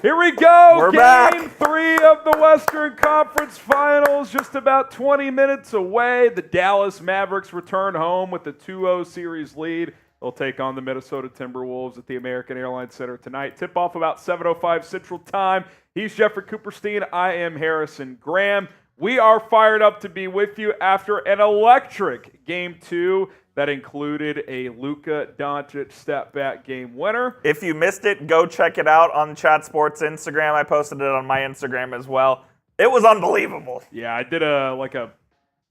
Here we go. We're Game back. 3 of the Western Conference Finals, just about 20 minutes away. The Dallas Mavericks return home with a 2-0 series lead. They'll take on the Minnesota Timberwolves at the American Airlines Center tonight. Tip-off about 7:05 Central Time. He's Jeffrey Cooperstein. I am Harrison Graham. We are fired up to be with you after an electric Game 2 that included a Luka Doncic step-back game winner. If you missed it, go check it out on Chat Sports Instagram. I posted it on my Instagram as well. It was unbelievable. Yeah, I did a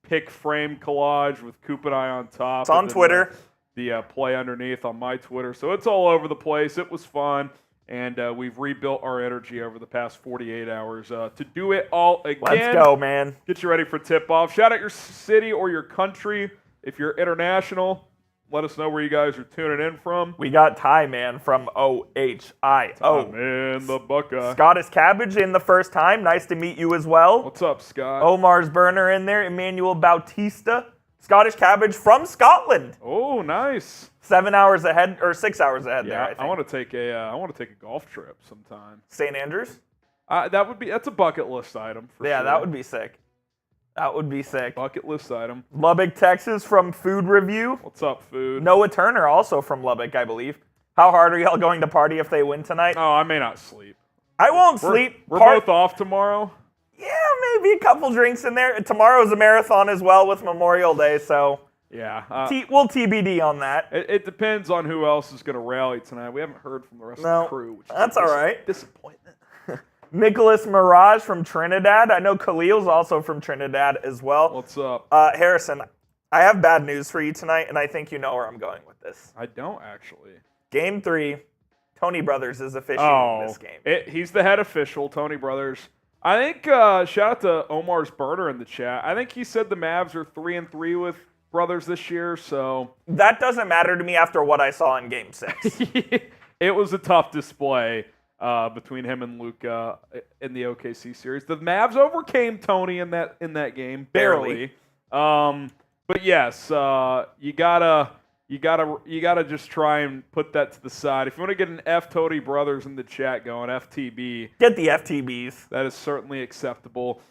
pick frame collage with Coop and I on top. It's on Twitter. The play underneath on my Twitter. So it's all over the place. It was fun. And we've rebuilt our energy over the past 48 hours to do it all again. Let's go, man. Get you ready for tip-off. Shout out your city or your country. If you're international, let us know where you guys are tuning in from. We got Ty Man from OHIO. Tom in the Buckeye. Scottish Cabbage in the first time. Nice to meet you as well. What's up, Scott? Omar's Burner in there. Emmanuel Bautista. Scottish Cabbage from Scotland. Oh, nice. 7 hours ahead or 6 hours ahead there, I think. I want to take a golf trip sometime. St. Andrews? That's a bucket list item for sure. Yeah, that would be sick. That would be sick. Bucket list item. Lubbock, Texas from Food Review. What's up, Food? Noah Turner also from Lubbock, I believe. How hard are y'all going to party if they win tonight? Oh, I may not sleep. I won't sleep. We're both off tomorrow. Yeah, maybe a couple drinks in there. Tomorrow's a marathon as well with Memorial Day, so yeah, we'll TBD on that. It depends on who else is going to rally tonight. We haven't heard from the rest of the crew. Which that's all right. Disappointment. Nicholas Mirage from Trinidad. I know Khalil's also from Trinidad as well. What's up? Harrison, I have bad news for you tonight, and I think you know where I'm going with this. I don't actually. Game 3, Tony Brothers is officiating this game. He's the head official, Tony Brothers. I think, shout out to Omar's Burner in the chat. I think he said the Mavs are 3-3 with Brothers this year, so. That doesn't matter to me after what I saw in Game 6. It was a tough display between him and Luka in the OKC series. The Mavs overcame Tony in that game, barely. But yes, you gotta just try and put that to the side. If you want to get an F Tony Brothers in the chat going, FTB. Get the FTBs. That is certainly acceptable.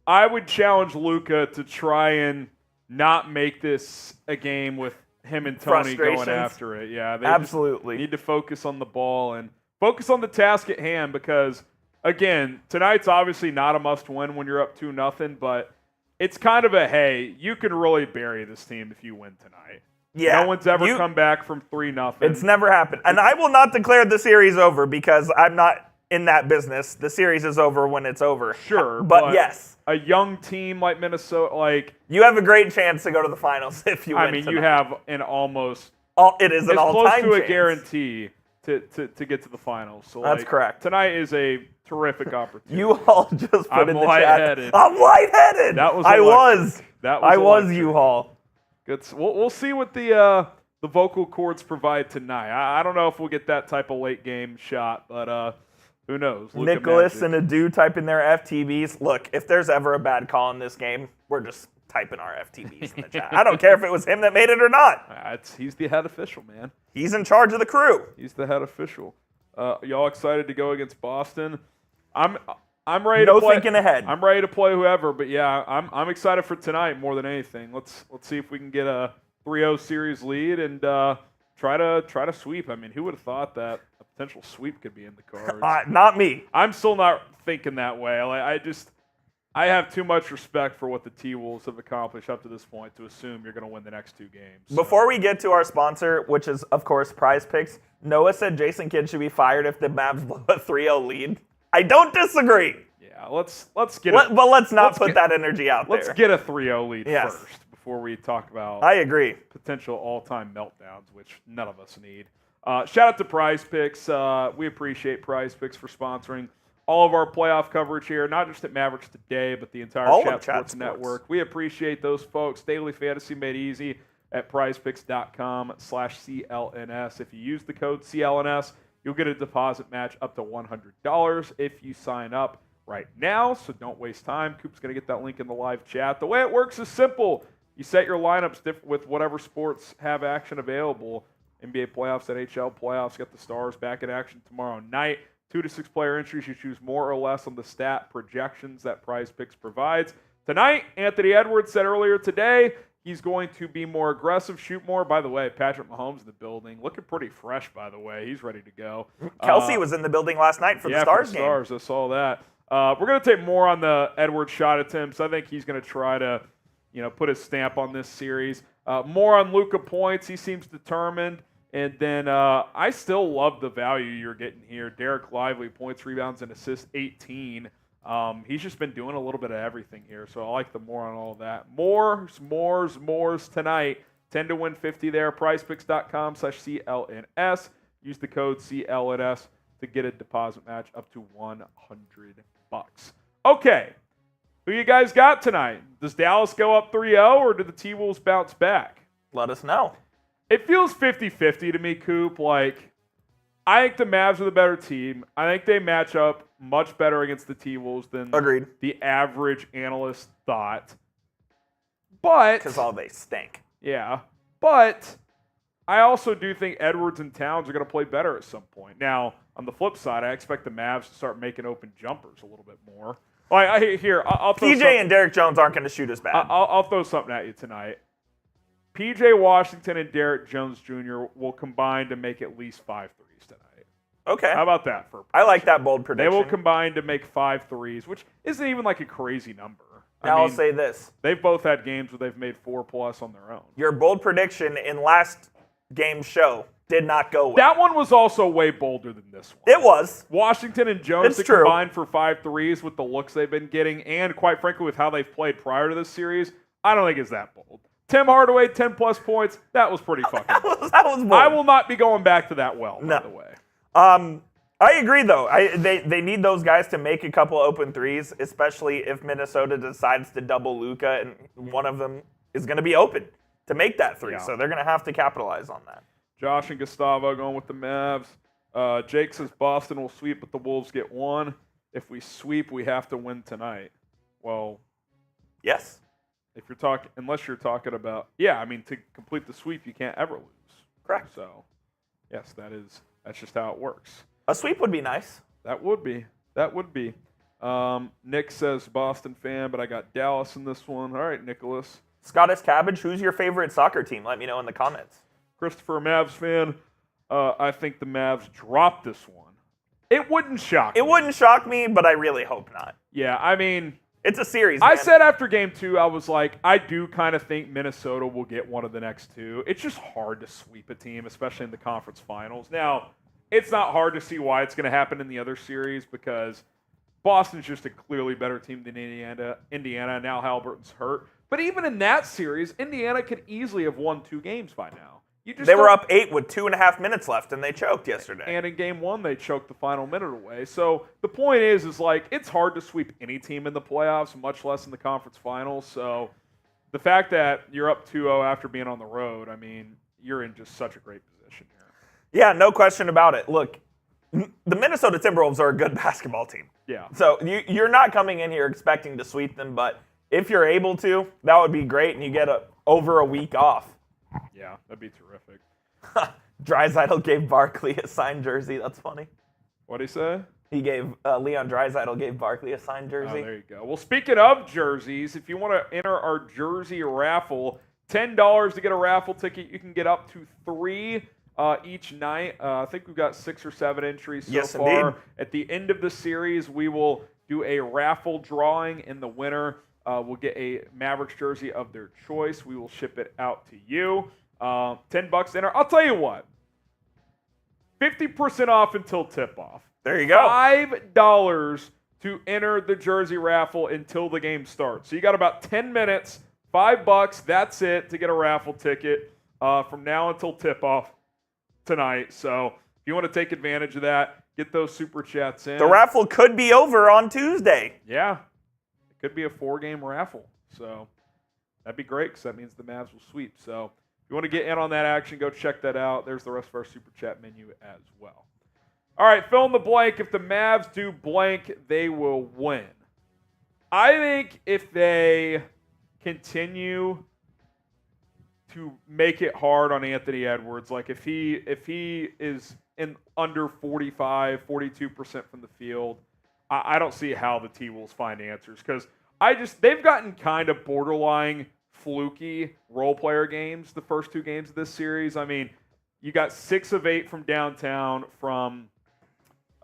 I would challenge Luka to try and not make this a game with him and Tony going after it. Yeah, they absolutely need to focus on the ball and focus on the task at hand because, again, tonight's obviously not a must-win when you're up 2-0, but it's kind of a, hey, you can really bury this team if you win tonight. Yeah. No one's ever come back from 3-0. It's never happened. And I will not declare the series over because I'm not in that business. The series is over when it's over. Sure. But yes. A young team like Minnesota, you have a great chance to go to the finals if you win tonight. You have an almost. It is an all-time chance. It's close to a guarantee to get to the finals. So that's correct. Tonight is a terrific opportunity. You all just put in the lightheaded. chat. I'm lightheaded. I was U-Haul. Good. We'll see what the vocal cords provide tonight. I don't know if we'll get that type of late game shot, but who knows? Nicholas and Adu type in their FTBs. Look, if there's ever a bad call in this game, we're just typing our FTBs in the chat. I don't care if it was him that made it or not. He's the head official, man. He's in charge of the crew. He's the head official. Y'all excited to go against Boston? I'm ready to play. No thinking ahead. I'm ready to play whoever, but yeah, I'm excited for tonight more than anything. Let's see if we can get a 3-0 series lead and try to sweep. I mean, who would have thought that a potential sweep could be in the cards? Not me. I'm still not thinking that way. I have too much respect for what the T-Wolves have accomplished up to this point to assume you're going to win the next 2 games. So. Before we get to our sponsor, which is, of course, Prize Picks, Noah said Jason Kidd should be fired if the Mavs blow a 3-0 lead. I don't disagree. Yeah, let's get but let's not put that energy out there. Let's get a 3-0 lead first before we talk about I agree. Potential all-time meltdowns, which none of us need. Shout out to Prize Picks. We appreciate Prize Picks for sponsoring all of our playoff coverage here, not just at Mavericks Today, but the entire Chat Sports Network. We appreciate those folks. Daily Fantasy made easy at prizepicks.com/CLNS. If you use the code CLNS, you'll get a deposit match up to $100 if you sign up right now, so don't waste time. Coop's going to get that link in the live chat. The way it works is simple. You set your lineups with whatever sports have action available. NBA playoffs, NHL playoffs, got the Stars back in action tomorrow night. 2 to 6 player entries, you choose more or less on the stat projections that Prize Picks provides. Tonight, Anthony Edwards said earlier today he's going to be more aggressive, shoot more. By the way, Patrick Mahomes in the building, looking pretty fresh, by the way. He's ready to go. Kelsey was in the building last night for the Stars game. I saw that. We're going to take more on the Edwards shot attempts. I think he's going to try to, put his stamp on this series. More on Luka points. He seems determined. And then I still love the value you're getting here. Derek Lively, points, rebounds, and assists, 18. He's just been doing a little bit of everything here, so I like the more on all of that. Mores tonight. 10 to win 50 there. PrizePicks.com/CLNS. Use the code CLNS to get a deposit match up to $100. Okay, who you guys got tonight? Does Dallas go up 3-0, or do the T-Wolves bounce back? Let us know. It feels 50-50 to me, Coop. I think the Mavs are the better team. I think they match up much better against the T-Wolves than Agreed. The average analyst thought. But because all they stink. Yeah. But I also do think Edwards and Towns are going to play better at some point. Now, on the flip side, I expect the Mavs to start making open jumpers a little bit more. I'll throw PJ and Derrick Jones aren't going to shoot as bad. I'll throw something at you tonight. PJ Washington and Derrick Jones Jr. will combine to make at least 5 threes tonight. Okay. How about that? I like that bold prediction. They will combine to make 5 threes, which isn't even a crazy number. I'll say this. They've both had games where they've made 4+ on their own. Your bold prediction in last game's show did not go well. That one was also way bolder than this one. It was. Washington and Jones to combine for 5 threes with the looks they've been getting, and quite frankly with how they've played prior to this series, I don't think it's that bold. Tim Hardaway, 10+ points. That was pretty fucking bold. That was bold. I will not be going back to that by the way. I agree, though. They need those guys to make a couple open threes, especially if Minnesota decides to double Luka, and one of them is going to be open to make that three. Yeah. So they're going to have to capitalize on that. Josh and Gustavo going with the Mavs. Jake says Boston will sweep, but the Wolves get 1. If we sweep, we have to win tonight. Well, yes. Unless you're talking about, to complete the sweep, you can't ever lose. Correct. So, yes, that's just how it works. A sweep would be nice. That would be. Nick says Boston fan, but I got Dallas in this one. All right, Nicholas. Scottish Cabbage, who's your favorite soccer team? Let me know in the comments. Christopher, Mavs fan. I think the Mavs dropped this one. It wouldn't shock me. It wouldn't shock me, but I really hope not. Yeah, it's a series, I man. said after game 2, I was like, I do kind of think Minnesota will get one of the next 2. It's just hard to sweep a team, especially in the conference finals. Now, it's not hard to see why it's going to happen in the other series because Boston's just a clearly better team than Indiana. Now Halliburton's hurt. But even in that series, Indiana could easily have won 2 games by now. They were up 8 with 2.5 minutes left, and they choked yesterday. And in game 1, they choked the final minute away. So the point is it's hard to sweep any team in the playoffs, much less in the conference finals. So the fact that you're up 2-0 after being on the road, you're in just such a great position here. Yeah, no question about it. Look, the Minnesota Timberwolves are a good basketball team. Yeah. So you're not coming in here expecting to sweep them, but if you're able to, that would be great, and you get over a week off. Yeah, that'd be terrific. Draisaitl gave Barkley a signed jersey. That's funny. What'd he say? He gave Leon Draisaitl gave Barkley a signed jersey. Oh, there you go. Well, speaking of jerseys, if you want to enter our jersey raffle, $10 to get a raffle ticket. You can get up to 3 each night. I think we've got 6 or 7 entries so far. Indeed. At the end of the series, we will do a raffle drawing, and the winner will get a Mavericks jersey of their choice. We will ship it out to you. $10 to enter. I'll tell you what. 50% off until tip-off. There you go. $5 to enter the jersey raffle until the game starts. So you got about 10 minutes, $5. That's it to get a raffle ticket from now until tip-off tonight. So if you want to take advantage of that, get those super chats in. The raffle could be over on Tuesday. Yeah. It could be a 4-game raffle. So that'd be great because that means the Mavs will sweep. So if you want to get in on that action, go check that out. There's the rest of our super chat menu as well. All right, fill in the blank. If the Mavs do blank, they will win. I think if they continue to make it hard on Anthony Edwards, like if he is and under 45, 42% from the field. I don't see how the T-Wolves find answers because they've gotten kind of borderline fluky role player games the first 2 games of this series. I mean, you got 6 of 8 from downtown from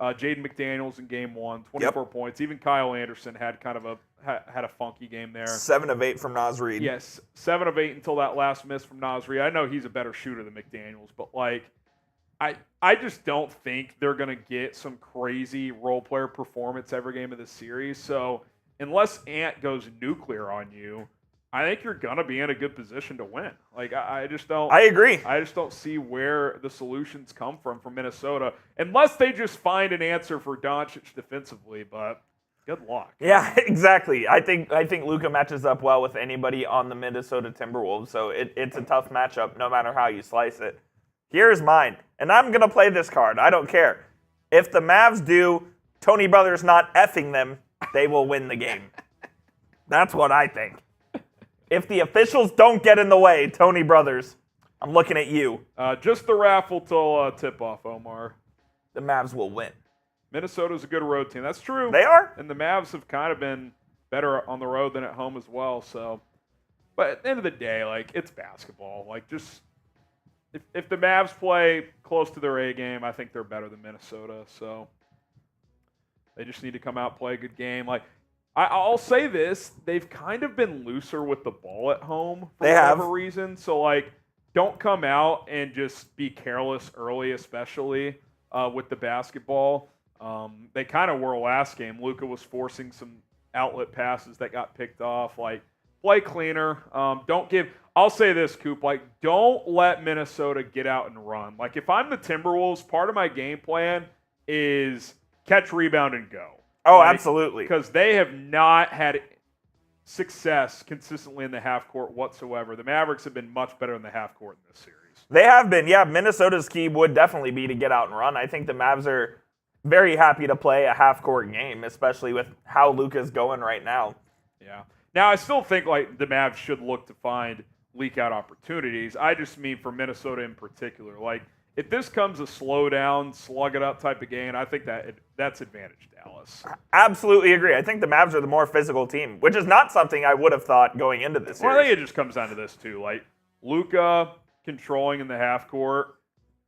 Jaden McDaniels in game 1, 24 points. Even Kyle Anderson had kind of had a funky game there. 7 of 8 from Naz Reid. Yes, 7 of 8 until that last miss from Naz Reid. I know he's a better shooter than McDaniels, but I just don't think they're going to get some crazy role player performance every game of the series. So unless Ant goes nuclear on you, I think you're going to be in a good position to win. I just don't. I agree. I just don't see where the solutions come from Minnesota, unless they just find an answer for Doncic defensively. But good luck. Yeah, exactly. I think Luka matches up well with anybody on the Minnesota Timberwolves. So it's a tough matchup, no matter how you slice it. Here's mine, and I'm gonna play this card. I don't care if the Mavs do. Tony Brothers not effing them, they will win the game. That's what I think. If the officials don't get in the way, Tony Brothers, I'm looking at you. Just the raffle till tip-off, Omar. The Mavs will win. Minnesota's a good road team. That's true. They are. And the Mavs have kind of been better on the road than at home as well. So, but at the end of the day, it's basketball. Just if the Mavs play close to their A game, I think they're better than Minnesota. So they just need to come out and play a good game. I'll say this, they've kind of been looser with the ball at home for whatever reason. So, don't come out and just be careless early, especially with the basketball. They kind of were last game. Luka was forcing some outlet passes that got picked off. Play cleaner. I'll say this, Coop, don't let Minnesota get out and run. If I'm the Timberwolves, part of my game plan is catch, rebound, and go. Oh, absolutely. Because they have not had success consistently in the half court whatsoever. The Mavericks have been much better in the half court in this series. They have been. Yeah, Minnesota's key would definitely be to get out and run. I think the Mavs are very happy to play a half court game, especially with how Luka's going right now. Yeah. Now, I still think the Mavs should look to find leak out opportunities. I just mean for Minnesota in particular. If this comes a slow down, slug it up type of game, I think that's advantage Dallas. Absolutely agree. I think the Mavs are the more physical team, which is not something I would have thought going into this series. Well, I think it just comes down to this too. Luka controlling in the half court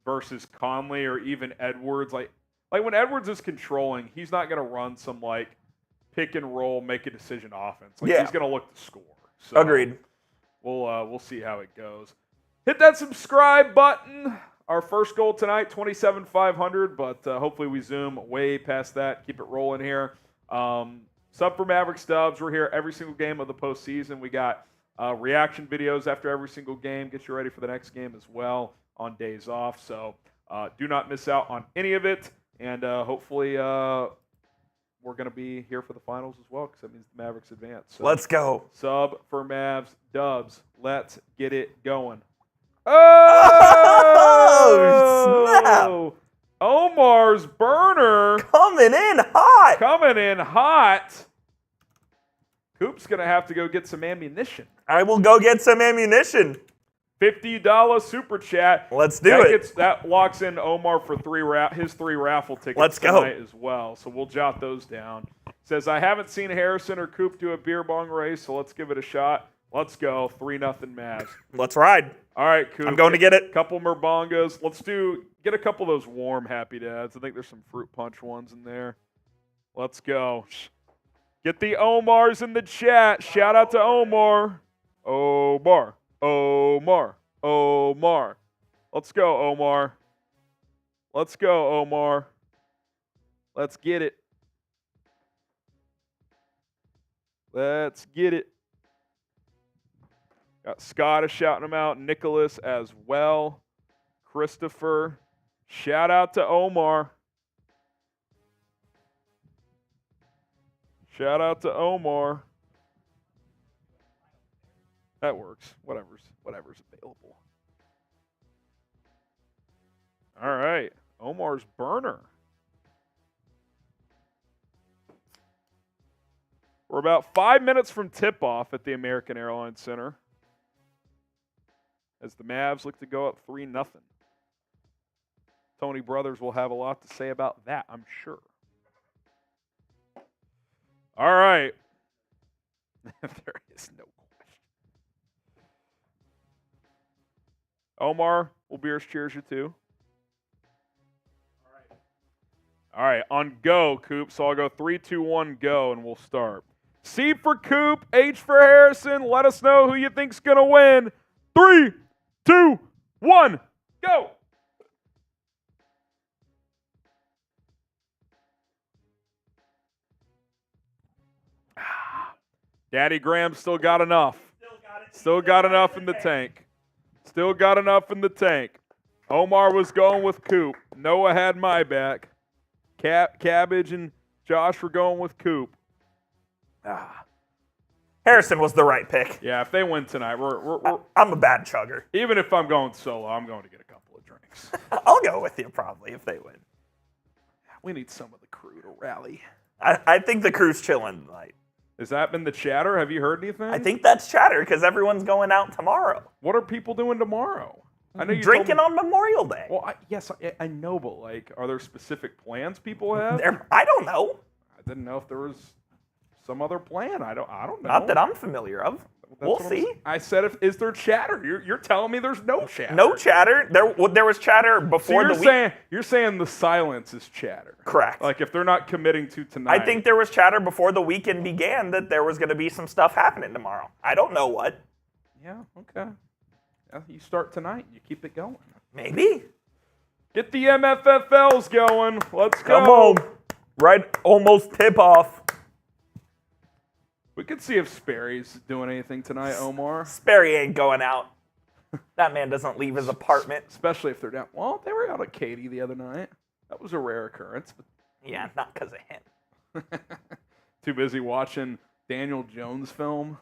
versus Conley or even Edwards. When Edwards is controlling, he's not going to run some pick and roll, make a decision offense. He's going to look to score. So agreed. We'll see how it goes. Hit that subscribe button. Our first goal tonight, 27,500, but hopefully we zoom way past that. Keep it rolling here. Sub for Mavericks Dubs. We're here every single game of the postseason. We got reaction videos after every single game. Get you ready for the next game as well on days off. So do not miss out on any of it. And hopefully we're going to be here for the finals as well because that means the Mavericks advance. So, let's go. Sub for Mavs Dubs. Let's get it going. Oh, snap. Omar's burner. Coming in hot. Coop's going to have to go get some ammunition. I will go get some ammunition. $50 super chat. Let's do it. That locks in Omar for his three raffle tickets tonight as well. So we'll jot those down. Says, I haven't seen Harrison or Coop do a beer bong race, so let's give it a shot. Let's go. 3-0 Mavs. Let's ride. All right, Coop. I'm going to get it. Couple more bongos. Get a couple of those warm Happy Dads. I think there's some fruit punch ones in there. Let's go. Get the Omars in the chat. Shout out to Omar. Omar. Let's go, Omar. Let's go, Omar. Let's get it. Let's get it. Got Scott shouting him out. Nicholas as well. Christopher. Shout out to Omar. Shout out to Omar. That works. Whatever's available. All right. Omar's burner. We're about 5 minutes from tip-off at the American Airlines Center as the Mavs look to go up 3-0. Tony Brothers will have a lot to say about that, I'm sure. All right. There is no question. Omar, will Beers cheers you too? All right, on go, Coop. So I'll go 3, 2, 1, go, and we'll start. C for Coop, H for Harrison. Let us know who you think's going to win. 3, 2, 1, go. Daddy Graham still got enough. Still got enough in the tank. Still got enough in the tank. Omar was going with Coop. Noah had my back. Cabbage and Josh were going with Coop. Harrison was the right pick. Yeah, if they win tonight, I'm a bad chugger. even if I'm going solo, I'm going to get a couple of drinks. I'll go with you probably if they win. We need some of the crew to rally. I think the crew's chilling tonight. Has that been the chatter? Have you heard anything? I think that's chatter because everyone's going out tomorrow. What are people doing tomorrow? I know you Drinking on Memorial Day. Well, yes, I know, but like, are there specific plans people have? I don't know. I didn't know if there was some other plan. I don't know. Not that I'm familiar of. We'll see. I said, is there chatter? You're telling me there's no chatter. No chatter. There was chatter before the week. You're saying the silence is chatter. Correct. Like if they're not committing to tonight. I think there was chatter before the weekend began that there was going to be some stuff happening tomorrow. I don't know what. Yeah. Okay. Yeah, you start tonight. You keep it going. Maybe. Get the MFFLs going. Let's go. Come on. Right. Almost tip off. We could see if Sperry's doing anything tonight, Omar. Sperry ain't going out. That man doesn't leave his apartment. Especially if they're down. Well, they were out at Katy the other night. That was a rare occurrence. But Yeah, not because of him. too busy watching Daniel Jones film.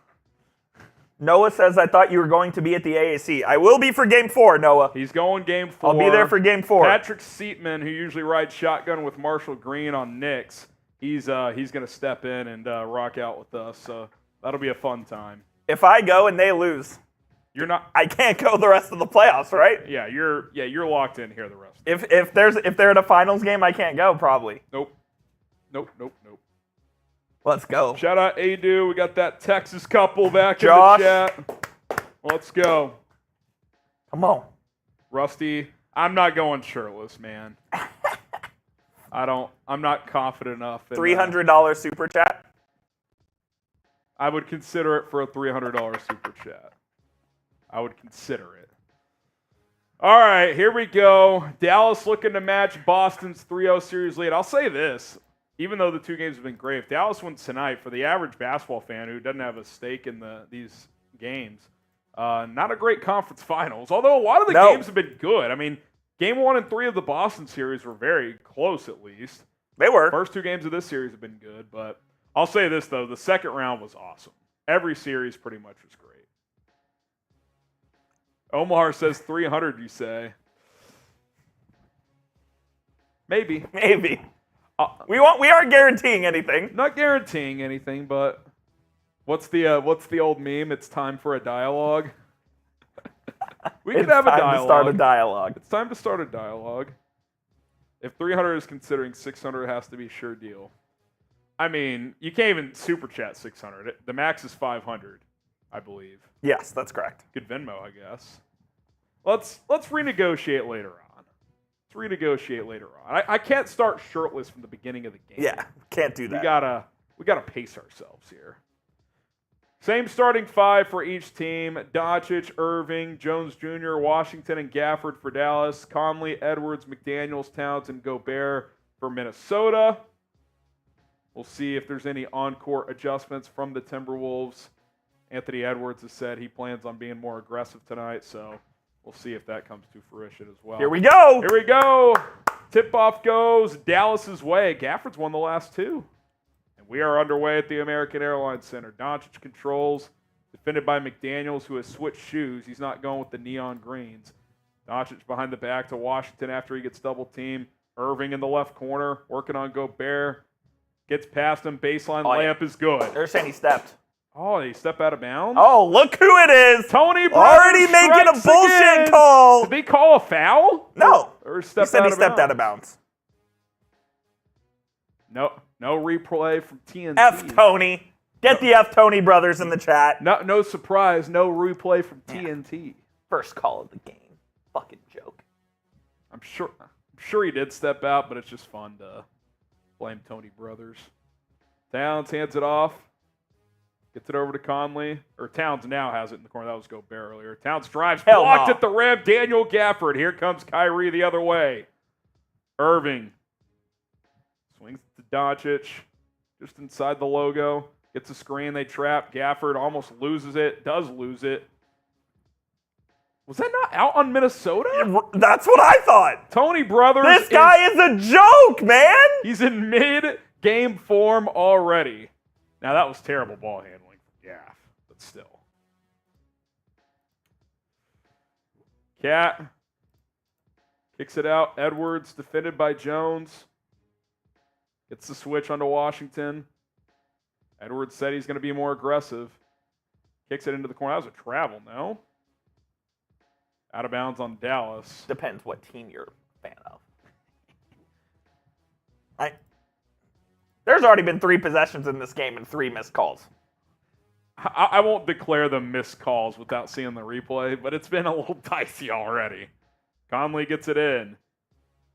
Noah says, I thought you were going to be at the AAC. I will be for Game 4, Noah. He's going Game 4. I'll be there for Game 4. Patrick Seatman, who usually rides shotgun with Marshall Green on Knicks, he's going to step in and rock out with us. So that'll be a fun time. If I go and they lose, you're not. I can't go the rest of the playoffs, right? Yeah, you're locked in here the rest. If they're at a finals game, I can't go probably. Nope. Let's go. Shout out Adu. We got that Texas couple back Josh. in the chat. Let's go. Come on. Rusty, I'm not going shirtless, man. I'm not confident enough. In, $300 super chat. I would consider it for a $300 super chat. I would consider it. All right, here we go. Dallas looking to match Boston's 3-0 series lead. I'll say this. Even though the two games have been great, if Dallas wins tonight, for the average basketball fan who doesn't have a stake in these games, not a great conference finals. Although a lot of the games have been good. I mean, Game 1 and 3 of the Boston series were very close, at least. They were. First two games of this series have been good, but I'll say this, though. The second round was awesome. Every series pretty much was great. Omar says 300, you say. Maybe. We aren't guaranteeing anything. Not guaranteeing anything, but what's the old meme? It's time for a dialogue. We could have a dialogue. It's time to start a dialogue. It's time to start a dialogue. If 300 is considering 600, it has to be sure deal. I mean, you can't even super chat 600. The max is 500, I believe. Yes, that's correct. Good Venmo, I guess. Let's renegotiate later on. I can't start shirtless from the beginning of the game. Yeah, can't do that. We gotta pace ourselves here. Same starting five for each team. Doncic, Irving, Jones Jr., Washington, and Gafford for Dallas. Conley, Edwards, McDaniels, Towns, and Gobert for Minnesota. We'll see if there's any on-court adjustments from the Timberwolves. Anthony Edwards has said he plans on being more aggressive tonight, so we'll see if that comes to fruition as well. Here we go. Tip-off goes Dallas's way. Gafford's won the last two. And we are underway at the American Airlines Center. Doncic controls, defended by McDaniels, who has switched shoes. He's not going with the neon greens. Doncic behind the back to Washington after he gets double-teamed. Irving in the left corner, working on Gobert. Gets past him. Baseline layup is good. They're saying he stepped. Oh, he stepped out of bounds? Oh, look who it is. Tony Brothers already making a bullshit again. call. Did they call a foul? No. Or He said he stepped out of bounds. No replay from TNT. F Tony. Get the F Tony brothers in the chat. No surprise, no replay from TNT. First call of the game. Fucking joke. I'm sure he did step out, but it's just fun to blame Tony brothers. Towns hands it off. Gets it over to Conley. Or Towns now has it in the corner. That was Gobert earlier. Towns drives, blocked at the rim. Daniel Gafford. Here comes Kyrie the other way. Irving. Swings to Doncic. Just inside the logo. Gets a screen. They trap. Gafford almost loses it. Does lose it. Was that not out on Minnesota? That's what I thought. Tony Brothers. This guy is a joke, man. He's in mid-game form already. Now, that was terrible ball handling from Gaff, but still. Cat kicks it out. Edwards defended by Jones. Gets the switch onto Washington. Edwards said he's going to be more aggressive. Kicks it into the corner. That was a travel, no? Out of bounds on Dallas. Depends what team you're a fan of. There's already been 3 possessions in this game and 3 missed calls. I won't declare them missed calls without seeing the replay, but it's been a little dicey already. Conley gets it in.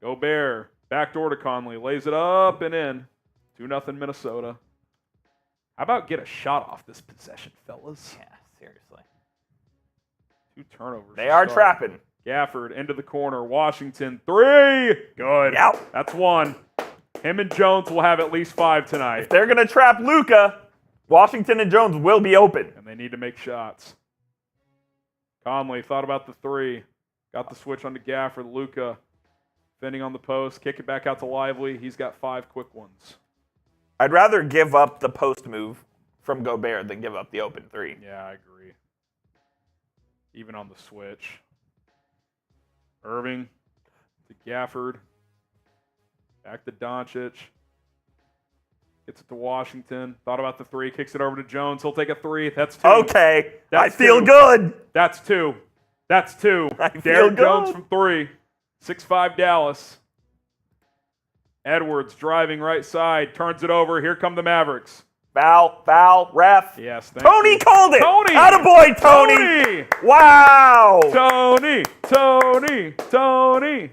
Gobert, backdoor to Conley, lays it up and in. 2-0 Minnesota. How about get a shot off this possession, fellas? Yeah, seriously. 2 turnovers. They are trapping. Gafford into the corner. Washington, 3. Good. Yep. That's 1. Him and Jones will have at least 5 tonight. If they're going to trap Luka, Washington and Jones will be open. And they need to make shots. Conley thought about the 3. Got the switch onto Gafford. Luka defending on the post. Kick it back out to Lively. He's got 5 quick ones. I'd rather give up the post move from Gobert than give up the open 3. Yeah, I agree. Even on the switch. Irving to Gafford. Back to Doncic. Gets it to Washington. Thought about the 3. Kicks it over to Jones. He'll take a 3. That's 2. Okay. That's I feel 2. good. That's 2. That's 2. I feel Derrick good. Jones from 3. 6-5 Dallas. Edwards driving right side. Turns it over. Here come the Mavericks. Foul, ref. Yes, thank Tony you. called it. Tony. Attaboy, Tony. Wow. Tony.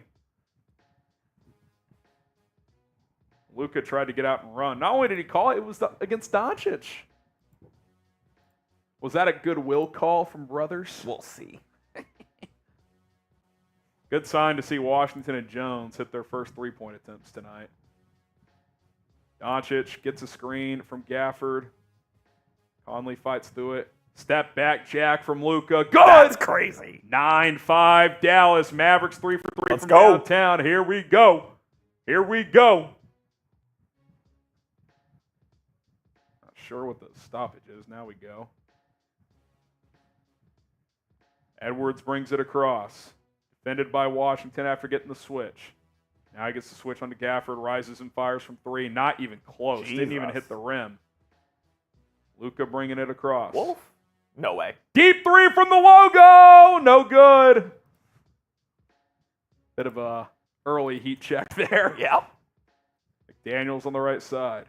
Luka tried to get out and run. Not only did he call it, it was against Doncic. Was that a goodwill call from brothers? We'll see. Good sign to see Washington and Jones hit their first 3-point attempts tonight. Doncic gets a screen from Gafford. Conley fights through it. Step back jack from Luka. Good! That's crazy. 9-5 Dallas. Mavericks 3 for 3 Let's from go. downtown. Here we go. Not sure what the stoppage is. Now we go. Edwards brings it across. Defended by Washington after getting the switch. Now he gets the switch onto Gafford. Rises and fires from 3. Not even close. Jesus. Didn't even hit the rim. Luka bringing it across. Wolf? No way. Deep 3 from the logo. No good. Bit of a early heat check there. Yep. McDaniels on the right side.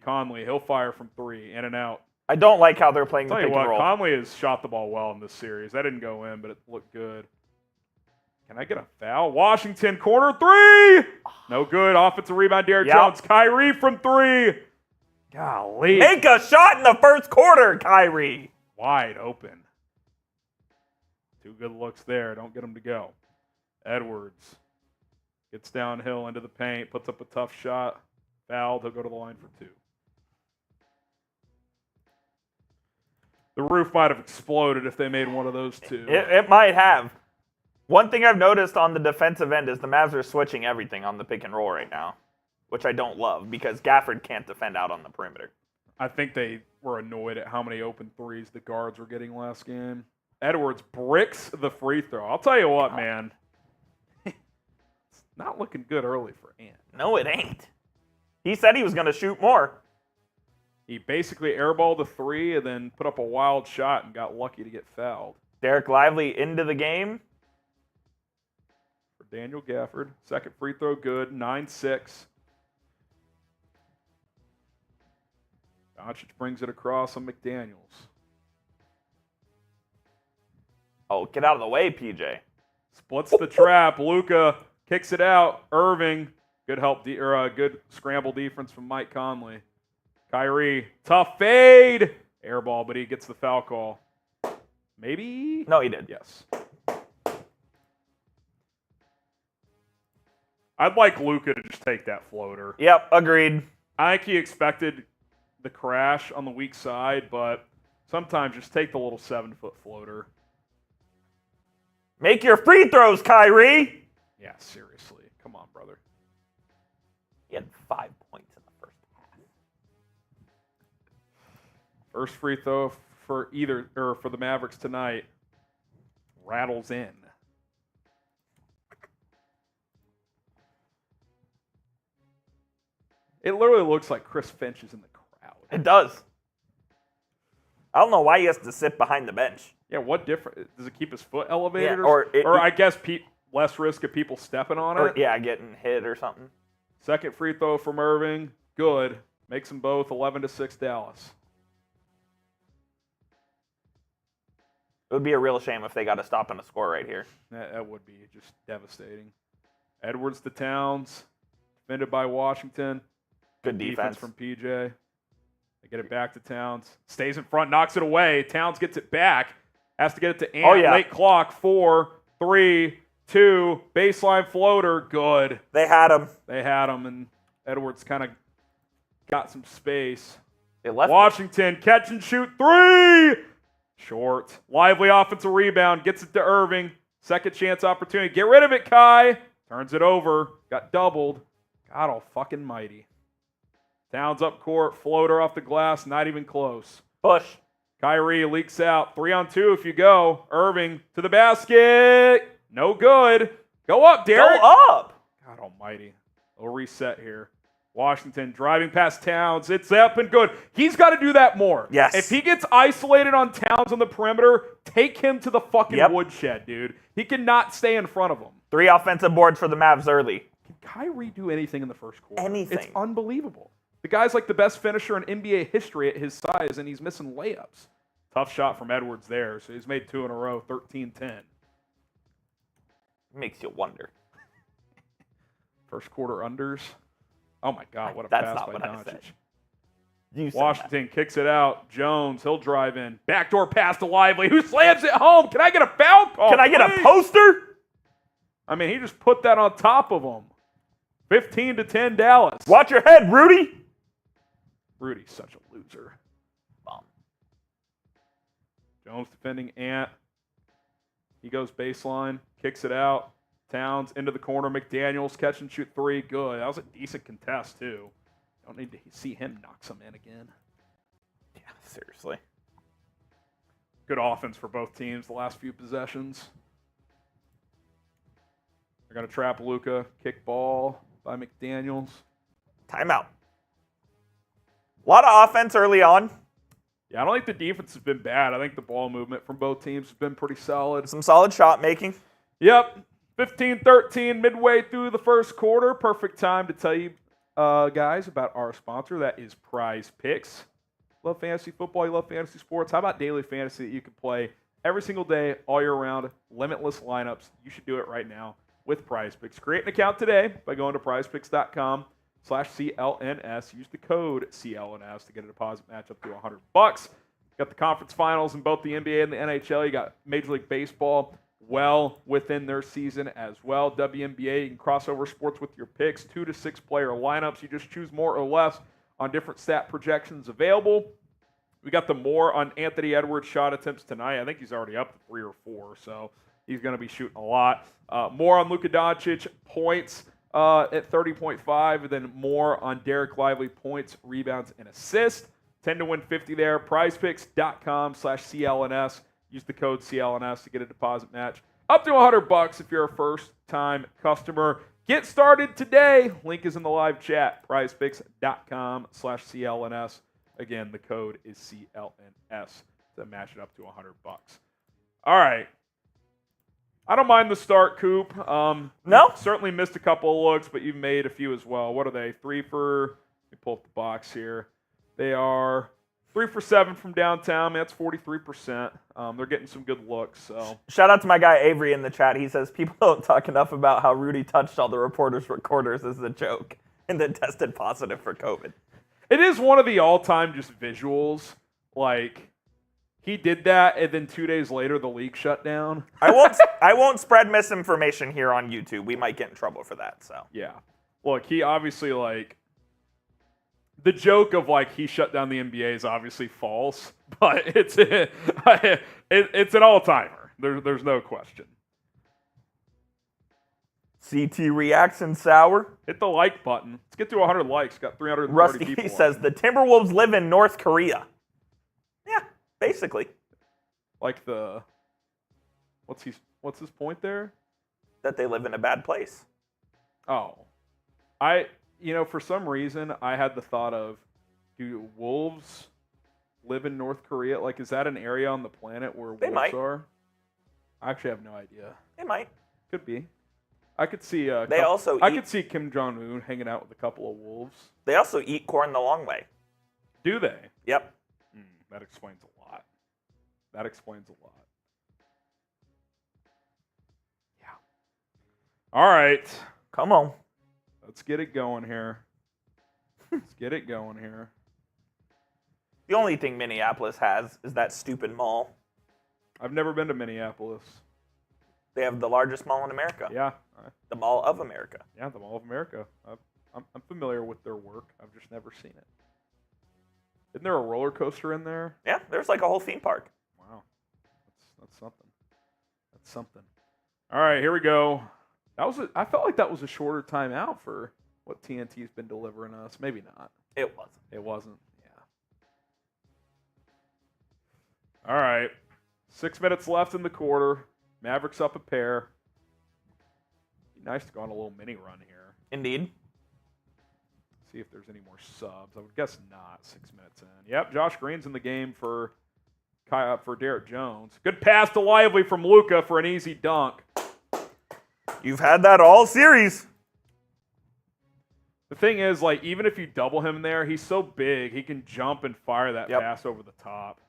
Conley. He'll fire from 3. In and out. I don't like how they're playing the Tell you pick and what, roll. Conley has shot the ball well in this series. That didn't go in, but it looked good. Can I get a foul? Washington, corner 3! No good. Offensive rebound, Derrick Jones. Kyrie from 3. Golly. Make a shot in the first quarter, Kyrie. Wide open. 2 good looks there. Don't get him to go. Edwards gets downhill into the paint, puts up a tough shot. Fouled. He'll go to the line for 2. The roof might have exploded if they made one of those 2. It might have. One thing I've noticed on the defensive end is the Mavs are switching everything on the pick and roll right now, which I don't love because Gafford can't defend out on the perimeter. I think they were annoyed at how many open 3s the guards were getting last game. Edwards bricks the free throw. I'll tell you what, man. It's not looking good early for Ant. No, it ain't. He said he was going to shoot more. He basically airballed a 3 and then put up a wild shot and got lucky to get fouled. Derek Lively into the game. For Daniel Gafford. Second free throw, good. 9-6. Doncic brings it across on McDaniels. Oh, get out of the way, PJ. Splits the trap. Luka kicks it out. Irving, good scramble defense from Mike Conley. Kyrie, tough fade. Air ball, but he gets the foul call. Maybe? No, he did. Yes. I'd like Luka to just take that floater. Yep, agreed. I think he expected the crash on the weak side, but sometimes just take the little 7-foot floater. Make your free throws, Kyrie. Yeah, seriously. Come on, brother. He had 5 points in the first half. First free throw for the Mavericks tonight rattles in. It literally looks like Chris Finch is in the crowd. It does. I don't know why he has to sit behind the bench. Yeah, what difference? Does it keep his foot elevated? Yeah, or I guess less risk of people stepping on it? Yeah, getting hit or something. Second free throw from Irving. Good. Makes them both 11-6 Dallas. It would be a real shame if they got a stop and a score right here. That would be just devastating. Edwards to Towns. Defended by Washington. Good defense from PJ. They get it back to Towns. Stays in front, knocks it away. Towns gets it back. Has to get it to Ant. Oh, yeah. Late clock. 4, 3, 2. Baseline floater. Good. They had him. And Edwards kind of got some space. They left Washington, catch and shoot 3. Short. Lively offensive rebound. Gets it to Irving. Second chance opportunity. Get rid of it, Kai. Turns it over. Got doubled. God almighty. Towns up court. Floater off the glass. Not even close. Push. Kyrie leaks out. 3-on-2 if you go. Irving to the basket. No good. Go up, Derrick. Go up. God almighty. A reset here. Washington driving past Towns. It's up and good. He's got to do that more. Yes. If he gets isolated on Towns on the perimeter, take him to the fucking woodshed, dude. He cannot stay in front of him. 3 offensive boards for the Mavs early. Can Kyrie do anything in the first quarter? Anything. It's unbelievable. The guy's like the best finisher in NBA history at his size, and he's missing layups. Tough shot from Edwards there, so he's made 2 in a row, 13-10. Makes you wonder. First quarter unders. Oh, my God, what a That's pass not by what I Doncic. said. You said Washington kicks it out. Jones, he'll drive in. Backdoor pass to Lively, who slams it home. Can I get a foul call? Can I get please? a poster? I mean, he just put that on top of him. 15-10 Dallas. Watch your head, Rudy. Rudy's such a loser. Bomb. Jones defending Ant. He goes baseline, kicks it out. Towns into the corner. McDaniels catch and shoot 3. Good. That was a decent contest, too. Don't need to see him knock some in again. Yeah, seriously. Good offense for both teams the last few possessions. They're going to trap Luka. Kick ball by McDaniels. Timeout. A lot of offense early on. Yeah, I don't think the defense has been bad. I think the ball movement from both teams has been pretty solid. Some solid shot making. Yep. 15-13 midway through the first quarter. Perfect time to tell you guys about our sponsor. That is Prize Picks. Love fantasy football. You love fantasy sports. How about daily fantasy that you can play every single day, all year round, limitless lineups? You should do it right now with Prize Picks. Create an account today by going to prizepicks.com/CLNS. Use the code CLNS to get a deposit match up to $100. Got the conference finals in both the NBA and the NHL. You got Major League Baseball well within their season as well. WNBA, you can cross over sports with your picks. 2 to 6 player lineups. You just choose more or less on different stat projections available. We got the more on Anthony Edwards shot attempts tonight. I think he's already up to 3 or 4, so he's going to be shooting a lot. More on Luka Doncic points at 30.5, and then more on Derrick Lively points, rebounds, and assists. 10 to win 50 there. PrizePicks.com/CLNS. Use the code CLNS to get a deposit match up to $100 if you're a first-time customer. Get started today. Link is in the live chat. PrizePicks.com/CLNS. Again, the code is CLNS to match it up to $100. All right. I don't mind the start, Coop. No? You certainly missed a couple of looks, but you've made a few as well. What are they? 3 for... Let me pull up the box here. They are 3 for 7 from downtown. Man, that's 43%. They're getting some good looks. So Shout out to my guy Avery in the chat. He says, people don't talk enough about how Rudy touched all the reporters' recorders as a joke and then tested positive for COVID. it is one of the all-time just visuals. Like... He did that, and then 2 days later, the league shut down. I won't spread misinformation here on YouTube. We might get in trouble for that. So yeah, look, he obviously like the joke of like he shut down the NBA is obviously false, but it's an all-timer. There's no question. CT reacts in sour. Hit the like button. Let's get to 100 likes. Got 330 Rusty people. says the Timberwolves live in North Korea. Yeah, basically. Like the what's his point there? That they live in a bad place. Oh. For some reason I had the thought of, do wolves live in North Korea? Like, is that an area on the planet where wolves are? I actually have no idea. They might. Could be. I could see I could see Kim Jong-un hanging out with a couple of wolves. They also eat corn the long way. Do they? Yep. That explains a lot. That explains a lot. Yeah. All right. Come on. Let's get it going here. Let's get it going here. The only thing Minneapolis has is that stupid mall. I've never been to Minneapolis. They have the largest mall in America. Yeah. The Mall of America. Yeah, the Mall of America. I'm familiar with their work. I've just never seen it. Isn't there a roller coaster in there? Yeah, there's like a whole theme park. Wow. That's something. That's something. All right, here we go. I felt like that was a shorter timeout for what TNT's been delivering us. Maybe not. It wasn't. It wasn't. Yeah. All right. 6 minutes left in the quarter. Mavericks up a pair. Be nice to go on a little mini run here. Indeed. See if there's any more subs. I would guess not. 6 minutes in. Yep, Josh Green's in the game for Derrick Jones. Good pass to Lively from Luka for an easy dunk. You've had that all series. The thing is, like, even if you double him there, he's so big, he can jump and fire that pass over the top.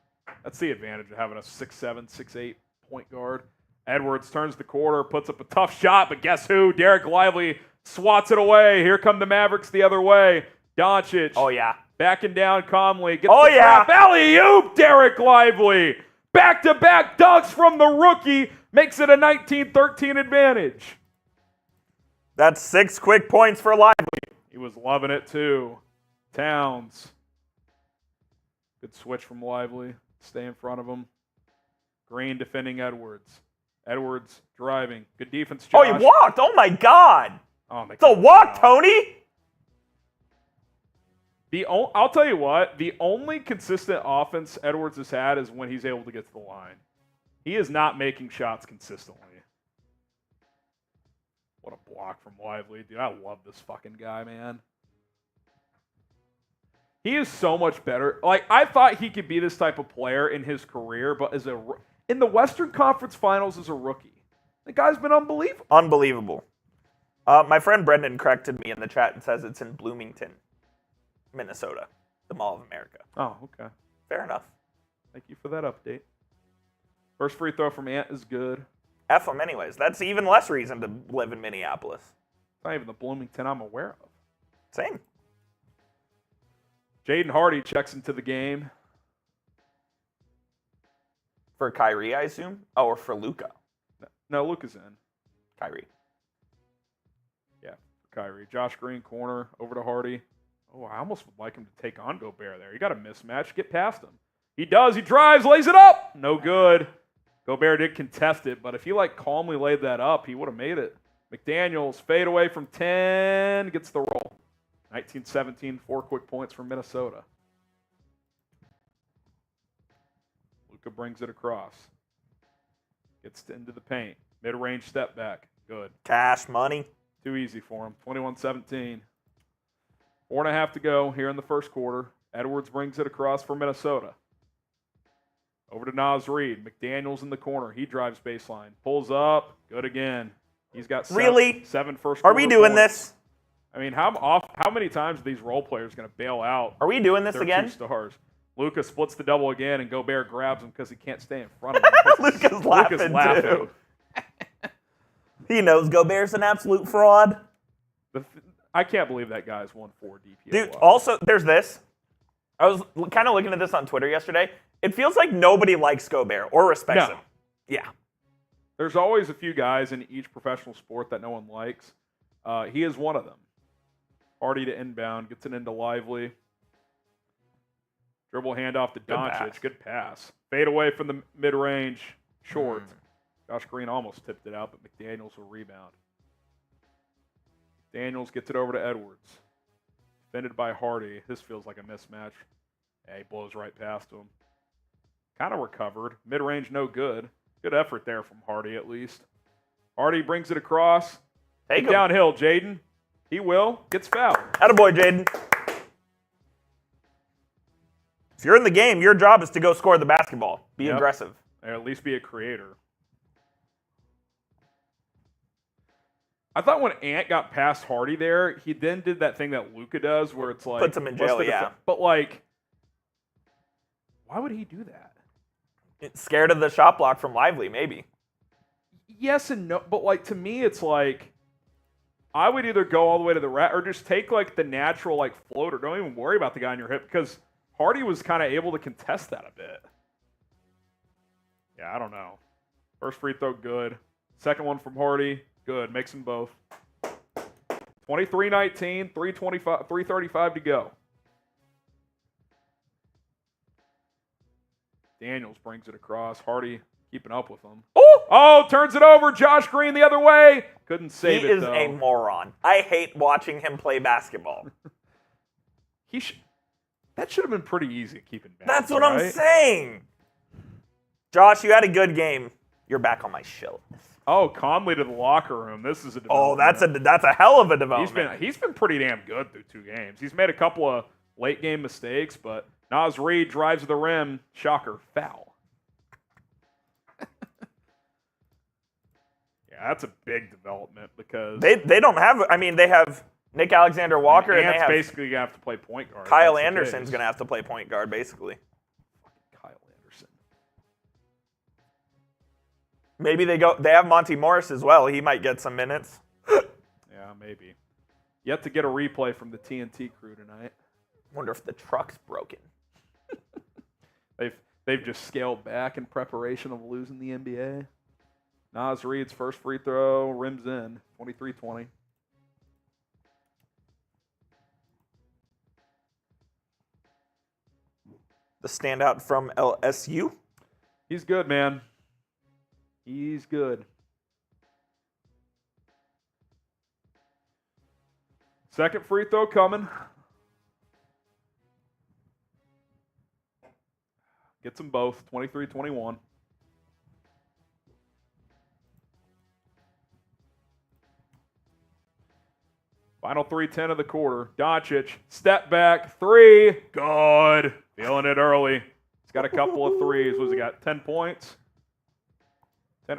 That's the advantage of having a 6'7", 6'8" point guard. Edwards turns the quarter, puts up a tough shot, but guess who? Derek Lively swats it away. Here come the Mavericks the other way. Doncic. Oh, yeah. Backing down Conley. Gets the trap. Alley-oop, Derek Lively. Back-to-back dunks from the rookie. Makes it a 19-13 advantage. That's 6 quick points for Lively. He was loving it, too. Towns. Good switch from Lively. Stay in front of him. Green defending Edwards. Edwards driving. Good defense, Josh. Oh, he walked. Oh, my God. Oh, it's a walk, Tony. I'll tell you what. The only consistent offense Edwards has had is when he's able to get to the line. He is not making shots consistently. What a block from Lively. Dude, I love this fucking guy, man. He is so much better. Like, I thought he could be this type of player in his career, but in the Western Conference Finals as a rookie, the guy's been unbelievable. Unbelievable. My friend Brendan corrected me in the chat and says it's in Bloomington, Minnesota, the Mall of America. Oh, okay. Fair enough. Thank you for that update. First free throw from Ant is good. F him anyways. That's even less reason to live in Minneapolis. It's not even the Bloomington I'm aware of. Same. Jaden Hardy checks into the game. For Kyrie, I assume? Oh, or for Luka? No, Luka's in. Kyrie. Yeah, for Kyrie. Josh Green, corner, over to Hardy. Oh, I almost would like him to take on Gobert there. You got a mismatch. Get past him. He does. He drives, lays it up. No good. Gobert did contest it, but if he calmly laid that up, he would have made it. McDaniels, fade away from 10, gets the roll. 19-17, 4 quick points from Minnesota. Luka brings it across. Gets into the paint. Mid-range step back. Good. Cash money. Too easy for him. 21-17. 4.5 to go here in the first quarter. Edwards brings it across for Minnesota. Over to Naz Reid. McDaniels in the corner. He drives baseline. Pulls up. Good again. He's got seven first Are we doing this? I mean, how many times are these role players going to bail out? Are we doing this their again? 2 stars. Luka splits the double again, and Gobert grabs him because he can't stay in front of him. Luka's laughing too. He knows Gobert's an absolute fraud. I can't believe that guy's won 4 DPOY. Dude, also, there's this. I was kind of looking at this on Twitter yesterday. It feels like nobody likes Gobert or respects him. Yeah. There's always a few guys in each professional sport that no one likes. He is one of them. Hardy to inbound, gets it into Lively. Dribble handoff to Doncic. Good pass. Fade away from the mid-range. Short. Josh Green almost tipped it out, but McDaniels will rebound. Daniels gets it over to Edwards. Defended by Hardy. This feels like a mismatch. Yeah, he blows right past him. Kind of recovered. Mid-range, no good. Good effort there from Hardy, at least. Hardy brings it across. Take him downhill, Jaden. He will. Gets fouled. Attaboy, Jaden. If you're in the game, your job is to go score the basketball. Be aggressive. Or at least be a creator. I thought when Ant got past Hardy there, he then did that thing that Luka does where it's like... Puts him in jail, yeah. But, like, why would he do that? Scared of the shot block from Lively, maybe. Yes and no. But, like, to me, it's like, I would either go all the way to the rack or just take, like, the natural, like, floater. Don't even worry about the guy on your hip because Hardy was kind of able to contest that a bit. Yeah, I don't know. First free throw, good. Second one from Hardy. Good. Makes them both. 23-19, 3:35 to go. Daniels brings it across. Hardy keeping up with him. Oh, turns it over. Josh Green the other way. Couldn't save it, though. He is a moron. I hate watching him play basketball. That should have been pretty easy to keep in balance. That's what I'm saying. Josh, you had a good game. You're back on my show. Oh, Conley to the locker room. This is a development. That's a hell of a development. He's been pretty damn good through 2 games. He's made a couple of late game mistakes, but Naz Reid drives to the rim. Shocker, foul. Yeah, that's a big development because they don't have. I mean, they have Nick Alexander-Walker, and they have basically gonna have to play point guard. Kyle Anderson's gonna have to play point guard, basically. Kyle Anderson. Maybe they have Monty Morris as well. He might get some minutes. Yeah, maybe. Yet to get a replay from the TNT crew tonight. Wonder if the truck's broken. They've just scaled back in preparation of losing the NBA. Naz Reid's first free throw rims in, 23-20. The standout from LSU. He's good, man. He's good. Second free throw coming. Gets them both, 23-21. Final 3:10 of the quarter. Doncic, step back, 3. Good. Feeling it early. He's got a couple of threes. What's he got? 10 points?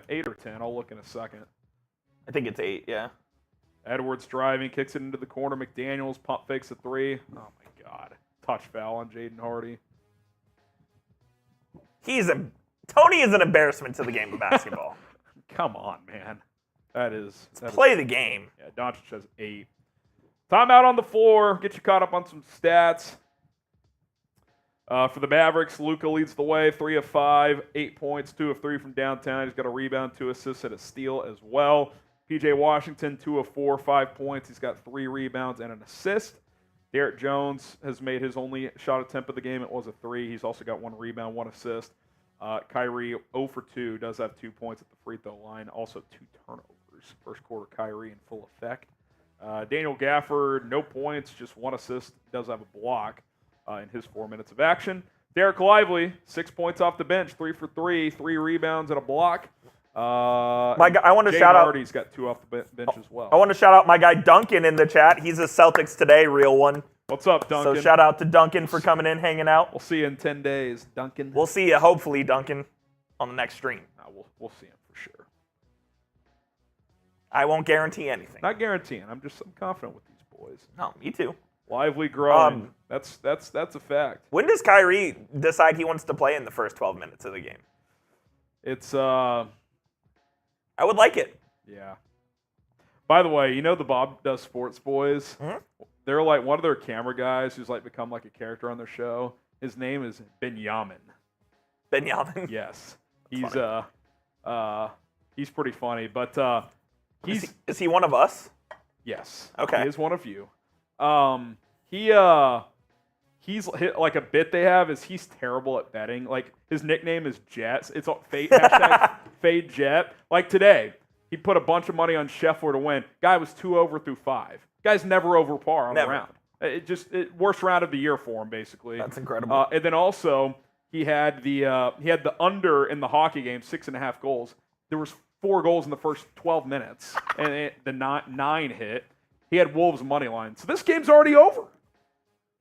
8 or 10. I'll look in a second. I think it's 8, yeah. Edwards driving, kicks it into the corner. McDaniels pump fakes a 3. Oh, my God. Touch foul on Jaden Hardy. Tony is an embarrassment to the game of basketball. Come on, man. Let's play the game. Yeah, Doncic has 8. Timeout on the floor. Get you caught up on some stats. For the Mavericks, Luka leads the way, 3 of 5, 8 points, 2 of 3 from downtown. He's got a rebound, 2 assists, and a steal as well. PJ Washington, 2 of 4, 5 points. He's got 3 rebounds and an assist. Derrick Jones has made his only shot attempt of the game. It was a 3. He's also got 1 rebound, 1 assist. Kyrie, 0 for 2, does have 2 points at the free throw line. Also 2 turnovers. First quarter, Kyrie in full effect. Daniel Gafford, no points, just 1 assist. Does have a block in his 4 minutes of action. Derek Lively, 6 points off the bench, 3 for 3, 3 rebounds and a block. I want to shout out. Hardy's got 2 off the bench as well. I want to shout out my guy Duncan in the chat. He's a Celtics Today real one. What's up, Duncan? So shout out to Duncan for coming in, hanging out. We'll see you in 10 days, Duncan. We'll see you, hopefully, Duncan, on the next stream. We'll see him for sure. I won't guarantee anything. Not guaranteeing. I'm confident with these boys. No, me too. Lively growing. That's a fact. When does Kyrie decide he wants to play in the first 12 minutes of the game? It's I would like it. Yeah. By the way, you know the Bob Does Sports boys? Mm-hmm. They're like one of their camera guys who's like become like a character on their show. His name is Benjamin. Benjamin? Yes. Funny. He's pretty funny, but is he one of us? Yes. Okay. He is one of you. He's like a bit they have is he's terrible at betting. Like his nickname is Jets. It's hashtag Fade Jet. Like today, he put a bunch of money on Scheffler to win. Guy was 2 over through 5. Guy's never over par on the round. Worst round of the year for him, basically. That's incredible. And then also he had the under in the hockey game, 6.5 goals. There was 4 goals in the first 12 minutes, and the 9 hit. He had Wolves money line. So this game's already over.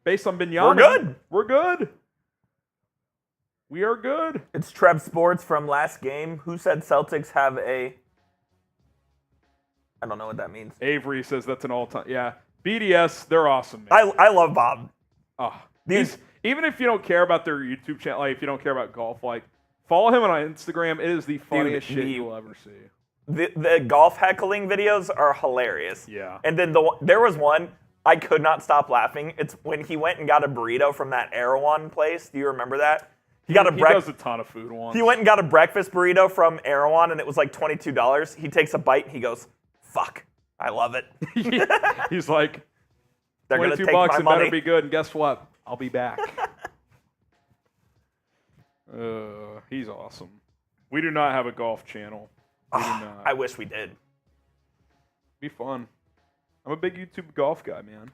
Based on Benjamin. We're good. We're good. We are good. It's Trev Sports from last game. Who said Celtics have a... I don't know what that means. Avery says that's an all-time. Yeah. BDS, they're awesome, man. I love Bob. Oh, even if you don't care about their YouTube channel, like if you don't care about golf, like follow him on Instagram. It is the funniest shit you'll ever see. The golf heckling videos are hilarious. Yeah. And then there was one, I could not stop laughing. It's when he went and got a burrito from that Erewhon place. Do you remember that? He does a ton of food once. He went and got a breakfast burrito from Erewhon, and it was like $22. He takes a bite, and he goes, fuck, I love it. He's like, they're going to take $22, my it money. better be good, and guess what? I'll be back. He's awesome. We do not have a golf channel. We do not. I wish we did. Be fun. I'm a big YouTube golf guy, man.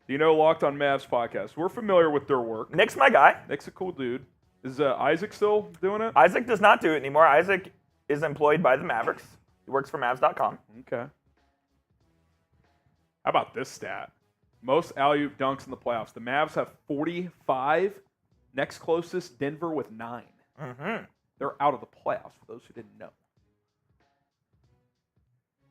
Do you know Locked on Mavs podcast? We're familiar with their work. Nick's my guy. Nick's a cool dude. Is Isaac still doing it? Isaac does not do it anymore. Isaac is employed by the Mavericks. He works for Mavs.com. Okay. How about this stat? Most alley-oop dunks in the playoffs. The Mavs have 45. Next closest, Denver with 9. Mm-hmm. They're out of the playoffs, for those who didn't know.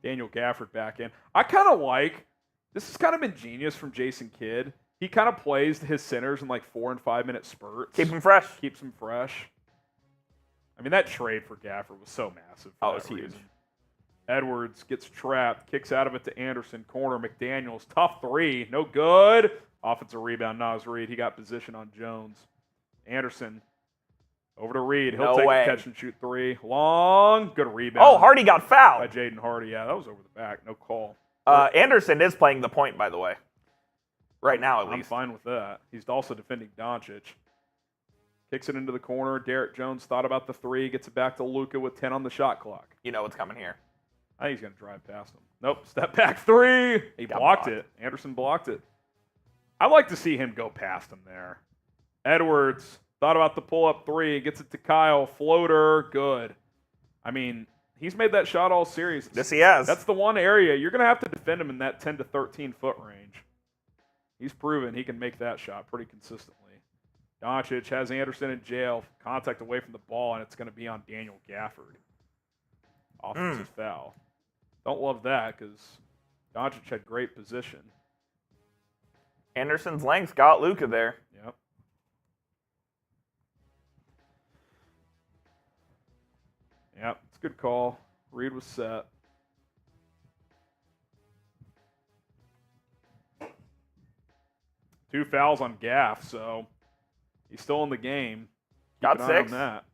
Daniel Gafford back in. I kind of like, this has kind of been genius from Jason Kidd. He kind of plays his centers in like 4 and 5 minute spurts. Keep him fresh. Keeps him fresh. I mean, that trade for Gafford was so massive. Oh, it's huge. Edwards gets trapped, kicks out of it to Anderson. Corner, McDaniels. Tough 3. No good. Offensive rebound, Naz Reid. He got position on Jones. Anderson. Over to Reid. He'll take a catch and shoot 3. Long. Good rebound. Oh, Hardy got fouled. By Jaden Hardy. Yeah, that was over the back. No call. Anderson is playing the point, by the way. Right now, at least. I'm fine with that. He's also defending Doncic. Kicks it into the corner. Derrick Jones thought about the 3. Gets it back to Luka with 10 on the shot clock. You know what's coming here. I think he's going to drive past him. Nope. Step back 3. He blocked it. Anderson blocked it. I'd like to see him go past him there. Edwards thought about the pull-up 3. Gets it to Kyle. Floater. Good. I mean, he's made that shot all series. Yes, he has. That's the one area. You're going to have to defend him in that 10 to 13-foot range. He's proven he can make that shot pretty consistently. Doncic has Anderson in jail. Contact away from the ball, and it's going to be on Daniel Gafford. Offensive foul. Don't love that because Doncic had great position. Anderson's length got Luka there. Yep. Yep, it's a good call. Reid was set. Two fouls on Gaff, so he's still in the game. Got Keep an eye 6. on that.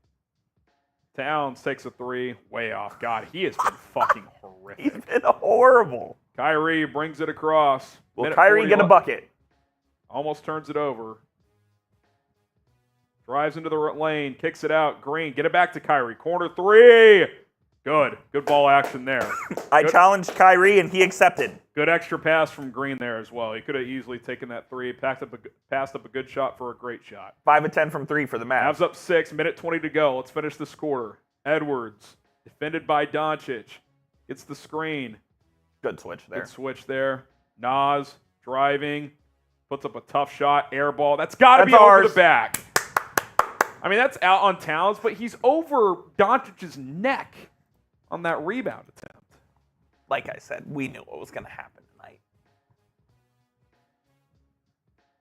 Towns takes a 3, way off. God, he has been fucking horrific. He's been horrible. Kyrie brings it across. Will Kyrie get a bucket? Almost turns it over. Drives into the lane, kicks it out. Green, get it back to Kyrie. Corner 3. Good. Good ball action there. I challenged Kyrie, and he accepted. Good extra pass from Green there as well. He could have easily taken that 3, passed up a good shot for a great shot. 5 of 10 from 3 for the Mavs. Mavs up 6, minute 20 to go. Let's finish this quarter. Edwards, defended by Doncic, gets the screen. Good switch there. Good switch there. Naz driving. Puts up a tough shot, air ball. That's got to be ours. over the back. I mean, that's out on Towns, but he's over Doncic's neck on that rebound attempt. Like I said, we knew what was going to happen tonight.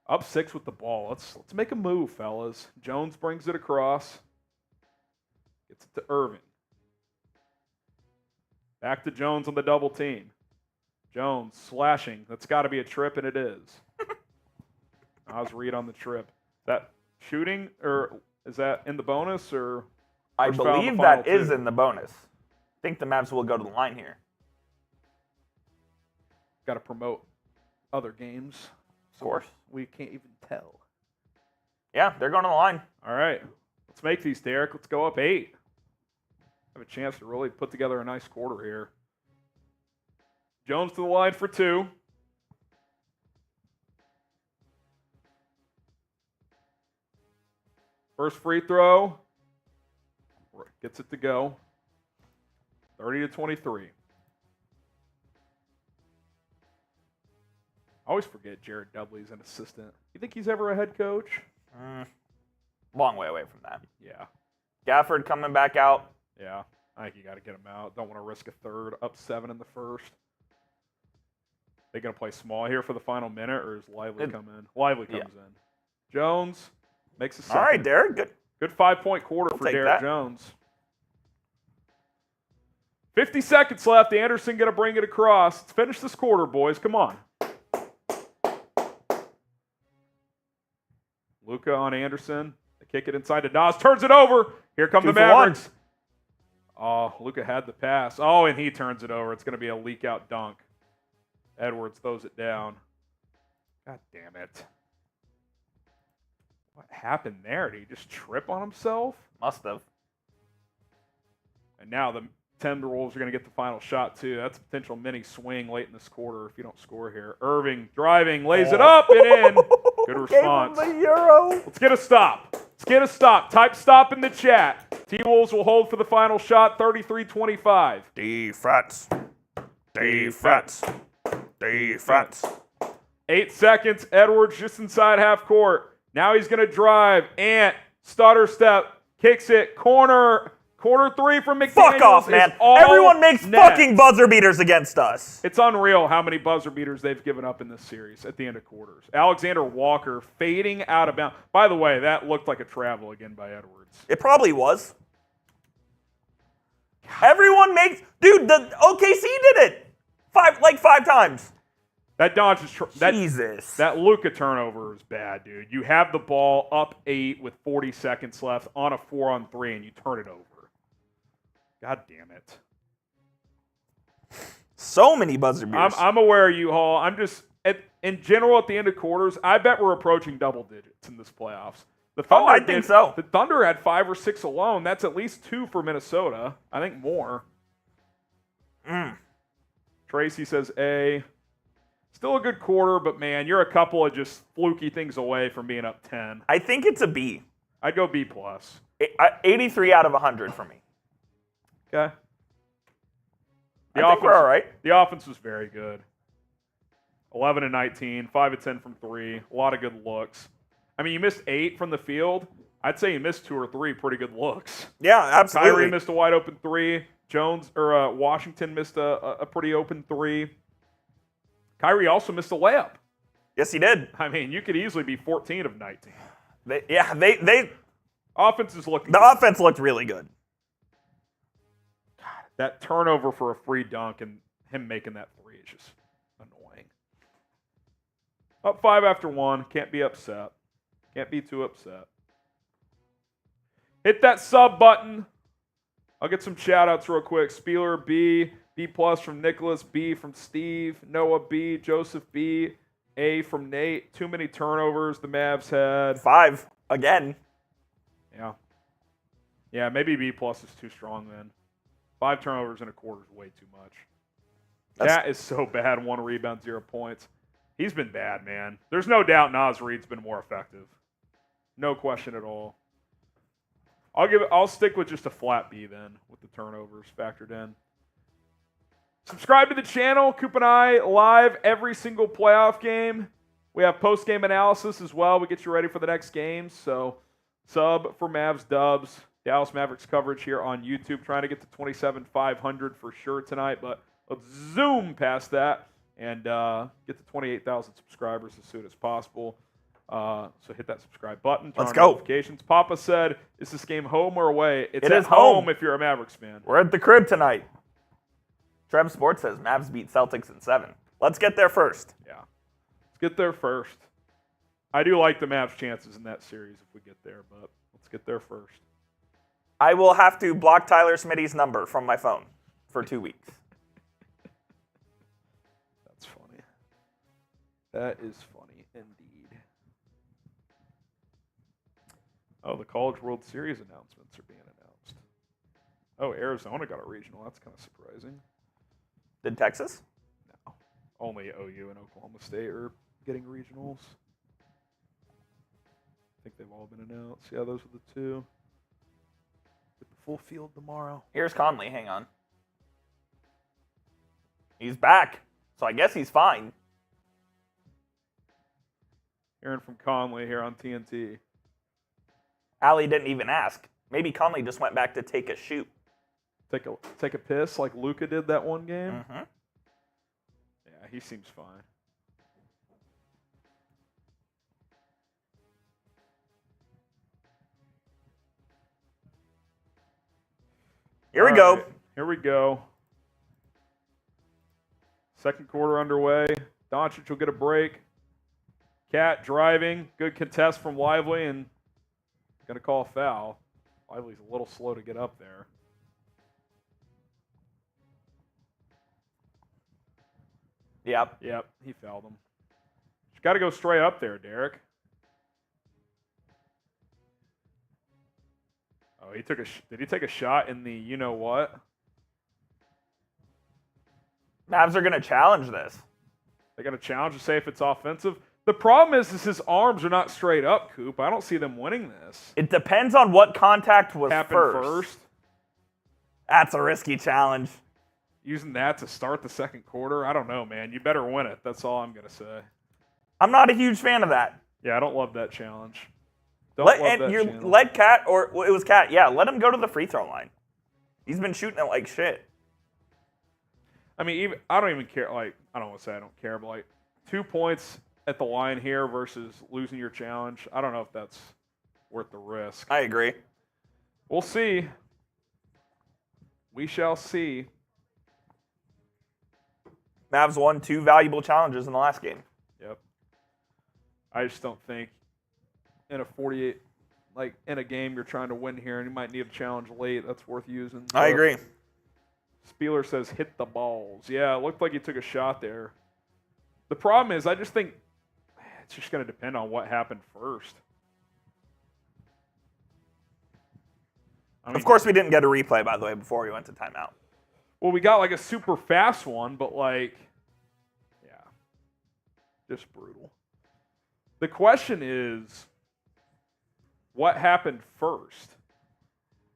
Up 6 with the ball. Let's make a move, fellas. Jones brings it across. Gets it to Irving. Back to Jones on the double team. Jones slashing. That's got to be a trip, and it is. Oz Reed on the trip. That shooting, or is that in the bonus, or? I believe that is in the bonus. I think the Mavs will go to the line here. Got to promote other games. Of course. We can't even tell. Yeah, they're going to the line. All right. Let's make these, Derek. Let's go up 8. Have a chance to really put together a nice quarter here. Jones to the line for 2. First free throw. Gets it to go. 30-23. I always forget Jared Dudley's an assistant. You think he's ever a head coach? Long way away from that. Yeah. Gafford coming back out. Yeah. I think you got to get him out. Don't want to risk a third. Up 7 in the first. They going to play small here for the final minute, or is Lively come in? Lively comes in. Jones makes a second. All right, Derek. Good 5-point quarter for Derrick that. Jones. 50 seconds left. Anderson going to bring it across. Let's finish this quarter, boys. Come on. Luka on Anderson. They kick it inside to Nas. Turns it over. Here come the Mavericks. Oh, Luka had the pass. Oh, and he turns it over. It's going to be a leak-out dunk. Edwards throws it down. God damn it. What happened there? Did he just trip on himself? Must have. And now the Timberwolves are going to get the final shot, too. That's a potential mini swing late in this quarter if you don't score here. Irving driving, lays it up and in. Good response. Gave him the Euro. Let's get a stop. Let's get a stop. Type stop in the chat. T-Wolves will hold for the final shot, 33-25. Defense. Defense. Defense. 8 seconds. Edwards just inside half court. Now he's going to drive. Ant, stutter step, kicks it. Corner 3 from McDaniels. Fuck off, man. Everyone makes fucking buzzer beaters against us. It's unreal how many buzzer beaters they've given up in this series at the end of quarters. Alexander Walker fading out of bounds. By the way, that looked like a travel again by Edwards. It probably was. Everyone makes... Dude, the OKC did it. 5 times. That Doncic, Jesus. That Luka turnover is bad, dude. You have the ball up 8 with 40 seconds left on a 4-on-3, and you turn it over. God damn it. So many buzzer beaters. I'm aware of you, Hall. I'm just, in general, at the end of quarters, I bet we're approaching double digits in this playoffs. The Thunder I think so. The Thunder had 5 or 6 alone. That's at least 2 for Minnesota. I think more. Tracy says A. Still a good quarter, but man, you're a couple of just fluky things away from being up 10. I think it's a B. I'd go B+. 83 out of 100 for me. Okay. I think we're all right. The offense was very good. 11 and 19, 5 of 10 from 3. A lot of good looks. I mean, you missed 8 from the field. I'd say you missed 2 or 3 pretty good looks. Yeah, absolutely. Kyrie missed a wide open 3. Washington missed a pretty open 3. Kyrie also missed a layup. Yes, he did. I mean, you could easily be 14 of 19. Offense is looking The good. offense looked really good. That turnover for a free dunk and him making that 3 is just annoying. Up 5 after 1. Can't be upset. Can't be too upset. Hit that sub button. I'll get some shout-outs real quick. Spieler, B. B+ from Nicholas. B from Steve. Noah, B. Joseph, B. A from Nate. Too many turnovers the Mavs had. 5 again. Yeah. Yeah, maybe B+ is too strong then. 5 turnovers in a quarter is way too much. That is so bad. 1 rebound, 0 points. He's been bad, man. There's no doubt Naz Reid's been more effective. No question at all. I'll stick with just a flat B then with the turnovers factored in. Subscribe to the channel. Coop and I live every single playoff game. We have post-game analysis as well. We get you ready for the next games. So sub for Mavs Dubs. Dallas Mavericks coverage here on YouTube. Trying to get to 27,500 for sure tonight, but let's zoom past that and get to 28,000 subscribers as soon as possible. So hit that subscribe button. Turn Let's on go. notifications. Papa said, is this game home or away? It It's is at home home if you're a Mavericks fan. We're at the crib tonight. Trev Sports says Mavs beat Celtics in 7. Let's get there first. Yeah. Let's get there first. I do like the Mavs' chances in that series if we get there, but let's get there first. I will have to block Tyler Smitty's number from my phone for 2 weeks. That's funny. That is funny indeed. Oh, the College World Series announcements are being announced. Oh, Arizona got a regional. That's kind of surprising. Did Texas? No. Only OU and Oklahoma State are getting regionals. I think they've all been announced. Yeah, those are the two. With the full field tomorrow. Here's Conley. Hang on. He's back, so I guess he's fine. Hearing from Conley here on TNT. Allie didn't even ask. Maybe Conley just went back to take a shoot. Take a piss like Luka did that one game. Mm-hmm. Yeah, he seems fine. Here we go. Here we go. Second quarter underway. Doncic will get a break. Cat driving. Good contest from Lively and going to call a foul. Lively's a little slow to get up there. Yep. Yep, he fouled him. You got to go straight up there, Derrick. Oh, he took did he take a shot in the you-know-what? Mavs are going to challenge this. They got to challenge to say if it's offensive. The problem is his arms are not straight up, Coop. I don't see them winning this. It depends on what contact was Happened first. That's a risky challenge. Using that to start the second quarter, I don't know, man. You better win it. That's all I'm going to say. I'm not a huge fan of that. Yeah, I don't love that challenge. Let Cat, or well, it was Cat, yeah, let him go to the free throw line. He's been shooting it like shit. I mean, I don't even care. Like, I don't want to say I don't care, but like 2 points at the line here versus losing your challenge, I don't know if that's worth the risk. I agree. We'll see. We shall see. Mavs won 2 valuable challenges in the last game. Yep. I just don't think in a 48, like in a game you're trying to win here and you might need a challenge late, that's worth using. I agree. Spieler says hit the balls. Yeah, it looked like he took a shot there. The problem is I just think it's just going to depend on what happened first. I mean, Of course, we didn't get a replay, by the way, before we went to timeout. well, we got like a super fast one, but like, yeah, just brutal. The question is, what happened first?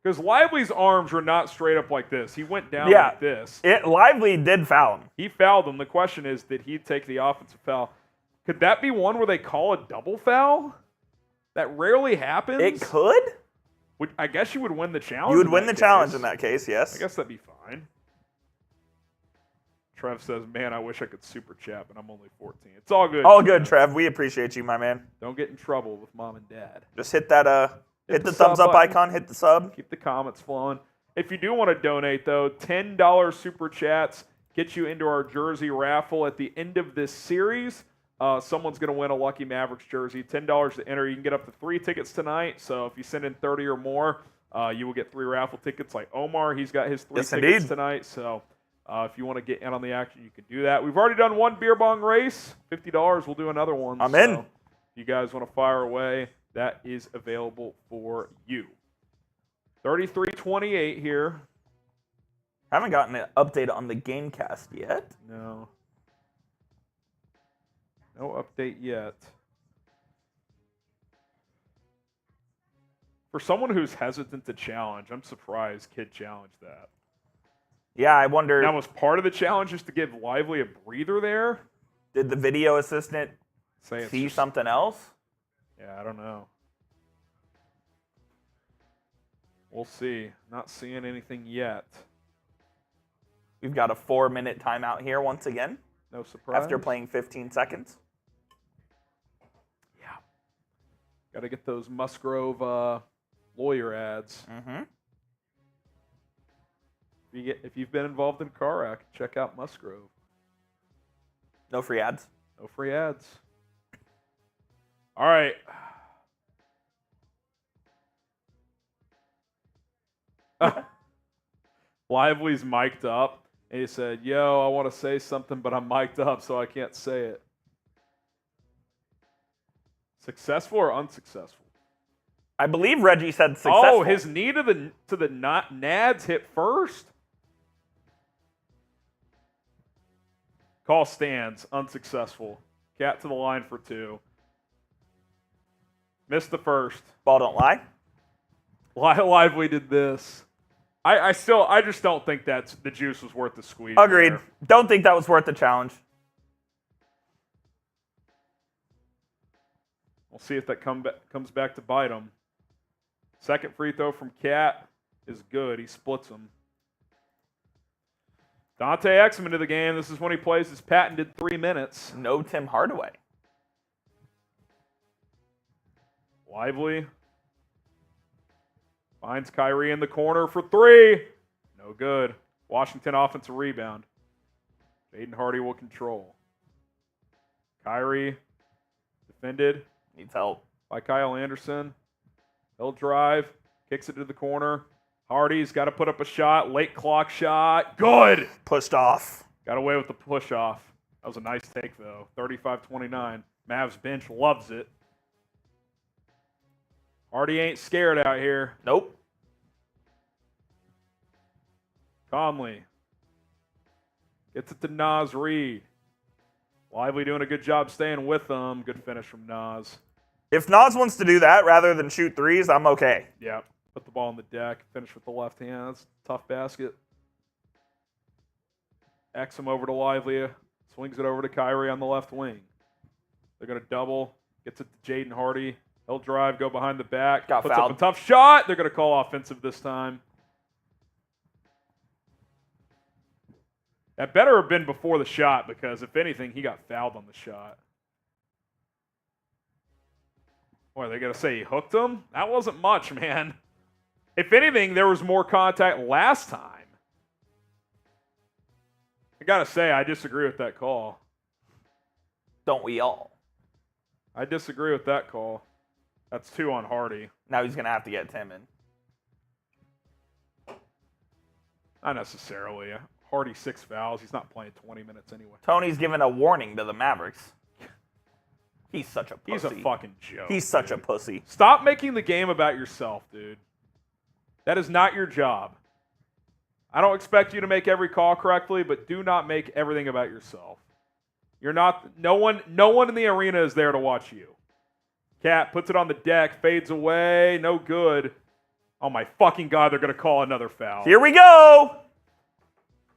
Because Lively's arms were not straight up like this. He went down like this. Lively did foul him. He fouled him. The question is, did he take the offensive foul? Could that be one where they call a double foul? That rarely happens. It could. I guess you would win the challenge. You would win the challenge in that case, yes. I guess that'd be fine. Trev says, man, I wish I could super chat, but I'm only 14. It's all good. All good, Trev. We appreciate you, my man. Don't get in trouble with mom and dad. Just hit that hit the thumbs sub up button. icon, hit the sub. Keep the comments flowing. If you do want to donate, though, $10 super chats get you into our jersey raffle at the end of this series. Someone's going to win a lucky Mavericks jersey. $10 to enter. You can get up to 3 tickets tonight. So if you send in 30 or more, you will get 3 raffle tickets like Omar. He's got his 3 tickets tonight. So if you want to get in on the action, you can do that. We've already done one beer bong race. $50. We'll do another one. I'm in. If you guys want to fire away, that is available for you. 33-28 here. Haven't gotten an update on the Gamecast yet. No. No update yet. For someone who's hesitant to challenge, I'm surprised Kid challenged that. Yeah, I wonder. Now, was part of the challenge just to give Lively a breather there? Did the video assistant Say it's See just- something else? Yeah, I don't know. We'll see. Not seeing anything yet. We've got a 4-minute timeout here once again No surprise. after playing 15 seconds. Yeah. Got to get those Musgrove lawyer ads. Mm-hmm. If you've been involved in a car wreck, check out Musgrove. No free ads. No free ads. All right. Lively's mic'd up, and he said, "Yo, I want to say something, but I'm mic'd up, so I can't say it." Successful or unsuccessful? I believe Reggie said successful. Oh, his knee to the nads hit first. Call stands. Unsuccessful. Cat to the line for 2. Missed the first. Ball don't lie. Lively did this. I just don't think that's the juice was worth the squeeze. Agreed. there. Don't think that was worth the challenge. We'll see if that comes back to bite him. Second free throw from Cat is good. He splits him. Dante Exum into the game. This is when he plays his patented 3 minutes. No Tim Hardaway. Lively finds Kyrie in the corner for 3. No good. Washington offensive rebound. Jaden Hardy will control. Kyrie defended Needs help. by Kyle Anderson. He'll drive. Kicks it to the corner. Hardy's got to put up a shot. Late clock shot. Good. Pushed off. Got away with the push off. That was a nice take, though. 35-29. Mavs bench loves it. Hardy ain't scared out here. Nope. Conley gets it to Nas Reed. Lively doing a good job staying with them. Good finish from Nas. If Nas wants to do that rather than shoot threes, I'm okay. Yeah. Put the ball on the deck. Finish with the left hand. That's a tough basket. Exum over to Lively. Swings it over to Kyrie on the left wing. They're going to double. Gets it to Jaden Hardy. He'll drive, go behind the back. Got puts fouled. up a tough shot. They're going to call offensive this time. That better have been before the shot because, if anything, he got fouled on the shot. What, are they going to say he hooked him? That wasn't much, man. If anything, there was more contact last time. I got to say, I disagree with that call. Don't we all? I disagree with that call. That's 2 on Hardy. Now he's going to have to get Tim in. Not necessarily. Hardy 6 fouls. He's not playing 20 minutes anyway. Tony's given a warning to the Mavericks. He's such a pussy. He's a fucking joke. He's such a pussy. Stop making the game about yourself, dude. That is not your job. I don't expect you to make every call correctly, but do not make everything about yourself. You're not. No one in the arena is there to watch you. Cat puts it on the deck, fades away, no good. Oh my fucking God, they're gonna call another foul. Here we go.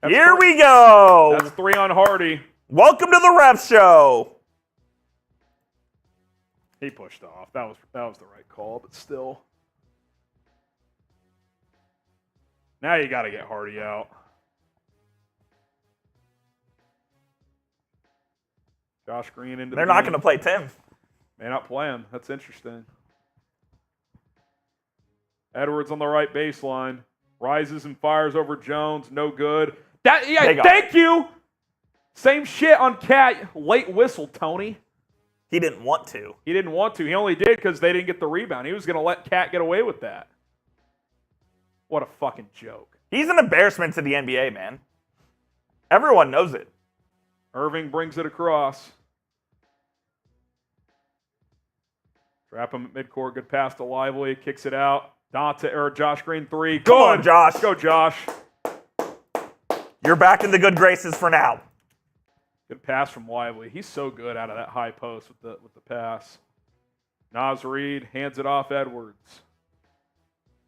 Here we go. That's 3 on Hardy. Welcome to the Ref Show. He pushed off. That was the right call, but still. Now you got to get Hardy out. Josh Green into They're the not game. going to play Tim. May not play him. That's interesting. Edwards on the right baseline. Rises and fires over Jones. No good. Thank you. Same shit on Cat. Late whistle, Tony. He didn't want to. He didn't want to. He only did because they didn't get the rebound. He was going to let Cat get away with that. What a fucking joke. He's an embarrassment to the NBA, man. Everyone knows it. Irving brings it across. Trap him at midcourt. Good pass to Lively. Kicks it out. Josh Green 3. Come on, Josh. Go, Josh. You're back in the good graces for now. Good pass from Lively. He's so good out of that high post with the pass. Nas Reed hands it off Edwards.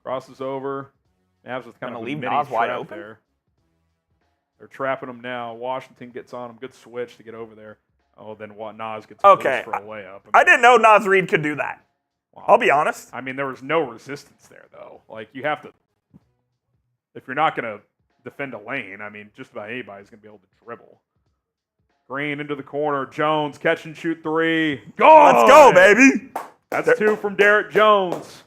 Crosses over. Mavs with kind of a leave mini Nas wide trap open? there. They're trapping him now. Washington gets on him. Good switch to get over there. Oh, then what? Nas gets Okay, for a layup. I didn't know Nas Reed could do that. Wow. I'll be honest. I mean, there was no resistance there, though. Like, you have to, if you're not going to defend a lane, I mean, just about anybody's going to be able to dribble. Green into the corner. Jones, catch and shoot three. Go! Let's go, baby. That's 2 from Derrick Jones.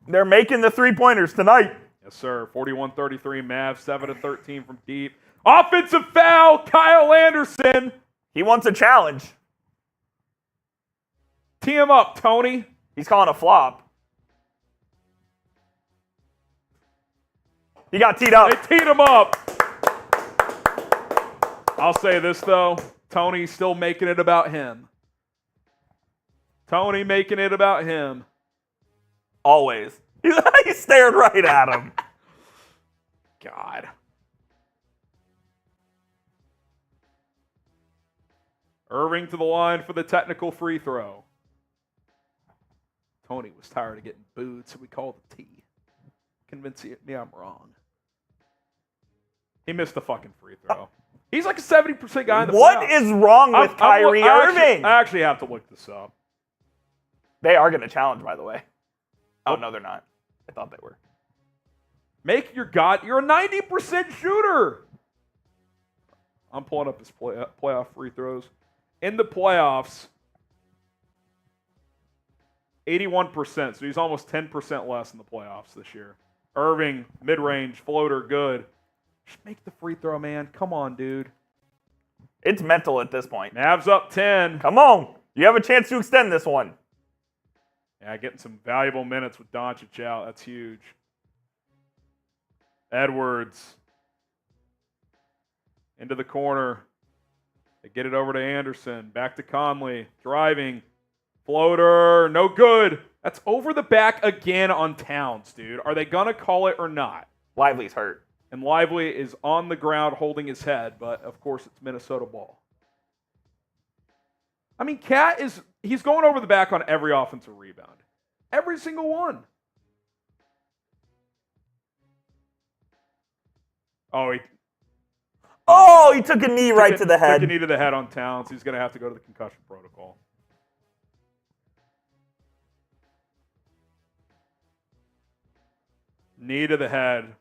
They're making the three-pointers tonight. Yes, sir. 41-33 Mavs, 7-13 from deep. Offensive foul, Kyle Anderson. He wants a challenge. Tee him up, Tony. He's calling a flop. He got teed up. They teed him up. I'll say this, though. Tony's still making it about him. Tony making it about him. Always. He stared right at him. God. Irving to the line for the technical free throw. Tony was tired of getting booed, so we called the T. Convince me I'm wrong. He missed the fucking free throw. He's like a 70% guy in the playoffs. What is wrong with Kyrie Irving? I actually have to look this up. They are going to challenge, by the way. Oh, no, they're not. I thought they were. Make your God. You're a 90% shooter. I'm pulling up his playoff free throws. In the playoffs, 81%. So he's almost 10% less in the playoffs this year. Irving, mid-range, floater, good. Just make the free throw, man. Come on, dude. It's mental at this point. Mavs up 10. Come on. You have a chance to extend this one. Yeah, getting some valuable minutes with Doncic out. That's huge. Edwards. Into the corner. They get it over to Anderson. Back to Conley. Driving. Floater. No good. That's over the back again on Towns, dude. Are they going to call it or not? Lively's hurt. And Lively is on the ground holding his head, but of course it's Minnesota ball. I mean, he's going over the back on every offensive rebound. Every single one. He took a knee right to the head. Took a knee to the head on Towns. He's going to have to go to the concussion protocol. Knee to the head.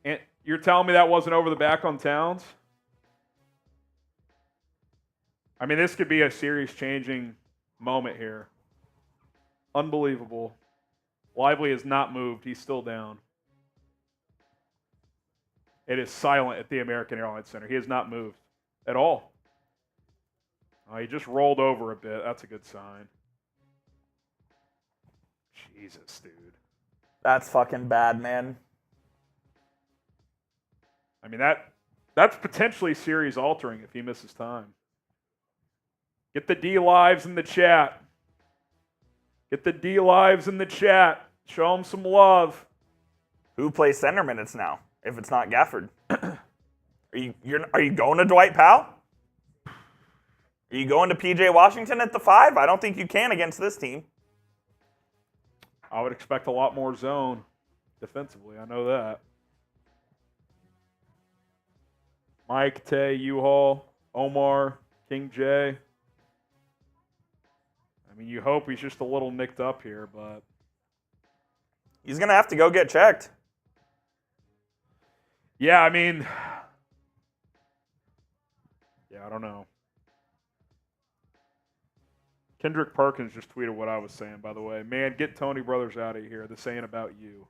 And you're telling me that wasn't over the back on Towns? I mean, this could be a series-changing moment here. Unbelievable. Lively has not moved. He's still down. It is silent at the American Airlines Center. He has not moved at all. He just rolled over a bit. That's a good sign. Jesus, dude. That's fucking bad, man. I mean, that's potentially series altering if he misses time. Get the D lives in the chat. Get the D lives in the chat. Show them some love. Who plays center minutes now? If it's not Gafford, are you going to Dwight Powell? Are you going to PJ Washington at the 5? I don't think you can against this team. I would expect a lot more zone defensively. I know that. Mike, Tay, U-Haul, Omar, King J. I mean, you hope he's just a little nicked up here, but he's going to have to go get checked. Yeah, I mean, I don't know. Kendrick Perkins just tweeted what I was saying, by the way. Man, get Tony Brothers out of here. This ain't about you.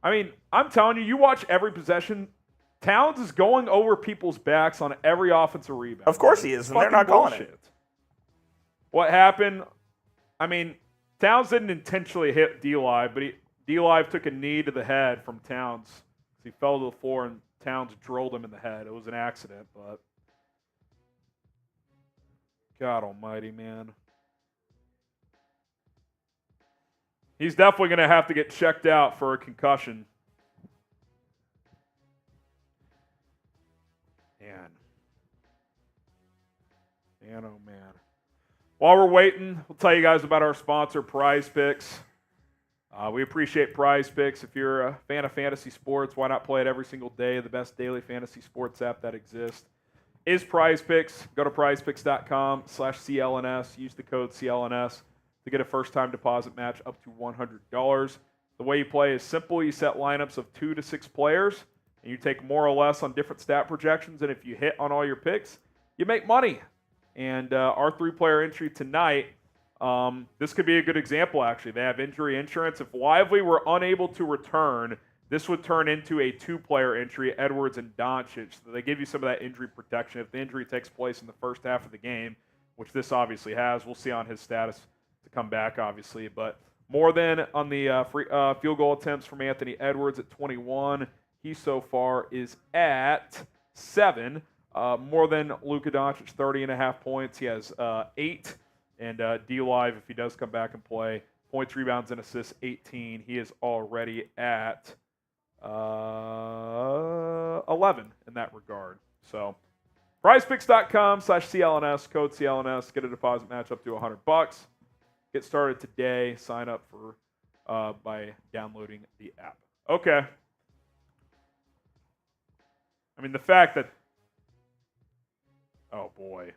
I mean, I'm telling you, you watch every possession. Towns is going over people's backs on every offensive rebound. Of course he is, and they're not calling it. What happened? I mean, Towns didn't intentionally hit D-Live, but D-Live took a knee to the head from Towns. He fell to the floor, and Towns drilled him in the head. It was an accident, but God almighty, man. He's definitely going to have to get checked out for a concussion. Man, oh man. While we're waiting, we'll tell you guys about our sponsor, Prize Picks. We appreciate Prize Picks. If you're a fan of fantasy sports, why not play it every single day? The best daily fantasy sports app that exists is Prize Picks. Go to prizepicks.com/CLNS. Use the code CLNS to get a first-time deposit match up to $100. The way you play is simple. You set lineups of 2 to 6 players, and you take more or less on different stat projections. And if you hit on all your picks, you make money. And our 3-player entry tonight, this could be a good example, actually. They have injury insurance. If Lively were unable to return, this would turn into a 2-player entry, Edwards and Doncic. So they give you some of that injury protection. If the injury takes place in the first half of the game, which this obviously has, we'll see on his status to come back, obviously. But more than on the field goal attempts from Anthony Edwards at 21. He so far is at 7. More than Luka Doncic, 30.5 points. He has 8. And D-Live, if he does come back and play, points, rebounds, and assists, 18. He is already at 11 in that regard. So, prizepicks.com/CLNS, code CLNS. Get a deposit match up to $100. Get started today. Sign up for by downloading the app. Okay. I mean, the fact that... Oh, boy.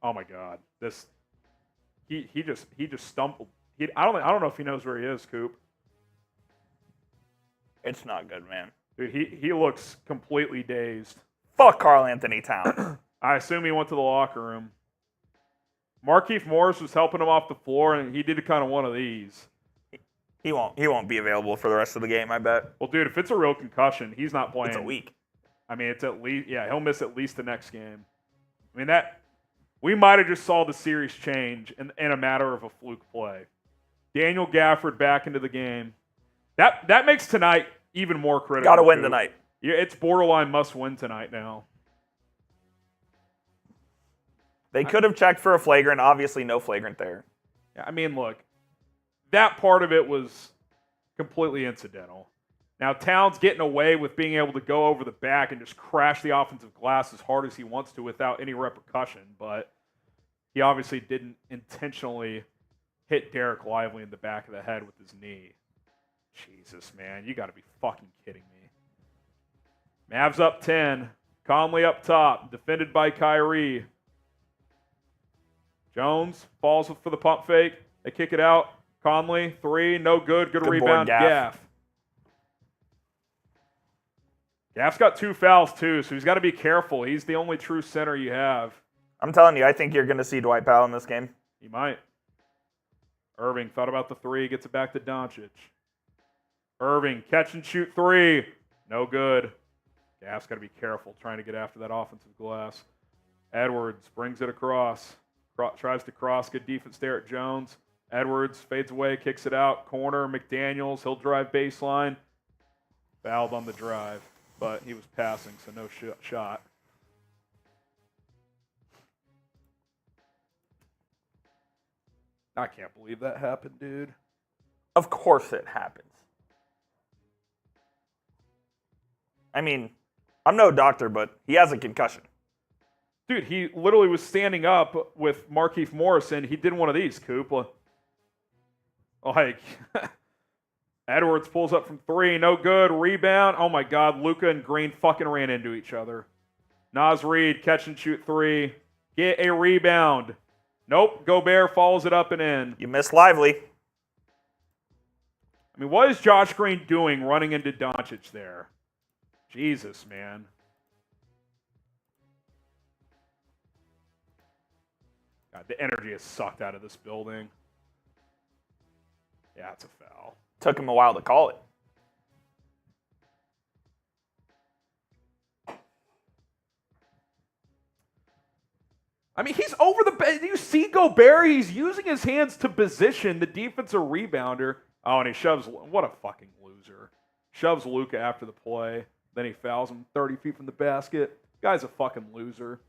Oh, my God. This... He just stumbled. I don't know if he knows where he is, Coop. It's not good, man. Dude, he looks completely dazed. Fuck Karl-Anthony Towns. I assume he went to the locker room. Markieff Morris was helping him off the floor, and he did kind of one of these. He won't be available for the rest of the game, I bet. Well, dude, if it's a real concussion, he's not playing. It's a week. I mean, it's at least he'll miss at least the next game. I mean we might have just saw the series change in a matter of a fluke play. Daniel Gafford back into the game. That makes tonight even more critical. Got to win tonight. Yeah, it's borderline must win tonight now. They could have checked for a flagrant. Obviously, no flagrant there. I mean, look, that part of it was completely incidental. Now, Towns getting away with being able to go over the back and just crash the offensive glass as hard as he wants to without any repercussion, but he obviously didn't intentionally hit Derek Lively in the back of the head with his knee. Jesus, man, you got to be fucking kidding me. Mavs up 10. Conley up top, defended by Kyrie. Jones falls for the pump fake. They kick it out. Conley, 3, no good. Good rebound, Gaff. Gaff's got 2 fouls, too, so he's got to be careful. He's the only true center you have. I'm telling you, I think you're going to see Dwight Powell in this game. He might. Irving thought about the 3, gets it back to Doncic. Irving, catch and shoot 3. No good. Gaff's got to be careful trying to get after that offensive glass. Edwards brings it across. Tries to cross. Good defense there at Jones. Edwards fades away, kicks it out. Corner, McDaniels. He'll drive baseline. Fouled on the drive, but he was passing, so no shot. I can't believe that happened, dude. Of course it happens. I mean, I'm no doctor, but he has a concussion. Dude, he literally was standing up with Markieff Morris, and he did one of these, Coop. Like, Edwards pulls up from 3, no good. Rebound. Oh, my God. Luka and Green fucking ran into each other. Naz Reid, catch and shoot 3. Get a rebound. Nope. Gobert follows it up and in. You missed Lively. I mean, what is Josh Green doing running into Doncic there? Jesus, man. God, the energy is sucked out of this building. Yeah, it's a foul. Took him a while to call it. I mean, he's over the bench. You see Gobert, he's using his hands to position the defensive rebounder. Oh, and he shoves, what a fucking loser. Shoves Luka after the play. Then he fouls him 30 feet from the basket. Guy's a fucking loser.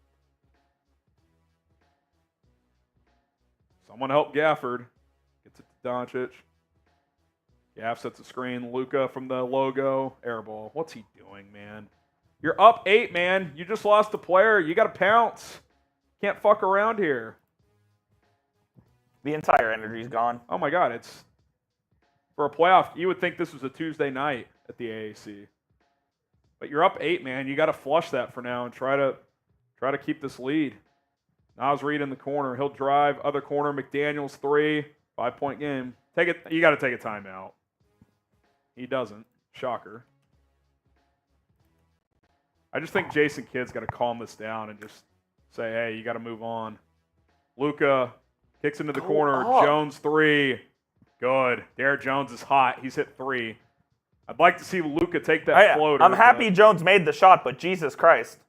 Someone help Gafford. Gets it to Doncic. Gaff sets a screen. Luka from the logo. Airball. What's he doing, man? You're up 8, man. You just lost a player. You got to pounce. Can't fuck around here. The entire energy's gone. Oh, my God. It's for a playoff. You would think this was a Tuesday night at the AAC. But you're up 8, man. You got to flush that for now and try to keep this lead. Nas Reed in the corner. He'll drive. Other corner, McDaniels 3. 5-point game. You got to take a timeout. He doesn't. Shocker. I just think Jason Kidd's got to calm this down and just say, hey, you got to move on. Luka kicks into the corner. Jones 3. Good. Derrick Jones is hot. He's hit 3. I'd like to see Luka take that floater. I'm happy Jones made the shot, but Jesus Christ.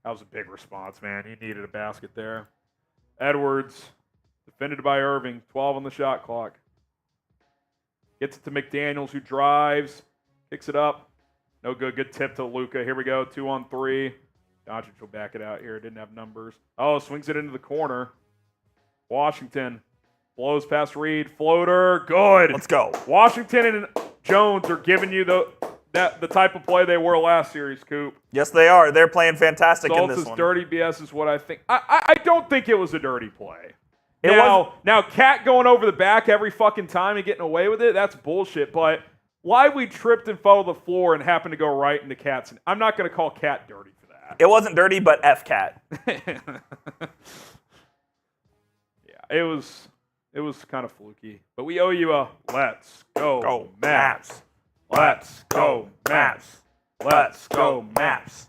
That was a big response, man. He needed a basket there. Edwards, defended by Irving. 12 on the shot clock. Gets it to McDaniels, who drives. Kicks it up. No good. Good tip to Luka. Here we go. 2 on 3. Doncic will back it out here. Didn't have numbers. Oh, swings it into the corner. Washington blows past Reed. Floater. Good. Let's go. Washington and Jones are giving you the type of play they were last series, Coop. Yes, they are. They're playing fantastic in this one. Dirty BS is what I think. I don't think it was a dirty play. Now, Cat going over the back every fucking time and getting away with it, that's bullshit. But why we tripped and fell to the floor and happened to go right into Cat's. I'm not going to call Cat dirty for that. It wasn't dirty, but F Cat. Yeah, it was kind of fluky. But we owe you a let's go Mavs. Let's go Mavs. Let's go Mavs.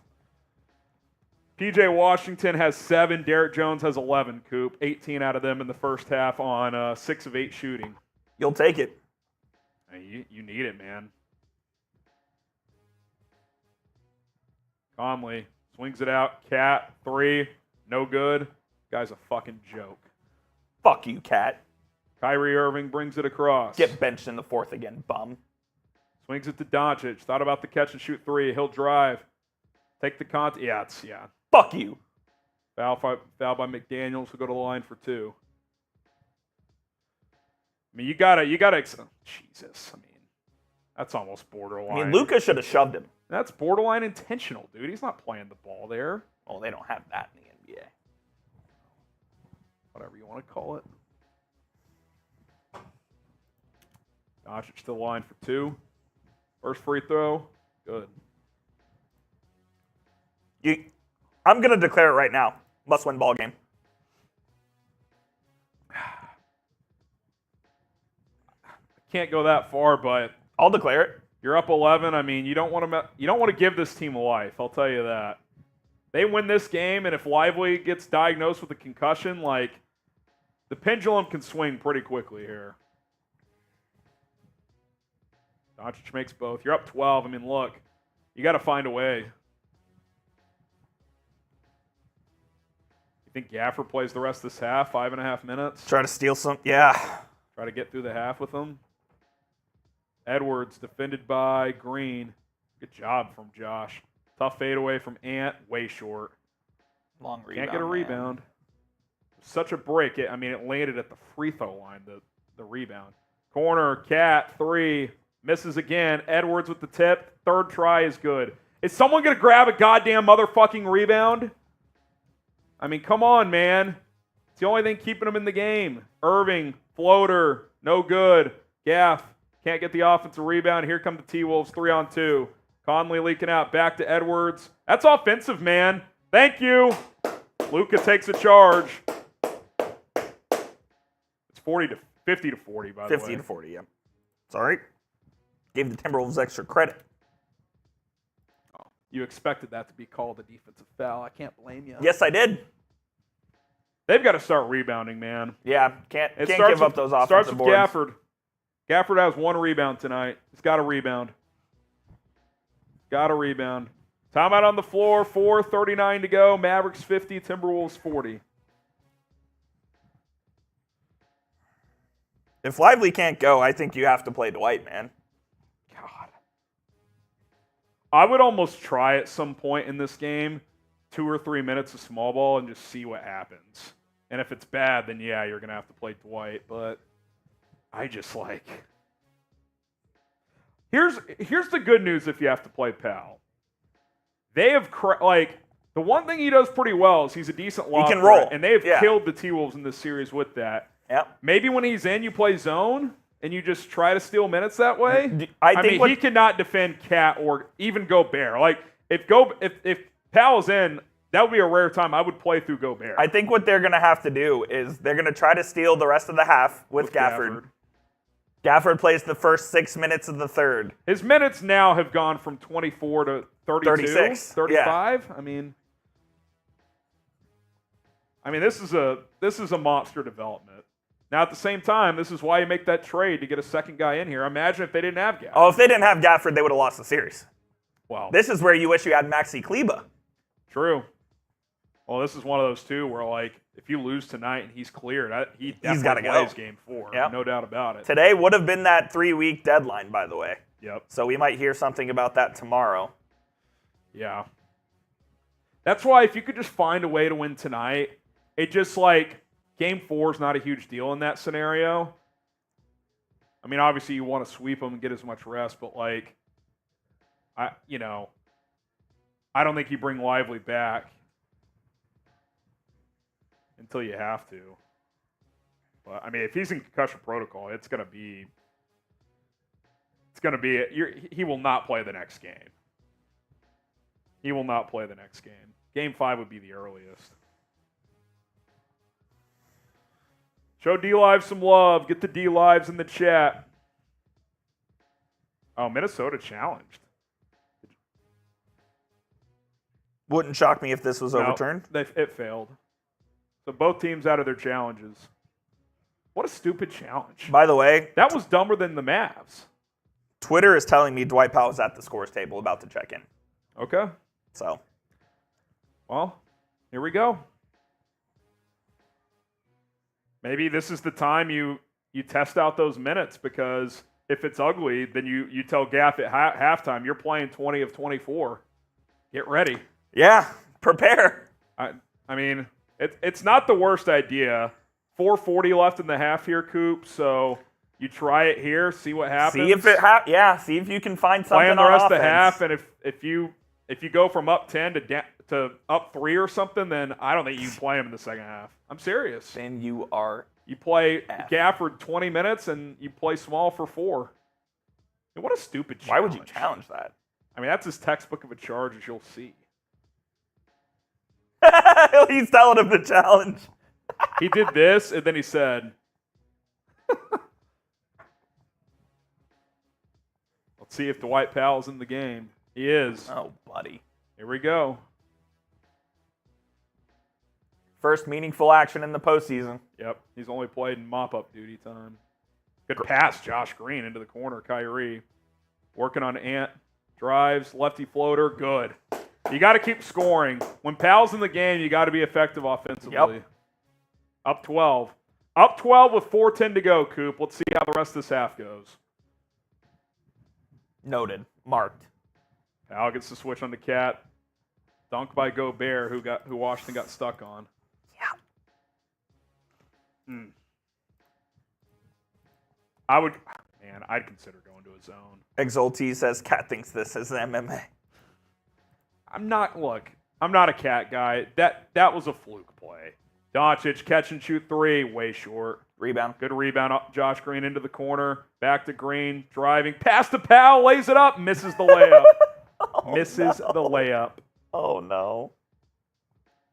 PJ Washington has 7. Derrick Jones has 11, Coop. 18 out of them in the first half on 6 of 8 shooting. You'll take it. You need it, man. Conley swings it out. Cat, 3. No good. Guy's a fucking joke. Fuck you, Cat. Kyrie Irving brings it across. Get benched in the 4th again, bum. Swings it to Doncic. Thought about the catch and shoot 3. He'll drive. Take the contact. Yeah. Fuck you. Foul by McDaniels. Will go to the line for 2. I mean, you gotta. Jesus. I mean, that's almost borderline. I mean, Luka should have shoved him. That's borderline intentional, dude. He's not playing the ball there. Well, they don't have that in the NBA. Whatever you want to call it. Doncic to the line for 2. First free throw. Good. I'm going to declare it right now. Must-win ball game. Can't go that far, but I'll declare it. You're up 11. I mean, you don't want to give this team a life. I'll tell you that. They win this game, and if Lively gets diagnosed with a concussion, like the pendulum can swing pretty quickly here. Doncic makes both. You're up 12. I mean, look, you got to find a way. You think Gafford plays the rest of this half, 5.5 minutes? Try to steal some. Yeah. Try to get through the half with them. Edwards defended by Green. Good job from Josh. Tough fadeaway from Ant. Way short. Long rebound. Can't get a rebound. Such a break. It landed at the free throw line, the rebound. Corner, Cat, 3. Misses again. Edwards with the tip. Third try is good. Is someone going to grab a goddamn motherfucking rebound? I mean, come on, man. It's the only thing keeping them in the game. Irving, floater, no good. Gaff, can't get the offensive rebound. Here come the T-Wolves, 3-on-2. Conley leaking out, back to Edwards. That's offensive, man. Thank you. Luka takes a charge. It's 50 to 40, by the way. 50 to 40, yeah. Sorry. Gave the Timberwolves extra credit. Oh, you expected that to be called a defensive foul. I can't blame you. Yes, I did. They've got to start rebounding, man. Yeah, can't give up those offensive boards. Starts with Gafford. Gafford has 1 rebound tonight. He's got a rebound. Timeout on the floor, 4:39 to go. Mavericks 50, Timberwolves 40. If Lively can't go, I think you have to play Dwight, man. God. I would almost try at some point in this game 2 or 3 minutes of small ball and just see what happens. And if it's bad, then yeah, you're going to have to play Dwight. But I just like... Here's the good news if you have to play Powell. They have, the one thing he does pretty well is he's a decent lob. He can roll. And they have killed the T-Wolves in this series with that. Yep. Maybe when he's in, you play zone. and you just try to steal minutes that way? I think he cannot defend Cat or even Gobert. Like, if Powell's in, that would be a rare time I would play through Gobert. I think what they're going to have to do is they're going to try to steal the rest of the half with Gafford. Gafford plays the first 6 minutes of the third. His minutes now have gone from 24 to 32, 36, 35. Yeah. I mean, this is a monster development. Now, at the same time, this is why you make that trade to get a second guy in here. Imagine if they didn't have Gafford. Oh, if they didn't have Gafford, they would have lost the series. Wow. This is where you wish you had Maxi Kleba. True. Well, this is one of those, too, where, like, if you lose tonight and he's cleared, he's got to go. Plays game 4. Yep. No doubt about it. Today would have been that 3-week deadline, by the way. Yep. So we might hear something about that tomorrow. Yeah. That's why if you could just find a way to win tonight, it just, like, game 4 is not a huge deal in that scenario. I mean, obviously you want to sweep them and get as much rest, but, like, I don't think you bring Lively back until you have to. But I mean, if he's in concussion protocol, he will not play the next game. He will not play the next game. Game 5 would be the earliest. Show D-Live some love. Get the D-Lives in the chat. Oh, Minnesota challenged. Wouldn't shock me if this was overturned. It failed. So both teams out of their challenges. What a stupid challenge. By the way, that was dumber than the Mavs. Twitter is telling me Dwight Powell's at the scores table about to check in. Okay. So. Well, here we go. Maybe this is the time you test out those minutes, because if it's ugly, then you tell Gaff at halftime, you're playing 20 of 24. Get ready. Yeah, prepare. I mean, it's not the worst idea. 4:40 left in the half here, Coop. So you try it here, see what happens. See if see if you can find something Playing the on rest offense. of the half, and if you go from up 10 to up 3 or something, then I don't think you can play him in the second half. I'm serious. Then you are. You play Gafford 20 minutes and you play small for 4. And what a stupid challenge. Why would you challenge that? I mean, that's as textbook of a charge as you'll see. He's telling him to challenge. He did this, and then he said, let's see if Dwight Powell's in the game. He is. Oh, buddy. Here we go. First meaningful action in the postseason. Yep. He's only played in mop-up duty time. Good pass, Josh Green into the corner. Kyrie working on Ant. Drives, lefty floater. Good. You got to keep scoring. When Powell's in the game, you got to be effective offensively. Yep. Up 12. Up 12 with 4:10 to go, Coop. Let's see how the rest of this half goes. Noted. Marked. Powell gets the switch on the Cat. Dunk by Gobert, who Washington got stuck on. Yeah. I'd consider going to a zone. Exulti says Cat thinks this is MMA. I'm not a Cat guy. That was a fluke play. Doncic, catch and shoot 3, way short. Rebound. Good rebound. Josh Green into the corner. Back to Green. Driving. Pass to Powell. Lays it up. Misses the layup. The layup. Oh, no.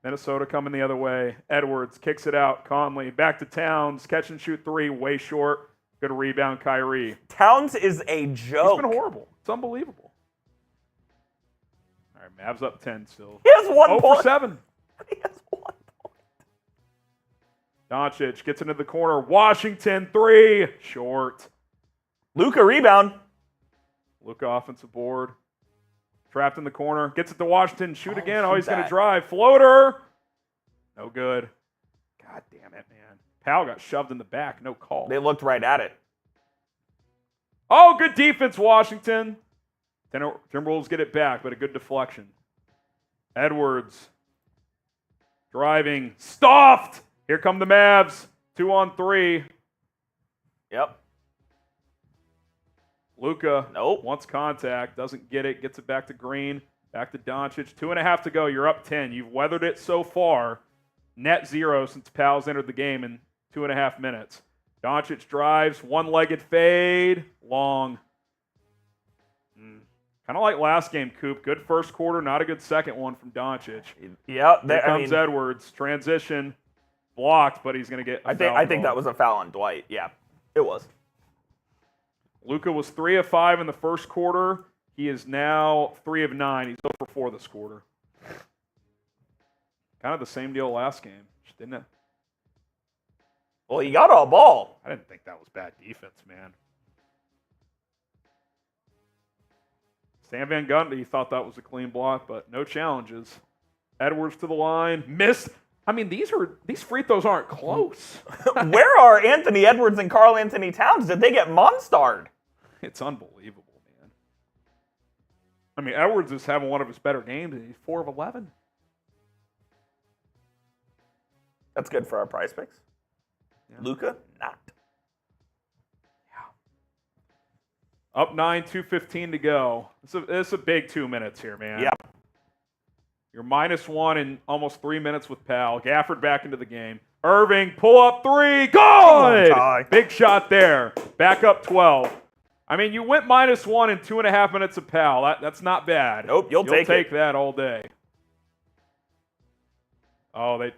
Minnesota coming the other way. Edwards kicks it out. Conley. Back to Towns. Catch and shoot 3, way short. Good rebound, Kyrie. Towns is a joke. He's been horrible. It's unbelievable. All right, Mavs up 10 still. He has 1 point. 0 for 7. He has 1 point. Doncic gets into the corner. Washington 3. Short. Luka rebound. Luka offensive board. Trapped in the corner. Gets it to Washington. Shoot again. Shoot He's going to that. drive. Floater. No good. God damn it, man. Powell got shoved in the back. No call. They looked right at it. Oh, good defense, Washington. Timberwolves get it back, but a good deflection. Edwards. Driving. Stuffed. Here come the Mavs. 2-on-3. Yep. Luka Nope. wants contact. Doesn't get it. Gets it back to Green. Back to Doncic. 2.5 to go. You're up 10. You've weathered it so far. Net 0 since Powell's entered the game in 2.5 minutes. Doncic drives, one-legged fade, long. Kind of like last game, Coop. Good first quarter, not a good second one from Doncic. Yep. Here comes Edwards. Transition. Blocked, but he's going to get a foul I think call. that was a foul on Dwight. Yeah, it was. Luka was 3 of 5 in the first quarter. He is now 3 of 9. He's 0 for 4 this quarter. Kind of the same deal last game, didn't it? Well, he got all ball. I didn't think that was bad defense, man. Stan Van Gundy thought that was a clean block, but no challenges. Edwards to the line. Missed. I mean, these free throws aren't close. Where are Anthony Edwards and Karl-Anthony Towns? Did they get monstered? It's unbelievable, man. I mean, Edwards is having one of his better games, and he's 4 of 11. That's good for our prize picks. Yeah. Luka, not. Up 9, 2:15 to go. It's a big 2 minutes here, man. Yep. You're -1 in almost 3 minutes with Powell. Gafford back into the game. Irving, pull up 3. Good! Big shot there. Back up 12. I mean, you went -1 in 2.5 minutes of Powell. That's not bad. Nope, you'll take that all day. Oh,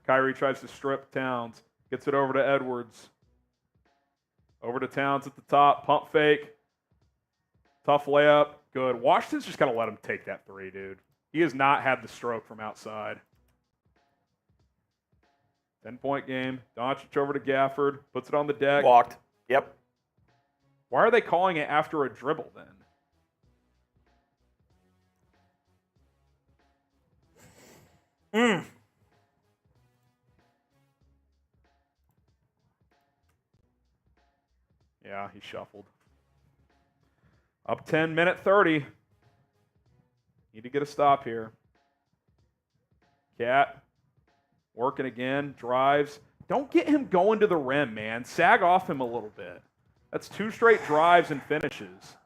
Kyrie tries to strip Towns. Gets it over to Edwards. Over to Towns at the top. Pump fake. Tough layup. Good. Washington's just got to let him take that 3, dude. He has not had the stroke from outside. 10-point game. Doncic over to Gafford. Puts it on the deck. Walked. Yep. Why are they calling it after a dribble then? Yeah, he shuffled. Up 10, minute 30. Need to get a stop here. Cat working again, drives. Don't get him going to the rim, man. Sag off him a little bit. That's 2 straight drives and finishes.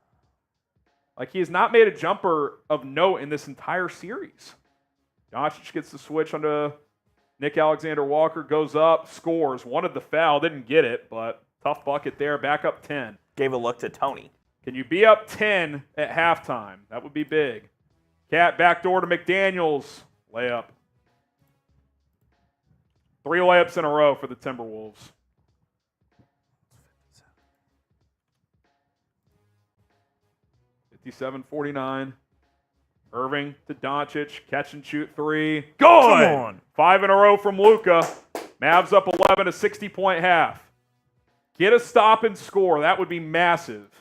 Like, he has not made a jumper of note in this entire series. Doncic gets the switch onto Nick Alexander-Walker, goes up, scores. Wanted the foul, didn't get it, but tough bucket there. Back up 10. Gave a look to Tony. Can you be up 10 at halftime? That would be big. Cat backdoor to McDaniels. Layup. 3 layups in a row for the Timberwolves. 57-49. Irving to Doncic. Catch and shoot 3. Good! Come on. 5 in a row from Luka. Mavs up 11, a 60-point half. Get a stop and score. That would be massive.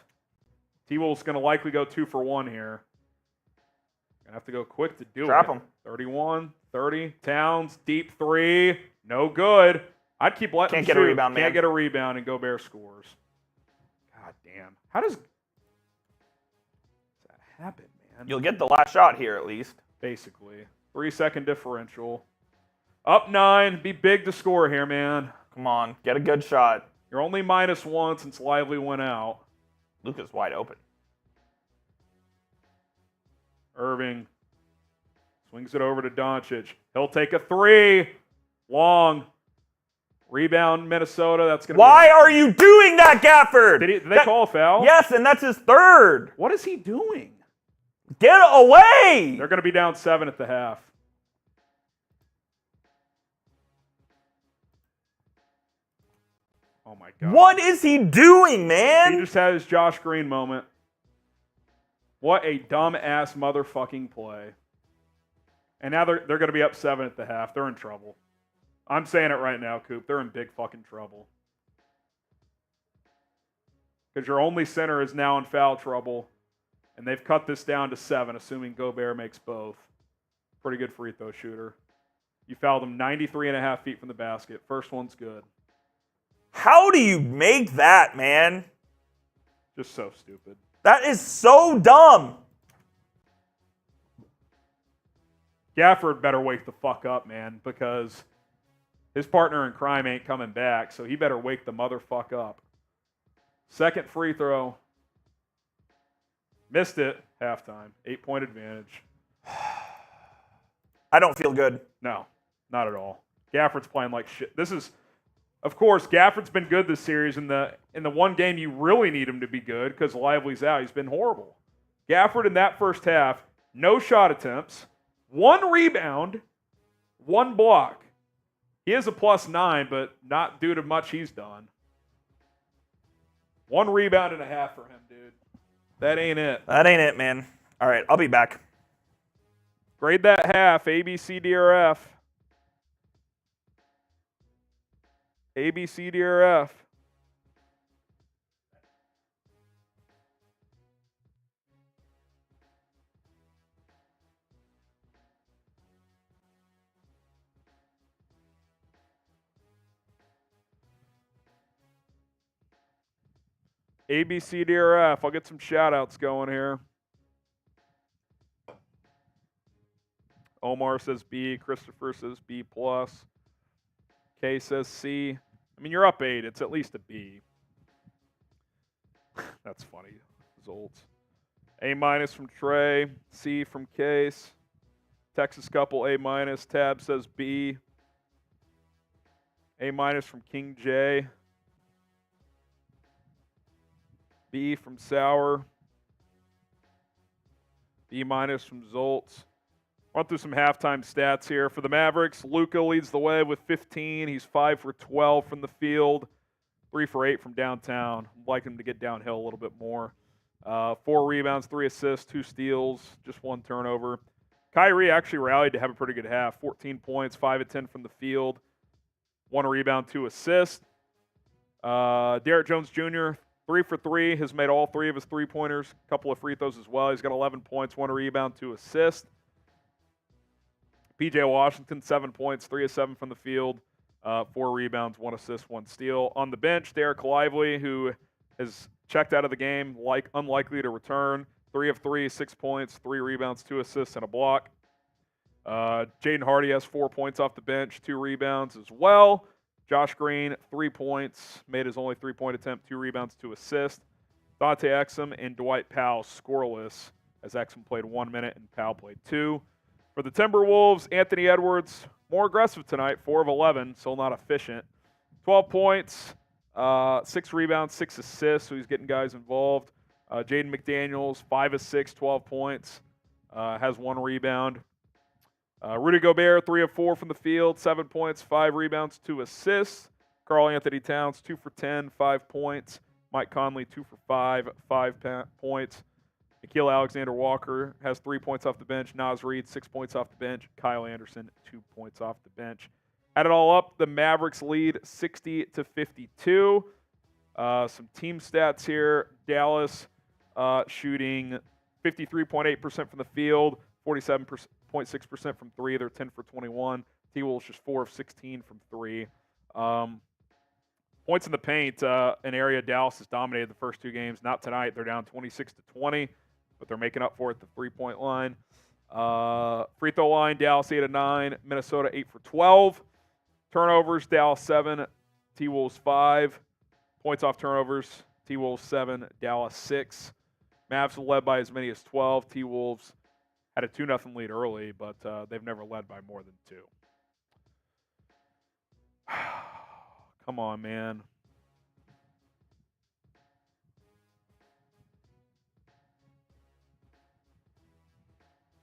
T-Wolves going to likely go 2 for 1 here. Going to have to go quick to do Trap it. him. 31, 30. Towns, deep 3. No good. I'd keep letting him Can't get shoot. a rebound, man. Can't get a rebound, and Gobert scores. God damn. How does that happen, man? You'll get the last shot here at least. Basically. 3-second differential. Up 9. Be big to score here, man. Come on, get a good shot. You're only -1 since Lively went out. Luka's wide open. Irving swings it over to Doncic. He'll take a 3. Long. Rebound, Minnesota. That's going to Why are you doing that, Gafford? Did they call a foul? Yes, and that's his 3rd. What is he doing? Get away! They're going to be down 7 at the half. Oh, my God. What is he doing, man? He just had his Josh Green moment. What a dumb-ass motherfucking play. And now they're going to be up 7 at the half. They're in trouble. I'm saying it right now, Coop. They're in big fucking trouble. Because your only center is now in foul trouble. And they've cut this down to 7, assuming Gobert makes both. Pretty good free throw shooter. You fouled him 93.5 feet from the basket. First one's good. How do you make that, man? Just so stupid. That is so dumb. Gafford better wake the fuck up, man, because his partner in crime ain't coming back, so he better wake the motherfuck up. Second free throw. Missed it. Halftime. 8-point advantage. I don't feel good. No, not at all. Gafford's playing like shit. This is Of course, Gafford's been good this series. In the one game you really need him to be good because Lively's out. He's been horrible. Gafford in that first half, no shot attempts, 1 rebound, 1 block. He is a +9, but not due to much he's done. 1 rebound and a half for him, dude. That ain't it. That ain't it, man. All right, I'll be back. Grade that half, A, B, C, D, or F. A, B, C, D, or F. A, B, C, D, or F. I'll get some shout-outs going here. Omar says B. Christopher says B+. K says C. I mean, you're up 8. It's at least a B. That's funny. Results. A- from Trey. C from Case. Texas couple A-. Tab says B. A- from King J. B from Sour. B- from Zoltz. Run through some halftime stats here. For the Mavericks, Luka leads the way with 15. He's 5 for 12 from the field, 3 for 8 from downtown. I'd like him to get downhill a little bit more. 4 rebounds, 3 assists, 2 steals, just 1 turnover. Kyrie actually rallied to have a pretty good half. 14 points, 5 of 10 from the field, 1 rebound, 2 assists. Derrick Jones Jr., 3 for 3, has made all 3 of his three-pointers, a couple of free throws as well. He's got 11 points, 1 rebound, 2 assists. P.J. Washington, 7 points, 3 of 7 from the field, 4 rebounds, 1 assist, 1 steal. On the bench, Derek Lively, who has checked out of the game, unlikely to return. 3 of 3, 6 points, 3 rebounds, 2 assists, and a block. Jaden Hardy has 4 points off the bench, 2 rebounds as well. Josh Green, 3 points, made his only 3-point attempt, 2 rebounds, 2 assists. Dante Exum and Dwight Powell scoreless, as Exum played 1 minute and Powell played 2. For the Timberwolves, Anthony Edwards, more aggressive tonight, 4 of 11, still not efficient. 12 points, 6 rebounds, 6 assists, so he's getting guys involved. Jaden McDaniels, 5 of 6, 12 points, has 1 rebound. Rudy Gobert, 3 of 4 from the field, 7 points, 5 rebounds, 2 assists. Karl-Anthony Towns, 2 for 10, 5 points. Mike Conley, 2 for 5, 5 points. Nickeil Alexander-Walker has 3 points off the bench. Naz Reid, 6 points off the bench. Kyle Anderson, 2 points off the bench. Add it all up, the Mavericks lead 60-52. Some team stats here. Dallas shooting 53.8% from the field, 47.6% from 3. They're 10 for 21. T-Wolves just 4 of 16 from 3. Points in the paint, an area Dallas has dominated the first 2 games. Not tonight. They're down 26-20, but they're making up for it at the 3-point line. Free throw line, Dallas 8 of 9. Minnesota 8 for 12. Turnovers, Dallas 7. T-Wolves 5. Points off turnovers, T-Wolves 7. Dallas 6. Mavs led by as many as 12. T-Wolves had a 2-0 lead early, but they've never led by more than 2. Come on, man.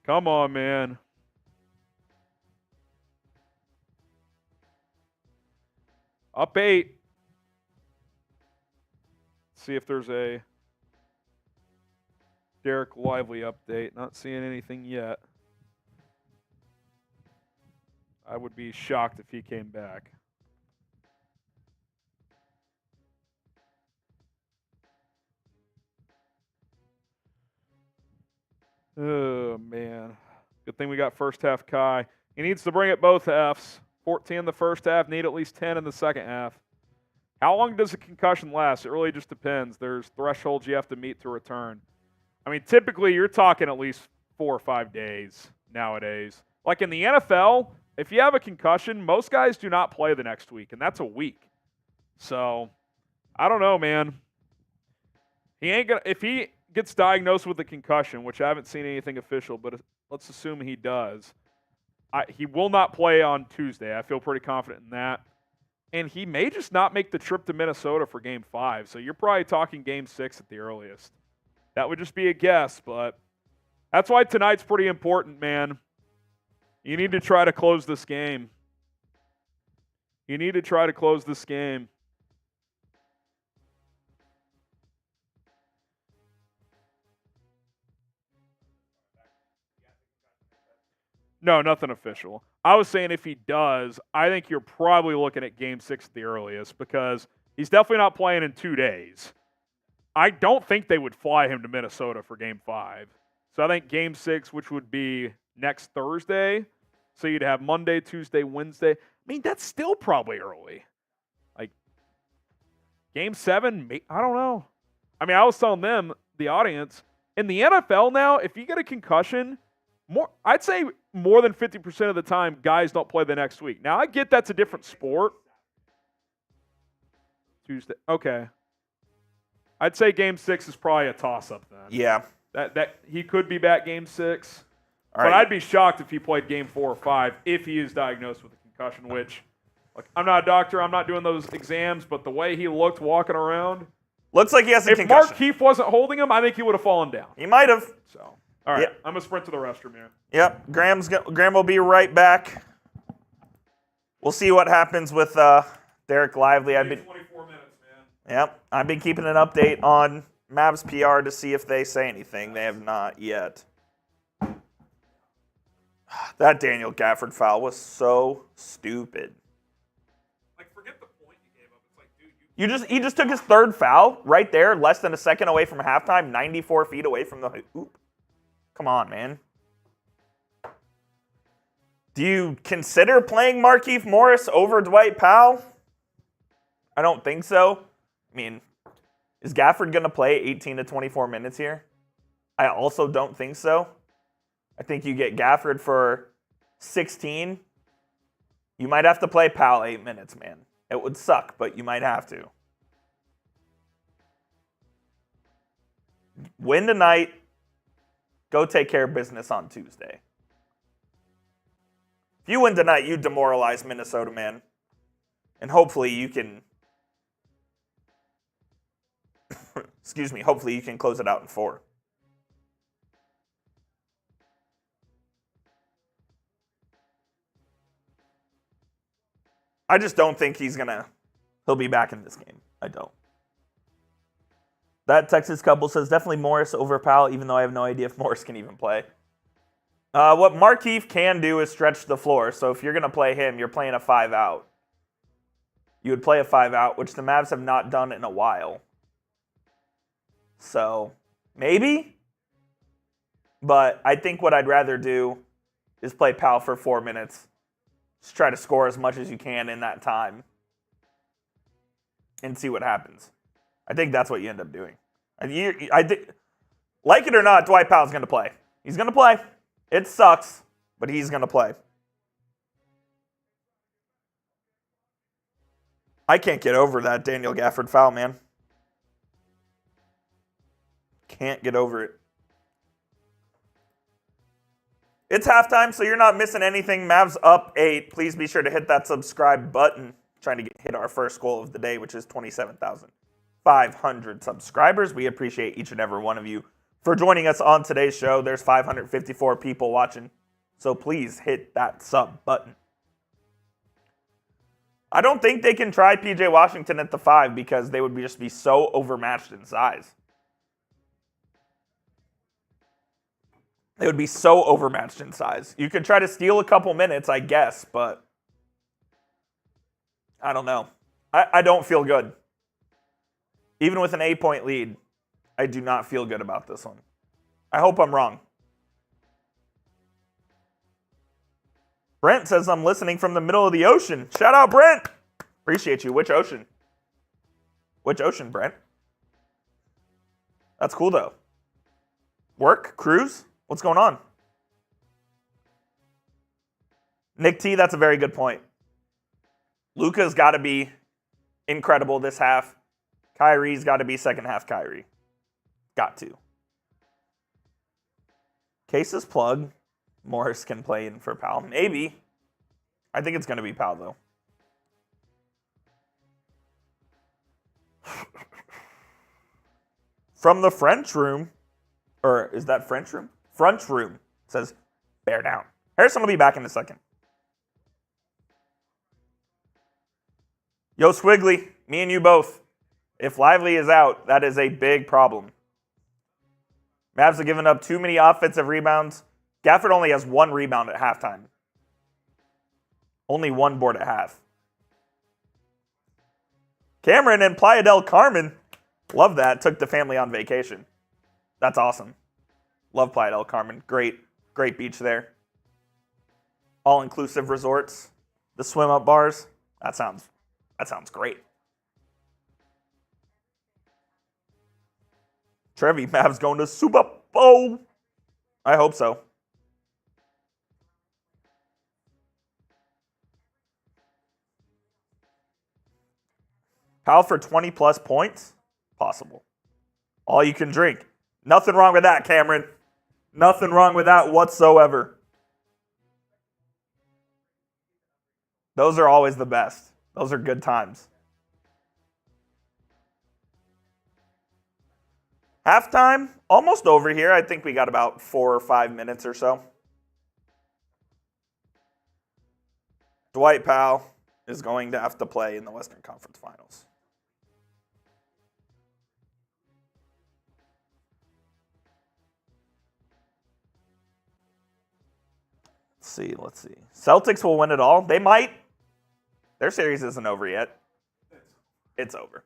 Come on, man. Up 8. Let's see if there's a Derek Lively update. Not seeing anything yet. I would be shocked if he came back. Oh, man. Good thing we got first half Kai. He needs to bring it both halves. 14 in the first half, need at least 10 in the second half. How long does a concussion last? It really just depends. There's thresholds you have to meet to return. I mean, typically you're talking at least 4 or 5 days nowadays. Like in the NFL, if you have a concussion, most guys do not play the next week, and that's a week. So, I don't know, man. If he gets diagnosed with a concussion, which I haven't seen anything official, but let's assume he does, he will not play on Tuesday. I feel pretty confident in that. And he may just not make the trip to Minnesota for Game 5. So you're probably talking Game 6 at the earliest. That would just be a guess, but that's why tonight's pretty important, man. You need to try to close this game. You need to try to close this game. No, nothing official. I was saying if he does, I think you're probably looking at Game 6 at the earliest because he's definitely not playing in 2 days. I don't think they would fly him to Minnesota for Game 5. So I think Game 6, which would be next Thursday, so you'd have Monday, Tuesday, Wednesday. I mean, that's still probably early. Like, Game 7, I don't know. I mean, I was telling them, the audience, in the NFL now, if you get a concussion, I'd say more than 50% of the time, guys don't play the next week. Now, I get that's a different sport. Tuesday. Okay. I'd say Game 6 is probably a toss-up then. Yeah. That he could be back Game 6. All but right. I'd be shocked if he played Game 4 or 5 if he is diagnosed with a concussion, which, like, I'm not a doctor. I'm not doing those exams, but the way he looked walking around. Looks like he has a if concussion. Mark Keefe wasn't holding him, I think he would have fallen down. He might have. So, all right. Yep. I'm going to sprint to the restroom here. Yep. Graham will be right back. We'll see what happens with Derek Lively. 24 minutes, man. Yep. I've been keeping an update on Mavs PR to see if they say anything. They have not yet. That Daniel Gafford foul was so stupid. Like, forget the point you gave up. It's like, dude, He just took his third foul right there, less than a second away from halftime, 94 feet away from the hoop. Come on, man. Do you consider playing Markieff Morris over Dwight Powell? I don't think so. I mean, is Gafford going to play 18 to 24 minutes here? I also don't think so. I think you get Gafford for 16. You might have to play Powell 8 minutes, man. It would suck, but you might have to. Win tonight. Go take care of business on Tuesday. If you win tonight, you demoralize Minnesota, man. And hopefully you can... excuse me. Hopefully you can close it out in 4. I just don't think he'll be back in this game. I don't. That Texas couple says definitely Morris over Powell, even though I have no idea if Morris can even play. What Markieff can do is stretch the floor. So if you're going to play him, you're playing a 5-out. You would play a 5-out, which the Mavs have not done in a while. So maybe. But I think what I'd rather do is play Powell for 4 minutes. Just try to score as much as you can in that time. And see what happens. I think that's what you end up doing. I think, like it or not, Dwight Powell's going to play. He's going to play. It sucks, but he's going to play. I can't get over that Daniel Gafford foul, man. Can't get over it. It's halftime, so you're not missing anything. Mavs up 8. Please be sure to hit that subscribe button. Trying to hit our first goal of the day, which is 27,500 subscribers. We appreciate each and every one of you for joining us on today's show. There's 554 people watching, so please hit that sub button. I don't think they can try P.J. Washington at the 5 because they would just be so overmatched in size. They would be so overmatched in size. You could try to steal a couple minutes, I guess, but I don't know. I don't feel good. Even with an 8-point lead, I do not feel good about this one. I hope I'm wrong. Brent says I'm listening from the middle of the ocean. Shout out, Brent. Appreciate you. Which ocean? Which ocean, Brent? That's cool, though. Work? Cruise? What's going on? Nick T, that's a very good point. Luka's got to be incredible this half. Kyrie's got to be second half Kyrie. Got to. Case's plug. Morris can play in for Powell. Maybe. I think it's going to be Powell, though. From the French room, or is that French room? Front room says, bear down. Harrison will be back in a second. Yo, Squiggly, me and you both. If Lively is out, that is a big problem. Mavs have given up too many offensive rebounds. Gafford only has 1 rebound at halftime. Only 1 board at half. Cameron and Playa del Carmen, love that, took the family on vacation. That's awesome. Love Playa del Carmen. Great beach there. All-inclusive resorts. The swim-up bars. That sounds great. Trevi, Mavs going to Super Bowl. I hope so. Powell for 20-plus points? Possible. All you can drink. Nothing wrong with that, Cameron. Nothing wrong with that whatsoever. Those are always the best. Those are good times. Halftime, almost over here. I think we got about 4 or 5 minutes or so. Dwight Powell is going to have to play in the Western Conference Finals. Let's see. Celtics will win it all. They might. Their series isn't over yet. It's over.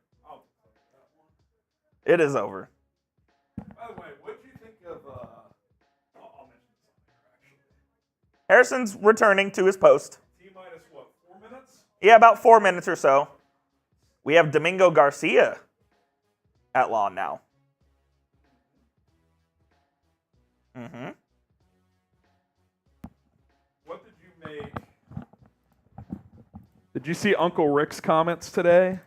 It is over. By the way, what do you think of? I'll mention this actually. Harrison's returning to his post. T-minus what? 4 minutes? Yeah, about 4 minutes or so. We have Domingo Garcia at law now. Mm-hmm. What did you make? Did you see Uncle Rick's comments today?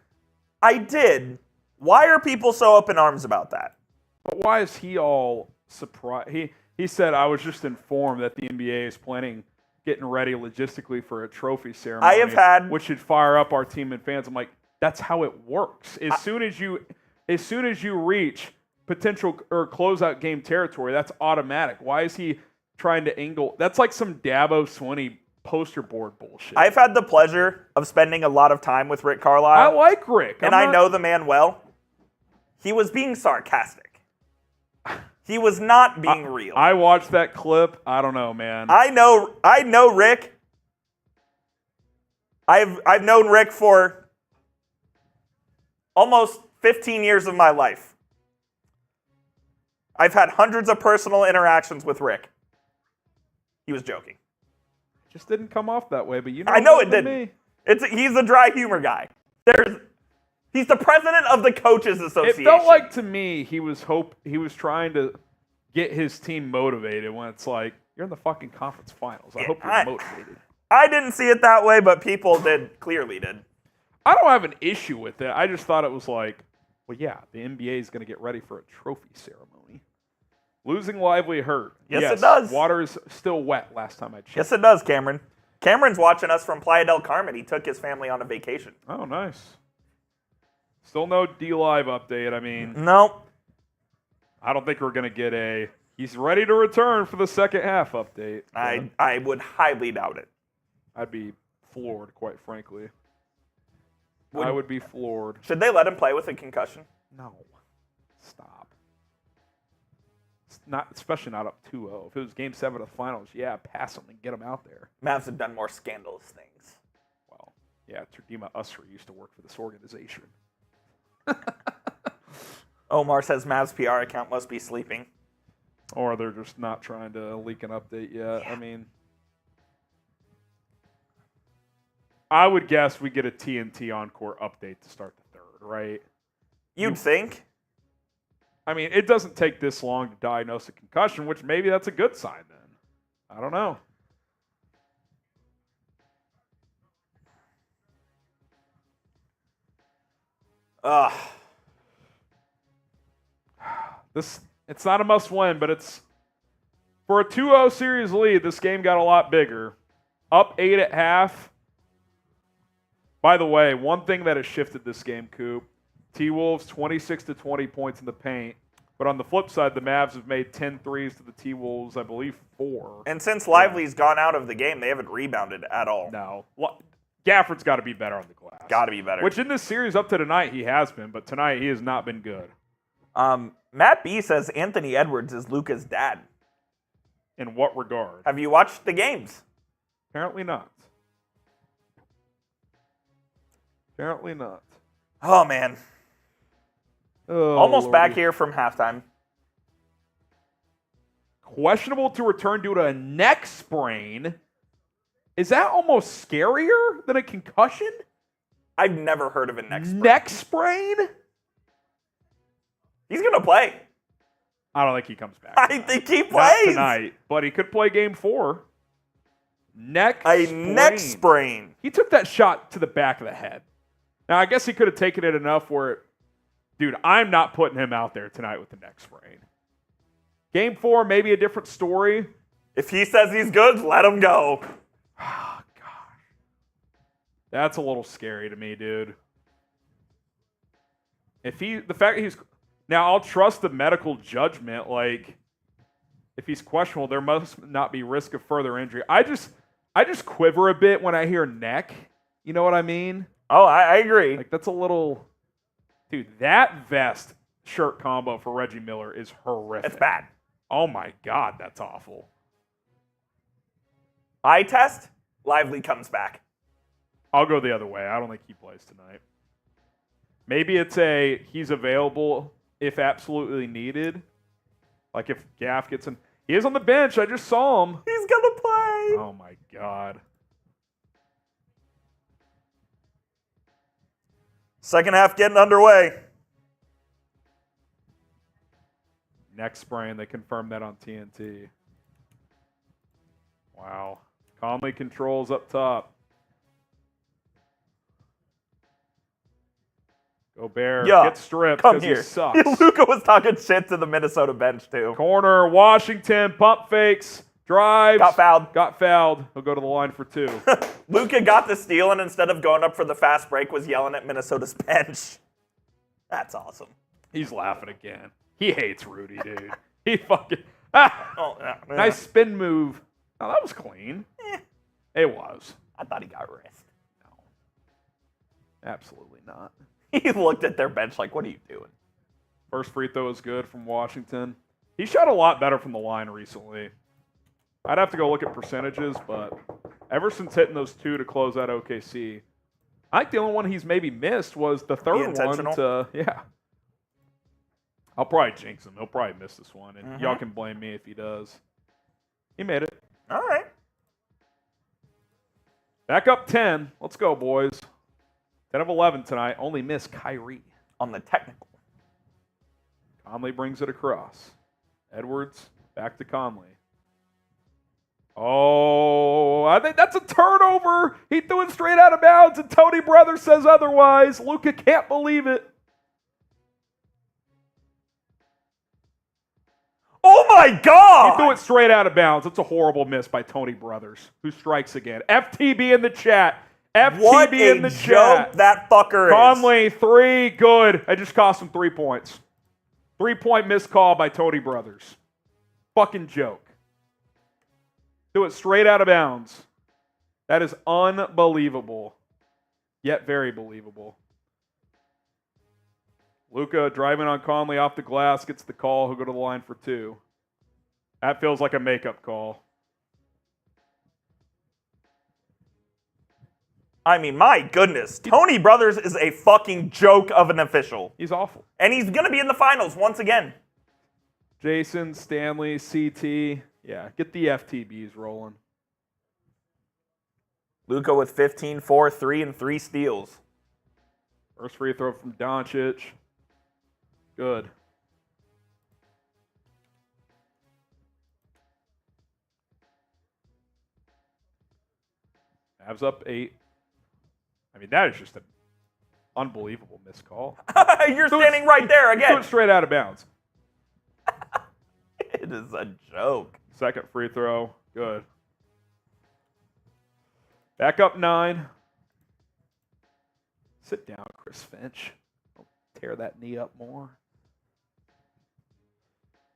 I did. Why are people so up in arms about that? But why is he all surprised? He said, I was just informed that the NBA is getting ready logistically for a trophy ceremony, which should fire up our team and fans. I'm like, that's how it works. As soon as you reach potential or closeout game territory, that's automatic. Why is he trying to angle? That's like some Dabo Swinney poster board bullshit. I've had the pleasure of spending a lot of time with Rick Carlisle. I like Rick. I know the man well. He was being sarcastic. He was not being real. I watched that clip. I don't know, man. I know Rick. I've known Rick for almost 15 years of my life. I've had hundreds of personal interactions with Rick. He was joking. Just didn't come off that way, but you know. I know it didn't. He's a dry humor guy. He's the president of the Coaches Association. It felt like to me he was trying to get his team motivated when it's like, you're in the fucking conference finals. I hope you're motivated. I didn't see it that way, but people clearly did. I don't have an issue with it. I just thought it was like, well, yeah, the NBA is going to get ready for a trophy ceremony. Losing Lively hurt. Yes, it does. Water is still wet last time I checked. Yes, it does, Cameron. Cameron's watching us from Playa del Carmen. He took his family on a vacation. Oh, nice. Still no D-Live update. I mean, no. I don't think we're going to get he's ready to return for the second half update. I would highly doubt it. I'd be floored, quite frankly. I would be floored. Should they let him play with a concussion? No. Stop. It's not, especially not up 2-0. If it was Game 7 of the finals, yeah, pass him and get him out there. Mavs have done more scandalous things. Well, yeah, Turdima Usri used to work for this organization. Omar says Mavs PR account must be sleeping. Or they're just not trying to leak an update yet. Yeah. I mean, I would guess we get a TNT Encore update to start the third, right? You'd think. I mean, it doesn't take this long to diagnose a concussion, which maybe that's a good sign then. I don't know. It's not a must-win, but it's for a 2-0 series lead. This game got a lot bigger. Up 8 at half. By the way, one thing that has shifted this game, Coop, T-Wolves 26 to 20 points in the paint. But on the flip side, the Mavs have made 10 threes to the T-Wolves, I believe 4. And since Lively's gone out of the game, they haven't rebounded at all. No. Gafford's got to be better on the glass. Got to be better. Which in this series up to tonight he has been, but tonight he has not been good. Matt B says Anthony Edwards is Luka's dad. In what regard? Have you watched the games? Apparently not. Apparently not. Oh, man. Oh, Almost Lordy. back here from halftime. Questionable to return due to a neck sprain. Is that almost scarier than a concussion? I've never heard of a neck sprain. Neck sprain? He's going to play. I don't think he comes back. I think he plays. Not tonight, but he could play game 4. Neck sprain. He took that shot to the back of the head. Now, I guess he could have taken it enough where, dude, I'm not putting him out there tonight with the neck sprain. Game 4, maybe a different story. If he says he's good, let him go. Oh, gosh. That's a little scary to me, dude. The fact that he's... Now, I'll trust the medical judgment. Like, if he's questionable, there must not be risk of further injury. I just quiver a bit when I hear neck. You know what I mean? Oh, I agree. Like, that's a little... Dude, that vest shirt combo for Reggie Miller is horrific. It's bad. Oh, my God, that's awful. Eye test, Lively comes back. I'll go the other way. I don't think he plays tonight. Maybe it's he's available if absolutely needed. Like if Gaff gets in. He is on the bench. I just saw him. He's going to play. Oh, my God. Second half getting underway. Neck sprain. They confirmed that on TNT. Wow. Conley controls up top. Gobert gets stripped come because here. he sucks. Luka was talking shit to the Minnesota bench, too. Corner, Washington, pump fakes, drives. Got fouled. He'll go to the line for 2. Luka got the steal and instead of going up for the fast break was yelling at Minnesota's bench. That's awesome. He's laughing again. He hates Rudy, dude. He fucking... Nice spin move. Oh, that was clean. It was. I thought he got wrist. No. Absolutely not. He looked at their bench like, what are you doing? First free throw is good from Washington. He shot a lot better from the line recently. I'd have to go look at percentages, but ever since hitting those 2 to close out OKC, I think the only one he's maybe missed was the third one. Yeah. I'll probably jinx him. He'll probably miss this one, and y'all can blame me if he does. He made it. All right. Back up 10. Let's go, boys. 10 of 11 tonight. Only missed Kyrie. On the technical. Conley brings it across. Edwards back to Conley. Oh, I think that's a turnover. He threw it straight out of bounds, and Tony Brothers says otherwise. Luka can't believe it. Oh, my God! He threw it straight out of bounds. It's a horrible miss by Tony Brothers, who strikes again. FTB in the chat. What in the chat. That fucker Conley, 3, good. I just cost him 3 points. 3-point missed call by Tony Brothers. Fucking joke. Do it straight out of bounds. That is unbelievable. Yet very believable. Luka driving on Conley off the glass, gets the call. He'll go to the line for 2. That feels like a makeup call. I mean, my goodness. Tony Brothers is a fucking joke of an official. He's awful. And he's going to be in the finals once again. Jason, Stanley, CT. Yeah, get the FTBs rolling. Luka with 15, 4, 3, and 3 steals. First free throw from Doncic. Good. Mavs up 8. I mean, that is just an unbelievable missed call. You're standing right there again. Do it straight out of bounds. It is a joke. Second free throw. Good. Back up 9. Sit down, Chris Finch. Don't tear that knee up more.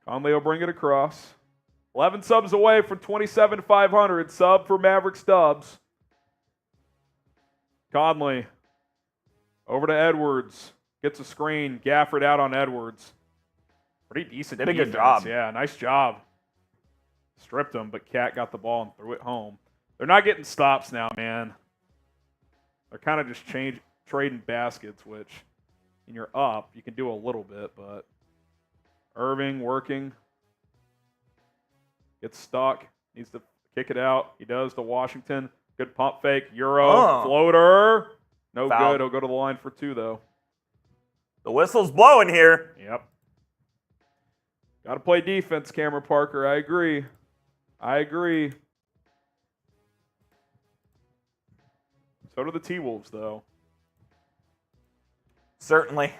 Conley will bring it across. 11 subs away from 27,500. Sub for Mavericks Dubs. Conley over to Edwards. Gets a screen. Gafford out on Edwards. Pretty decent Did a defense. good job. Yeah, nice job. Stripped him, but Cat got the ball and threw it home. They're not getting stops now, man. They're kind of just trading baskets, which when you're up, you can do a little bit, but Irving working. Gets stuck. Needs to kick it out. He does to Washington. Good pump fake. Euro. Floater. No Foul. good. He'll go to the line for two, though. The whistle's blowing here. Yep. Got to play defense, Cameron Parker. I agree. So do the T-Wolves, though. Certainly.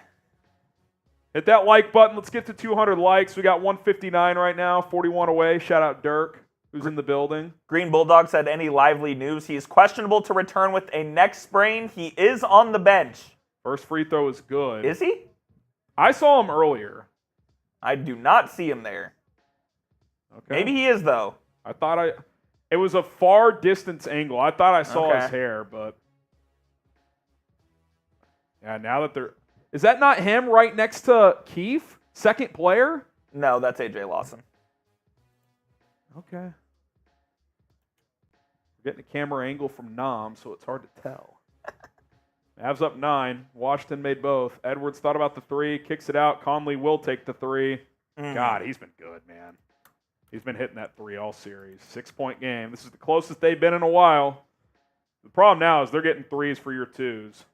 Hit that like button. Let's get to 200 likes. We got 159 right now, 41 away. Shout out Dirk, who's in the building. Green Bulldog said, any lively news? He is questionable to return with a neck sprain. He is on the bench. First free throw is good. Is he? I saw him earlier. I do not see him there. Okay. Maybe he is, though. It was a far distance angle. I thought I saw Okay. his hair, but yeah, now that is that not him right next to Keefe? Second player? No, that's AJ Lawson. Okay. We're getting a camera angle from Nam, so it's hard to tell. Mavs up 9. Washington made both. Edwards thought about the three, kicks it out. Conley will take the three. God, he's been good, man. He's been hitting that three all series. 6-point game. This is the closest they've been in a while. The problem now is they're getting threes for your twos.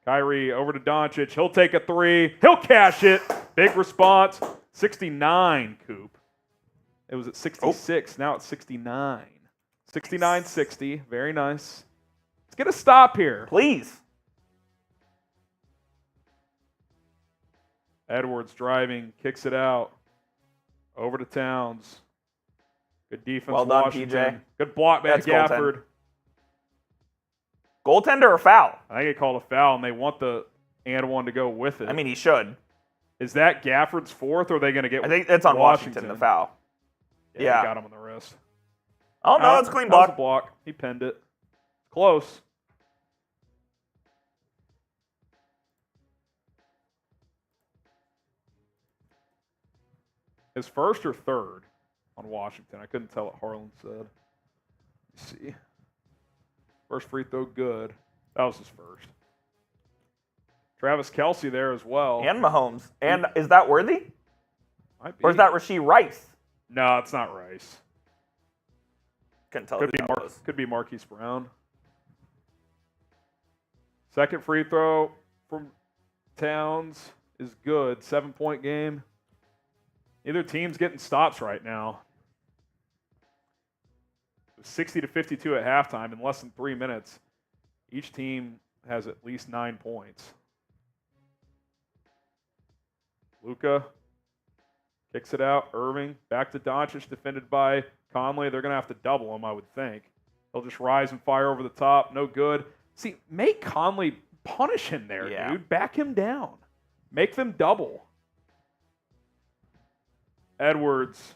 Kyrie over to Doncic. He'll take a three. He'll cash it. Big response. 69, Coop. It was at 66. Now it's 69. 69-60. Very nice. Let's get a stop here. Please. Edwards driving. Kicks it out. Over to Towns. Good defense, Well done, Washington. PJ. Good block by That's Gafford. Goaltender or foul? I think they called a foul, and they want the and one to go with it. I mean, he should. Is that Gafford's fourth, or are they going to get I think it's on Washington, the foul. Yeah. Got him on the wrist. Oh, no, it's a clean that was block. a block. He pinned it. Close. His first or third on Washington? I couldn't tell what Harlan said. Let's see. First free throw, good. That was his first. Travis Kelce there as well. And Mahomes. And is that Worthy? Might be. Or is that Rasheed Rice? No, it's not Rice. Couldn't tell Could who be, that was. could be Marquise Brown. Second free throw from Towns is good. 7-point game. Neither team's getting stops right now. 60-52 at halftime in less than 3 minutes. Each team has at least 9 points. Luka kicks it out. Irving back to Doncic, defended by Conley. They're going to have to double him, I would think. He'll just rise and fire over the top. No good. See, make Conley punish him there, dude. Back him down. Make them double. Edwards.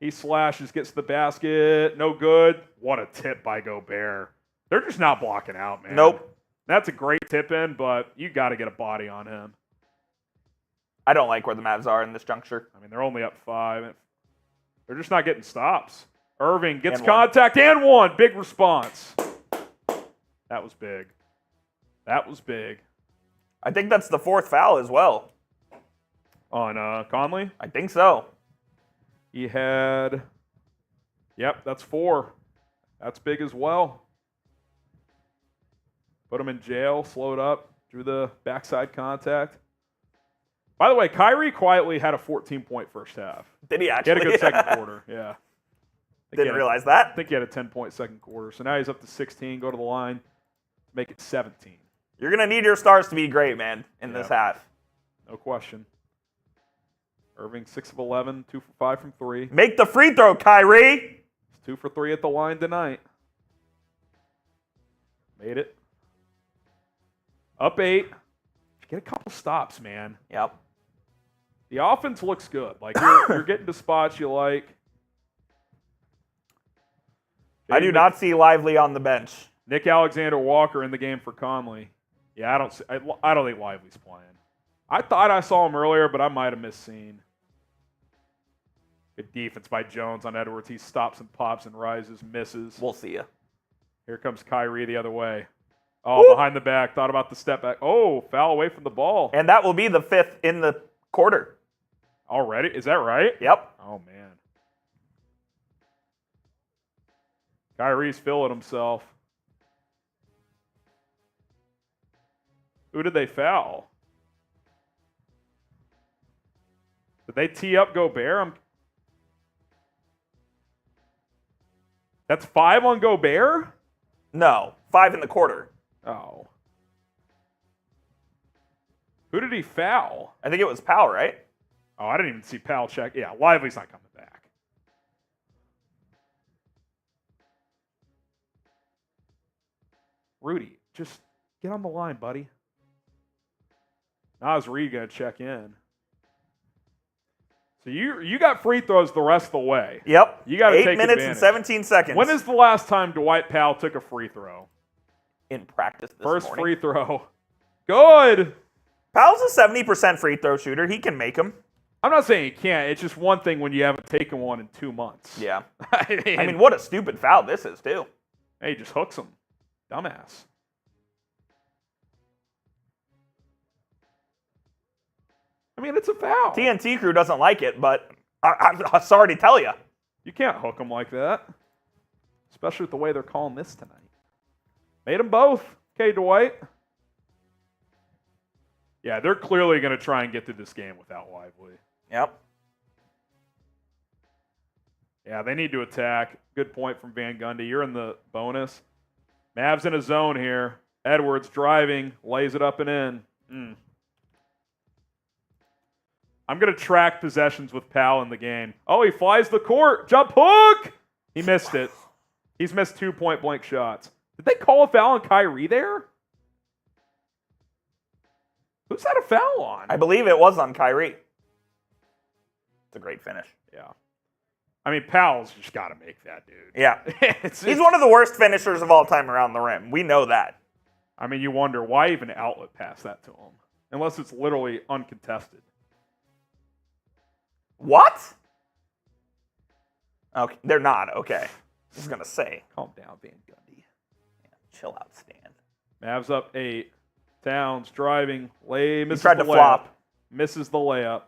He slashes, gets to the basket. No good. What a tip by Gobert. They're just not blocking out, man. Nope. That's a great tip in, but you got to get a body on him. I don't like where the Mavs are in this juncture. I mean, they're only up 5. They're just not getting stops. Irving gets And contact and one. Big response. That was big. That was big. I think that's the fourth foul as well. On Conley? I think so. He had, yep, that's 4. That's big as well. Put him in jail, slowed up, drew the backside contact. By the way, Kyrie quietly had a 14-point first half. Did he He actually? had a good second quarter, yeah. Didn't realize that. I think he had a 10-point second quarter. So now he's up to 16, go to the line, make it 17. You're going to need your stars to be great, man, in this half. No question. Irving, 6 of 11, 2 for 5 from 3. Make the free throw, Kyrie. He's 2 for 3 at the line tonight. Made it. Up 8. Get a couple stops, man. Yep. The offense looks good. Like, you're getting to spots you like. I do not see Lively on the bench. Nick Alexander-Walker in the game for Conley. Yeah, I don't think Lively's playing. I thought I saw him earlier, but I might have misseen. Good defense by Jones on Edwards. He stops and pops and rises, misses. We'll see you. Here comes Kyrie the other way. Oh, behind the back. Thought about the step back. Oh, foul away from the ball. And that will be the 5th in the quarter. Already? Is that right? Yep. Oh, man. Kyrie's feeling himself. Who did they foul? Did they tee up Gobert? That's 5 on Gobert? No, 5 in the quarter. Oh. Who did he foul? I think it was Powell, right? Oh, I didn't even see Powell check. Yeah, Lively's not coming back. Rudy, just get on the line, buddy. Now is Reed going to check in? So you got free throws the rest of the way. Yep. You got to take 8 minutes advantage. and 17 seconds. When is the last time Dwight Powell took a free throw? In practice this First morning. free throw. Good. Powell's a 70% free throw shooter. He can make them. I'm not saying he can't. It's just one thing when you haven't taken one in 2 months. Yeah. I mean, what a stupid foul this is, too. Hey, he just hooks him. Dumbass. I mean, it's a foul. TNT crew doesn't like it, but I'm sorry to tell you. You can't hook them like that. Especially with the way they're calling this tonight. Made them both. Okay, Dwight. Yeah, they're clearly going to try and get through this game without Lively. Yep. Yeah, they need to attack. Good point from Van Gundy. You're in the bonus. Mavs in a zone here. Edwards driving, lays it up and in. I'm going to track possessions with Powell in the game. Oh, he flies the court. Jump hook! He missed it. He's missed 2 point-blank shots. Did they call a foul on Kyrie there? Who's that a foul on? I believe it was on Kyrie. It's a great finish. Yeah. I mean, Powell's just got to make that, dude. Yeah. It's He's one of the worst finishers of all time around the rim. We know that. I mean, you wonder, why even outlet pass that to him? Unless it's literally uncontested. What? Okay, they're not. Okay. I was going to say. Calm down, Van Gundy. Yeah, chill out, Stan. Mavs up 8. Towns driving. Misses tried the to layup. flop. Misses the layup.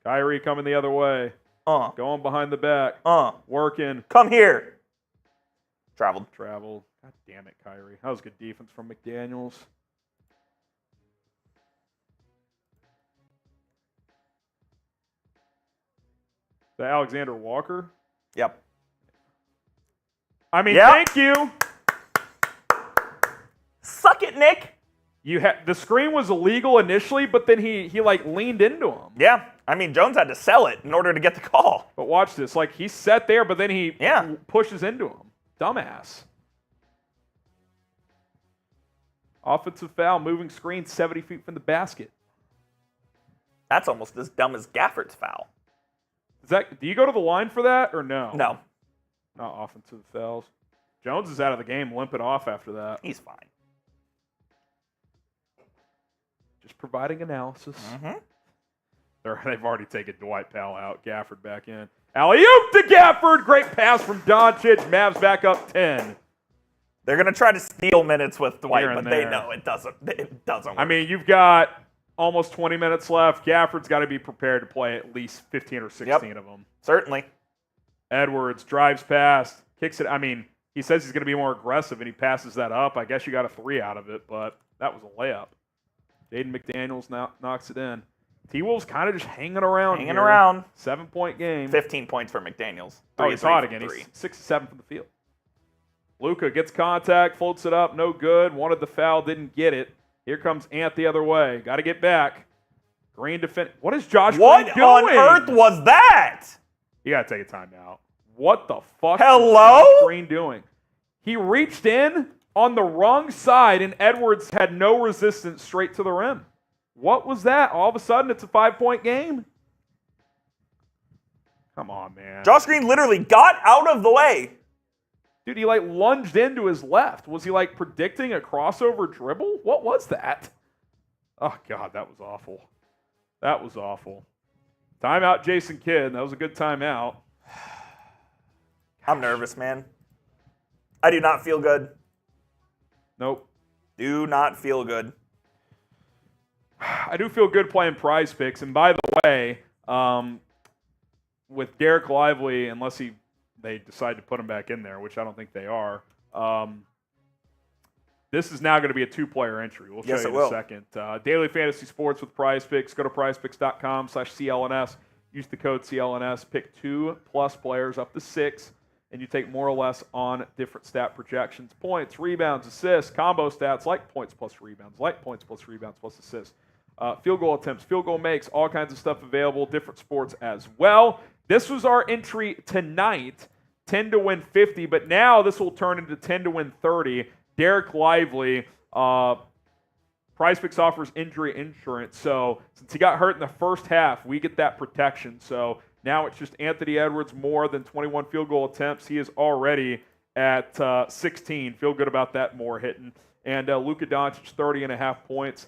Kyrie coming the other way. Going behind the back. Working. Come here. Traveled. God damn it, Kyrie. That was good defense from McDaniels. The Alexander Walker? Yep. I mean, Thank you. Suck it, Nick. The screen was illegal initially, but then he like leaned into him. Yeah. I mean, Jones had to sell it in order to get the call. But watch this. Like, he sat there, but then he Yeah. pushes into him. Dumbass. Offensive foul, moving screen 70 feet from the basket. That's almost as dumb as Gafford's foul. Do you go to the line for that or no? No. Not offensive fouls. Jones is out of the game, limping off after that. He's fine. Just providing analysis. They've already taken Dwight Powell out. Gafford back in. Alley-oop to Gafford. Great pass from Doncic. Mavs back up 10. They're going to try to steal minutes with Dwight, Here and but they there. know it doesn't work. I mean, you've got almost 20 minutes left. Gafford's got to be prepared to play at least 15 or 16 of them. Certainly. Edwards drives past, kicks it. I mean, he says he's going to be more aggressive, and he passes that up. I guess you got a 3 out of it, but that was a layup. Jaden McDaniels now knocks it in. T-Wolves kind of just hanging around. 7-point game. 15 points for McDaniels. He's hot again. He's 6 to 7 from the field. Luka gets contact, floats it up, no good. Wanted the foul, didn't get it. Here comes Ant the other way. Got to get back. Green defend. What is Josh Green doing? What on earth was that? You got to take a timeout. What the fuck Hello? is Josh Green doing? He reached in on the wrong side, and Edwards had no resistance straight to the rim. What was that? All of a sudden, it's a 5-point game? Come on, man. Josh Green literally got out of the way. Dude, he lunged into his left. Was he predicting a crossover dribble? What was that? Oh, God, that was awful. That was awful. Timeout, Jason Kidd. That was a good timeout. I'm nervous, man. I do not feel good. Nope. Do not feel good. I do feel good playing Prize Picks. And by the way, with Derek Lively, unless they decide to put him back in there, which I don't think they are, this is now going to be a 2-player entry. We'll show you in a second. Daily Fantasy Sports with Prize Picks. Go to prizepicks.com/CLNS. Use the code CLNS. Pick 2+ players up to 6. And you take more or less on different stat projections. Points, rebounds, assists, combo stats like points plus rebounds, like points plus rebounds plus assists. Field goal attempts, field goal makes, all kinds of stuff available, different sports as well. This was our entry tonight, 10 to win 50, but now this will turn into 10 to win 30. Derek Lively, PrizePicks offers injury insurance. So since he got hurt in the first half, we get that protection. So now it's just Anthony Edwards more than 21 field goal attempts. He is already at 16. Feel good about that more hitting. And Luka Doncic, 30.5 points.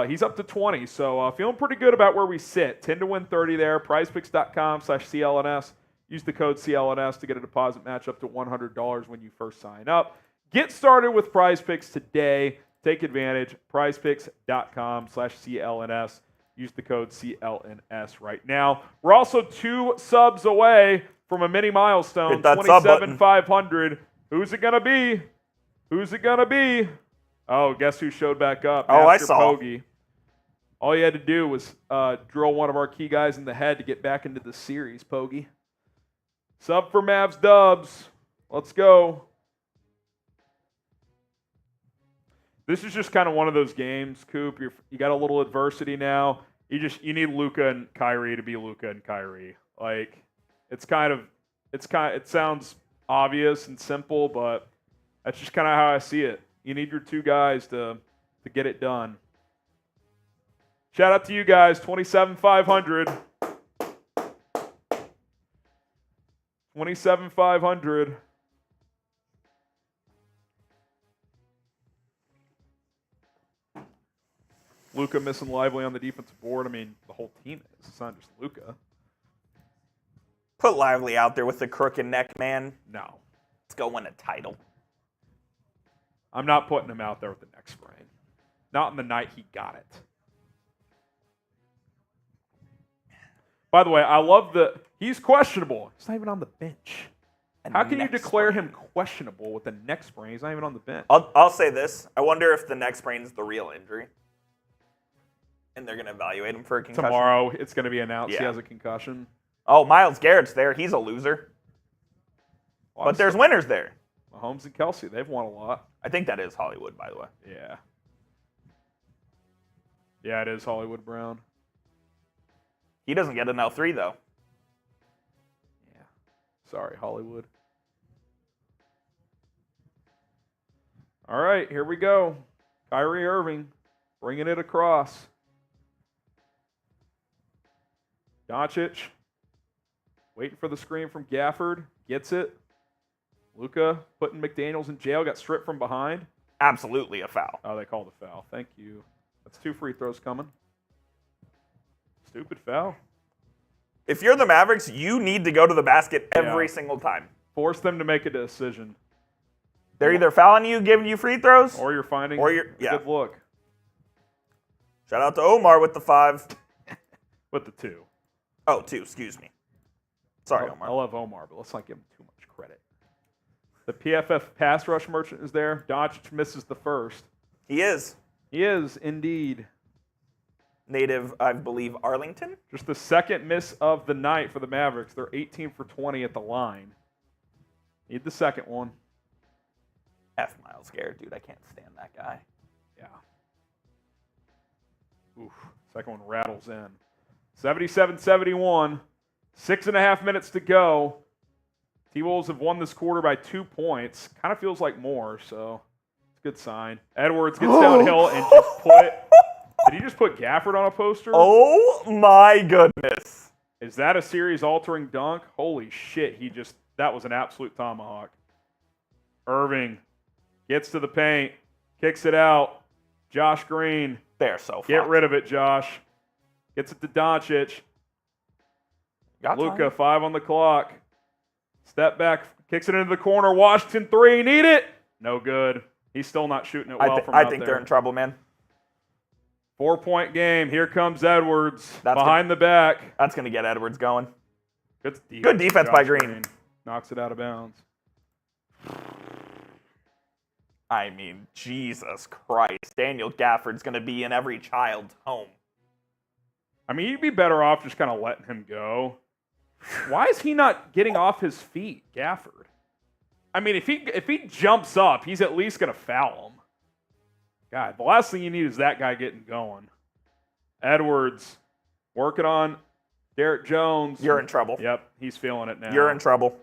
He's up to 20. So feeling pretty good about where we sit. 10 to win 30 there. PrizePicks.com/CLNS. Use the code CLNS to get a deposit match up to $100 when you first sign up. Get started with PrizePicks today. Take advantage. PrizePicks.com/CLNS. Use the code CLNS right now. We're also 2 subs away from a mini milestone, 27,500. Who's it going to be? Who's it going to be? Oh, guess who showed back up? Master I saw. Pogge. All you had to do was drill one of our key guys in the head to get back into the series, Pogge. Sub for Mavs Dubs. Let's go. This is just kind of one of those games, Coop. You got a little adversity now. You need Luka and Kyrie to be Luka and Kyrie. It sounds obvious and simple, but that's just kind of how I see it. You need your 2 guys to get it done. Shout out to you guys, 27,500. 27,500. Luka missing Lively on the defensive board. I mean, the whole team is. It's not just Luka. Put Lively out there with the crooked neck, man. No. Let's go win a title. I'm not putting him out there with the neck sprain. Not on the night he got it. By the way, I love he's questionable. He's not even on the bench. How can you declare him questionable with a neck sprain? He's not even on the bench. I'll say this. I wonder if the neck sprain is the real injury. And they're going to evaluate him for a concussion. Tomorrow, it's going to be announced he has a concussion. Oh, Myles Garrett's there. He's a loser. But there's winners there. Mahomes and Kelsey, they've won a lot. I think that is Hollywood, by the way. Yeah. Yeah, it is Hollywood Brown. He doesn't get an L3, though. Yeah. Sorry, Hollywood. All right, here we go. Kyrie Irving bringing it across. Doncic waiting for the screen from Gafford. Gets it. Luka putting McDaniels in jail. Got stripped from behind. Absolutely a foul. Oh, they called a foul. Thank you. That's 2 free throws coming. Stupid foul. If you're the Mavericks, you need to go to the basket every single time. Force them to make a decision. They're either fouling you, giving you free throws, or you're finding a good look. Shout out to Omar with the 5. With the 2. Oh, 2, excuse me. Sorry, Omar. I love Omar, but let's not give him too much credit. The PFF pass rush merchant is there. Doncic misses the first. He is. He is, indeed. Native, I believe, Arlington. Just the second miss of the night for the Mavericks. They're 18 for 20 at the line. Need the second one. F Myles Garrett, dude. I can't stand that guy. Yeah. Oof. Second one rattles in. 77-71. 6.5 minutes to go. T-Wolves have won this quarter by 2 points. Kind of feels like more, so It's a good sign. Edwards gets downhill and just put. Did he just put Gafford on a poster? Oh my goodness. Is that a series-altering dunk? Holy shit, that was an absolute tomahawk. Irving gets to the paint, kicks it out. Josh Green. They're so fucked. Get rid of it, Josh. Gets it to Doncic. Luka, 5 on the clock. Step back, kicks it into the corner. Washington 3, need it. No good. He's still not shooting it well from out there. I think they're in trouble, man. 4-point game. Here comes Edwards behind the back. That's going to get Edwards going. Good defense by Green. Knocks it out of bounds. I mean, Jesus Christ. Daniel Gafford's going to be in every child's home. I mean, you'd be better off just kind of letting him go. Why is he not getting off his feet, Gafford? I mean, if he jumps up, he's at least going to foul him. God, the last thing you need is that guy getting going. Edwards working on Derrick Jones. You're in trouble. Yep, he's feeling it now. You're in trouble.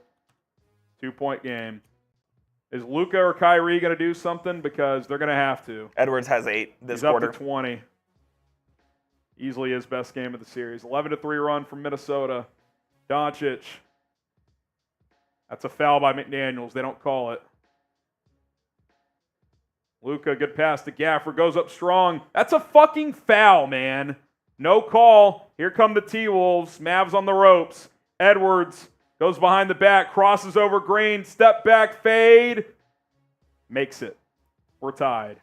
2-point game. Is Luka or Kyrie going to do something? Because they're going to have to. Edwards has 8 this He's quarter. Up to 20. Easily his best game of the series. 11-3 run from Minnesota. Doncic. That's a foul by McDaniels. They don't call it. Luka, good pass to Gafford. Goes up strong. That's a fucking foul, man. No call. Here come the T-Wolves. Mavs on the ropes. Edwards goes behind the back. Crosses over Green. Step back fade. Makes it. We're tied.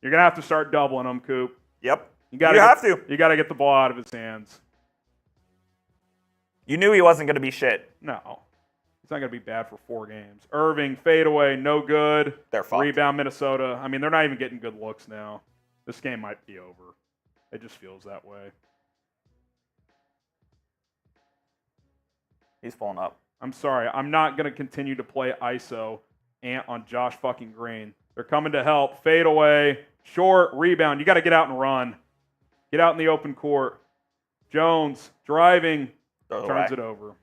You're going to have to start doubling them, Coop. Yep. You have to. You got to get the ball out of his hands. You knew he wasn't going to be shit. No. He's not going to be bad for 4 games. Irving, fadeaway, no good. They're fucked. Rebound, Minnesota. I mean, they're not even getting good looks now. This game might be over. It just feels that way. He's pulling up. I'm sorry. I'm not going to continue to play ISO on Josh fucking Green. They're coming to help. Fadeaway, short, rebound. You got to get out and run. Get out in the open court. Jones, driving, turns it over.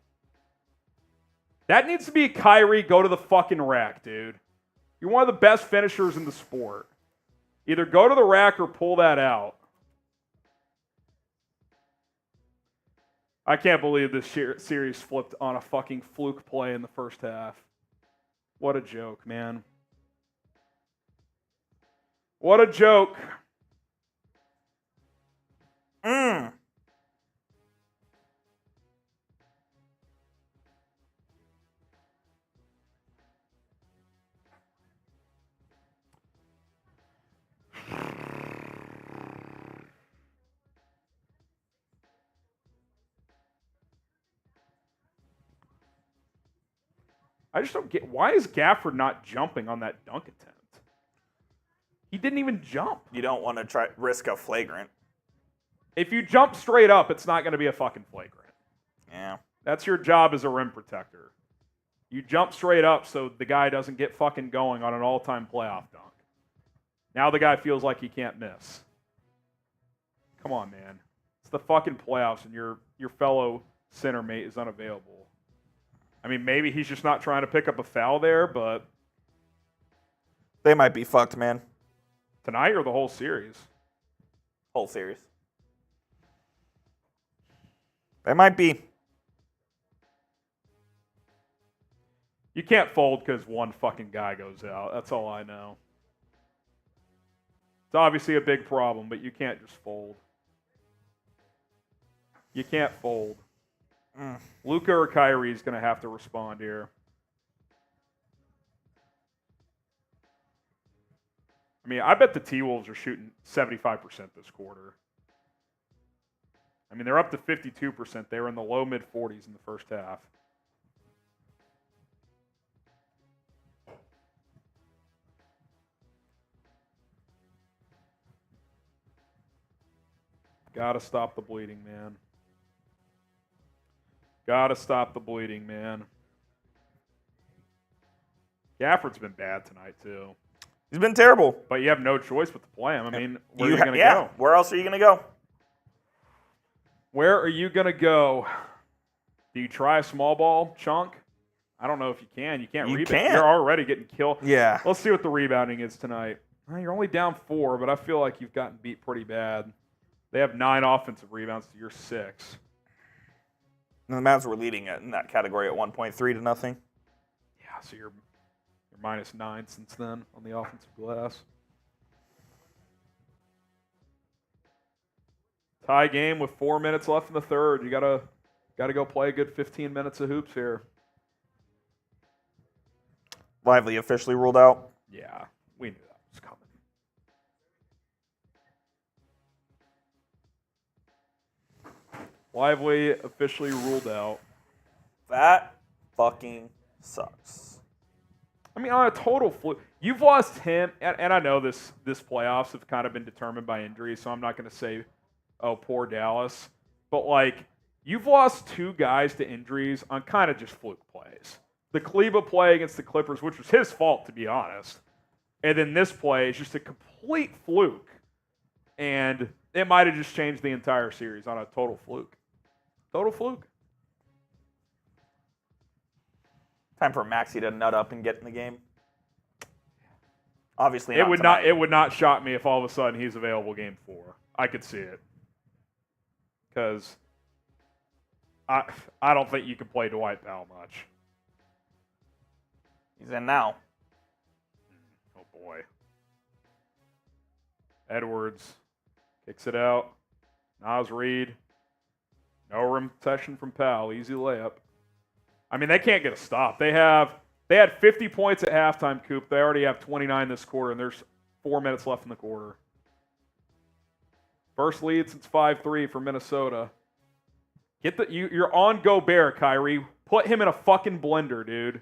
That needs to be Kyrie, go to the fucking rack, dude. You're one of the best finishers in the sport. Either go to the rack or pull that out. I can't believe this series flipped on a fucking fluke play in the first half. What a joke, man. What a joke. I just don't get, why is Gafford not jumping on that dunk attempt? He didn't even jump. You don't want to risk a flagrant. If you jump straight up, it's not going to be a fucking flagrant. Yeah. That's your job as a rim protector. You jump straight up so the guy doesn't get fucking going on an all-time playoff dunk. Now the guy feels like he can't miss. Come on, man. It's the fucking playoffs and your fellow center mate is unavailable. I mean, maybe he's just not trying to pick up a foul there, but... They might be fucked, man. Tonight or the whole series? Whole series. They might be. You can't fold because one fucking guy goes out. That's all I know. It's obviously a big problem, but you can't just fold. You can't fold. Luka or Kyrie is going to have to respond here. I mean, I bet the T-Wolves are shooting 75% this quarter. I mean, they're up to 52%. They were in the low mid-40s in the first half. Gotta stop the bleeding, man. Gotta stop the bleeding, man. Gafford's been bad tonight, too. He's been terrible. But you have no choice but to play him. I mean, where are you going to go? Where else are you going to go? Where are you going to go? Do you try a small ball chunk? I don't know if you can. You can't You rebound. can't. You're already getting killed. Yeah. Let's see what the rebounding is tonight. Well, you're only down 4, but I feel like you've gotten beat pretty bad. They have 9 offensive rebounds to your 6. And the Mavs were leading it in that category at 1.3-0. Yeah, so you're -9 since then on the offensive glass. Tie game with 4 minutes left in the third. You gotta go play a good 15 minutes of hoops here. Lively officially ruled out. Yeah, we knew that was coming. Lively officially ruled out. That fucking sucks. I mean, on a total fluke, you've lost him, and I know this playoffs have kind of been determined by injury, so I'm not going to say, oh, poor Dallas. But, like, you've lost 2 guys to injuries on kind of just fluke plays. The Kleba play against the Clippers, which was his fault, to be honest. And then this play is just a complete fluke. And it might have just changed the entire series on a total fluke. Total fluke. Time for Maxey to nut up and get in the game. Obviously, It would not shock me if all of a sudden he's available game 4. I could see it. Because I don't think you can play Dwight Powell much. He's in now. Oh, boy. Edwards kicks it out. Naz Reid. No rim protection from Powell. Easy layup. I mean, they can't get a stop. They had 50 points at halftime, Coop. They already have 29 this quarter, and there's 4 minutes left in the quarter. First lead since 5-3 for Minnesota. You're on Gobert, Kyrie. Put him in a fucking blender, dude.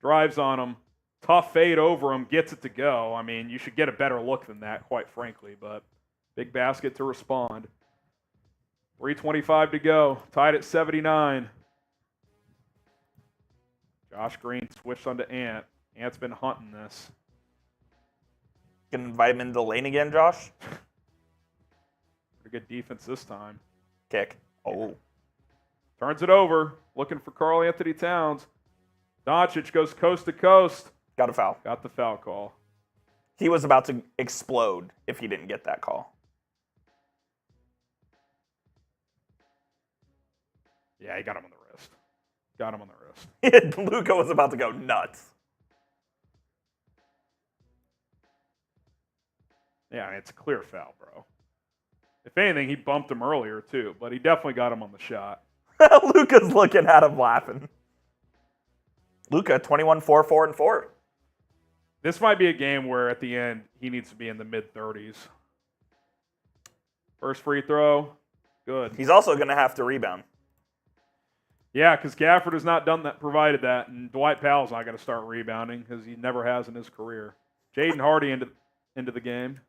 Drives on him. Tough fade over him. Gets it to go. I mean, you should get a better look than that, quite frankly. But big basket to respond. 3:25 to go. Tied at 79. Josh Green switched onto Ant. Ant's been hunting this. Gonna invite him into the lane again, Josh? Pretty good defense this time. Kick. Oh. Turns it over. Looking for Karl-Anthony Towns. Doncic goes coast to coast. Got a foul. Got the foul call. He was about to explode if he didn't get that call. Yeah, he got him on the wrist. Got him on the wrist. Luka was about to go nuts. Yeah, I mean, it's a clear foul, bro. If anything, he bumped him earlier, too, but he definitely got him on the shot. Luka's looking at him laughing. Luka, 21, 4, 4, and 4. This might be a game where, at the end, he needs to be in the mid-30s. First free throw, good. He's also going to have to rebound. Yeah, because Gafford has not provided that, and Dwight Powell's not going to start rebounding because he never has in his career. Jaden Hardy into the game.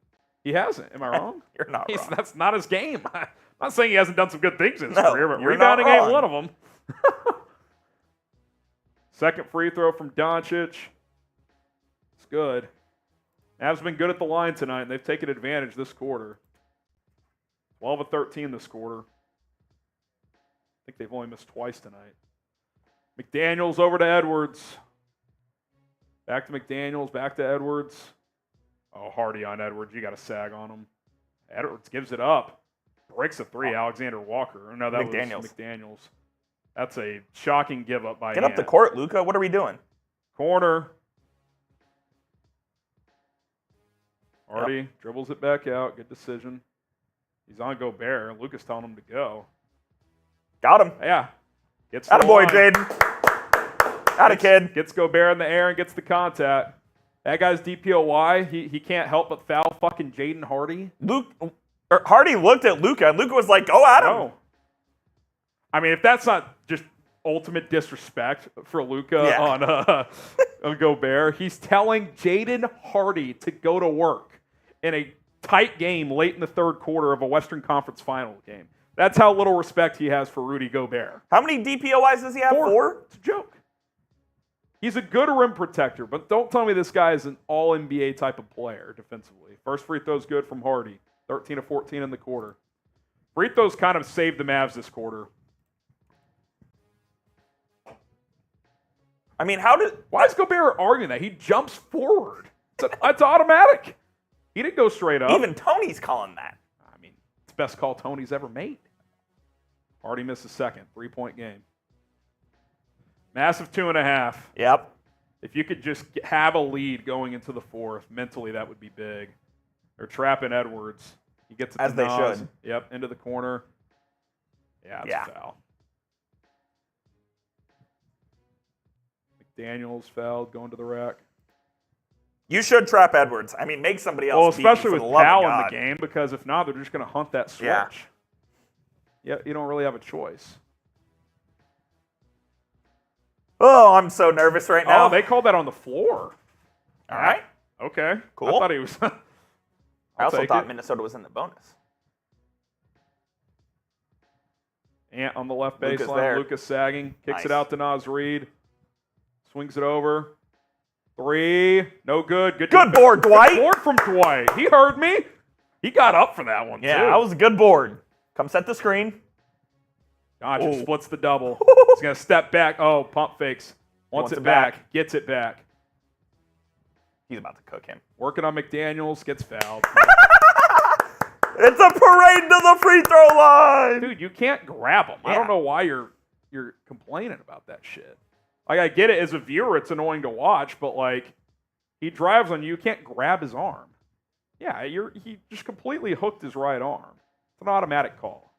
He hasn't. Am I wrong? You're not wrong. That's not his game. I'm not saying he hasn't done some good things in his No, career, but you're not rebounding ain't wrong. one of them. Second free throw from Doncic. It's good. Mavs been good at the line tonight, and they've taken advantage this quarter. 12 of 13 this quarter. I think they've only missed twice tonight. McDaniels over to Edwards. Back to McDaniels, back to Edwards. Oh, Hardy on Edwards. You got to sag on him. Edwards gives it up. Breaks a 3. Alexander Walker. No, that McDaniels. was McDaniels. That's a shocking give up by Get up the court, Luka. What are we doing? Corner. Hardy dribbles it back out. Good decision. He's on Gobert. Luka's telling him to go. Got him. Yeah. Gets Attaboy, Jaden. Atta kid. Gets Gobert in the air and gets the contact. That guy's DPOY. He can't help but foul fucking Jaden Hardy. Hardy looked at Luka, and Luka was like, go at him. No. I mean, if that's not just ultimate disrespect for Luka on Gobert, he's telling Jaden Hardy to go to work in a tight game late in the third quarter of a Western Conference Final game. That's how little respect he has for Rudy Gobert. How many DPOIs does he have? 4? It's a joke. He's a good rim protector, but don't tell me this guy is an all-NBA type of player defensively. First free throw's good from Hardy. 13 of 14 in the quarter. Free throws kind of saved the Mavs this quarter. I mean, Why is Gobert arguing that? He jumps forward. It's automatic. He didn't go straight up. even Tony's calling that? I mean, it's the best call Tony's ever made. Already missed a second. 3-point game. Massive 2.5. Yep. If you could just have a lead going into the fourth, mentally that would be big. They're trapping Edwards. He gets it As to they Nas. should. Yep, into the corner. Yeah, it's a foul. McDaniels fouled, going to the rack. You should trap Edwards. I mean, make somebody else. Well, beat you especially for with the love of Powell in God. the game, because if not, they're just going to hunt that switch. Yeah, you don't really have a choice. Oh, I'm so nervous right now. Oh, they called that on the floor. All right. Okay. Cool. I thought he was. I also thought it. Minnesota was in the bonus. Ant on the left Luka's baseline. there. Lucas sagging. Kicks Nice. it out to Nas Reed. Swings it over. 3. No good. Good board, Dwight. Good board from Dwight. He heard me. He got up for that one, Yeah, too. that was a good board. Come set the screen. Doncic Oh. splits the double. He's going to step back. Oh, pump fakes. Wants it back. Gets it back. He's about to cook him. Working on McDaniels. Gets fouled. It's a parade to the free throw line. Dude, you can't grab him. I Yeah. don't know why you're complaining about that shit. Like, I get it as a viewer, it's annoying to watch, but like, he drives on you, you can't grab his arm. Yeah, he just completely hooked his right arm. It's an automatic call.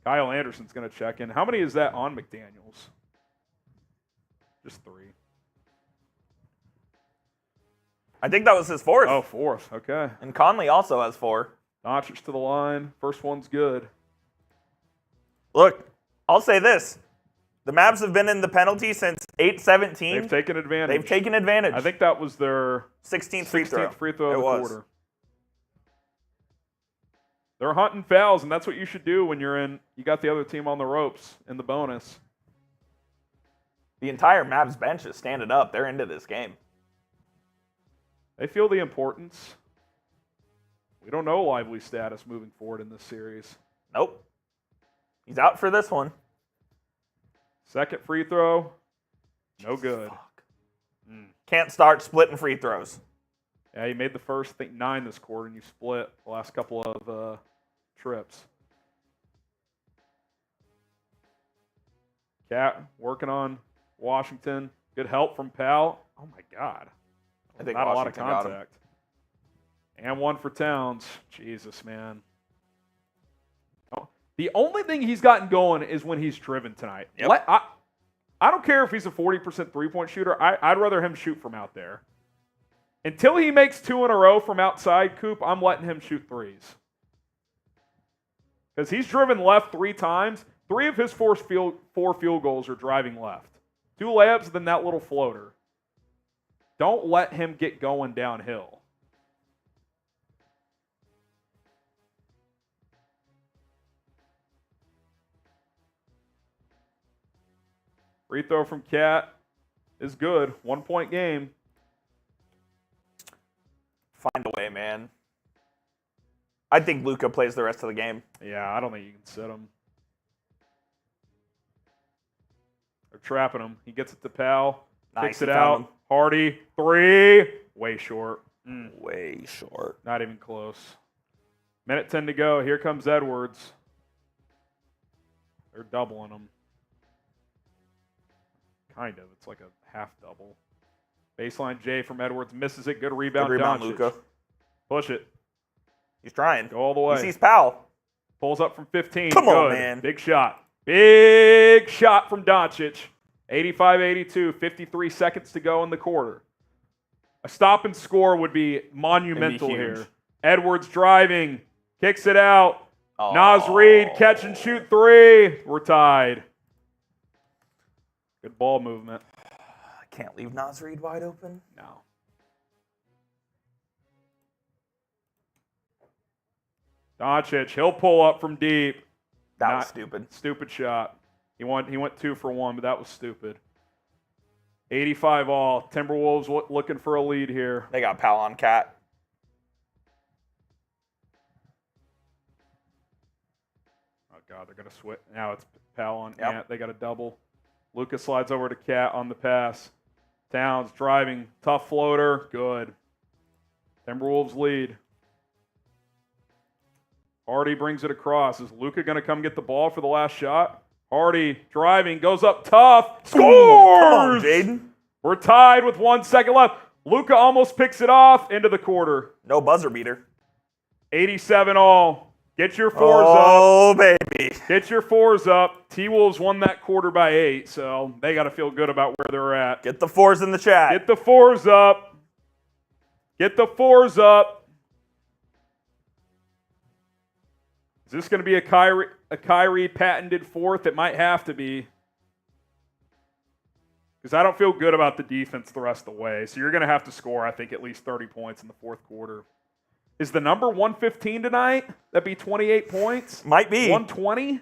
Kyle Anderson's going to check in. How many is that on McDaniels? Just 3. I think that was his fourth. Oh, 4th. Okay. And Conley also has 4. Doncic to the line. First one's good. Look, I'll say this. The Mavs have been in the penalty since 8-17. They've taken advantage. They've taken advantage. I think that was their 16th free throw. 16th free throw of It the was. quarter. They're hunting fouls, and that's what you should do when you got the other team on the ropes in the bonus. The entire Mavs bench is standing up. They're into this game. They feel the importance. We don't know Lively's status moving forward in this series. Nope. He's out for this one. Second free throw, no good. Fuck. Can't start splitting free throws. Yeah, you made the first, I think, 9 this quarter, and you split the last couple of trips. Cat working on Washington. Good help from Powell. Oh, my God. I think Not Washington a lot got of him. contact. And 1 for Towns. Jesus, man. Oh, the only thing he's gotten going is when he's driven tonight. Yep. I don't care if he's a 40% three-point shooter. I'd rather him shoot from out there. Until he makes 2 in a row from outside, Coop, I'm letting him shoot threes. Because he's driven left 3 times. 3 of his 4 field goals are driving left. 2 layups, then that little floater. Don't let him get going downhill. Free throw from Cat is good. 1-point game. Find a way, man. I think Luka plays the rest of the game. Yeah, I don't think you can sit him. They're trapping him. He gets it to Powell. Nice, Kicks he it found out. him. Hardy. 3. Way short. Way short. Not even close. Minute 10 to go. Here comes Edwards. They're doubling him. Kind of. It's like a half double. Baseline J from Edwards. Misses it. Good rebound. Good rebound, Doncic. Luka. Push it. He's trying. Go all the way. He sees Powell. Pulls up from 15. Come on, Good. man. Big shot. Big shot from Doncic. 85-82. 53 seconds to go in the quarter. A stop and score would be monumental huge. here. Edwards driving. Kicks it out. Oh. Nas Reed, catch and shoot 3. We're tied. Good ball movement. I can't leave Nas Reed wide open. No. Doncic, he'll pull up from deep. That was stupid. Stupid shot. He went 2 for 1, but that was stupid. 85 all. Timberwolves looking for a lead here. They got Powell on Cat. Oh, God, they're going to switch. Now it's Powell on Yep. Ant. They got a double. Luka slides over to Cat on the pass. Towns driving. Tough floater. Good. Timberwolves lead. Hardy brings it across. Is Luka going to come get the ball for the last shot? Hardy driving. Goes up tough. Scores! Come on, Jaden. We're tied with 1 second left. Luka almost picks it off into the quarter. No buzzer beater. 87 all. Get your fours up. Oh, baby. Get your fours up. T-Wolves won that quarter by 8, so they got to feel good about where they're at. Get the fours in the chat. Get the fours up. Get the fours up. Is this going to be a Kyrie patented fourth? It might have to be. Because I don't feel good about the defense the rest of the way. So you're going to have to score, I think, at least 30 points in the fourth quarter. Is the number 115 tonight? That'd be 28 points? Might be. 120?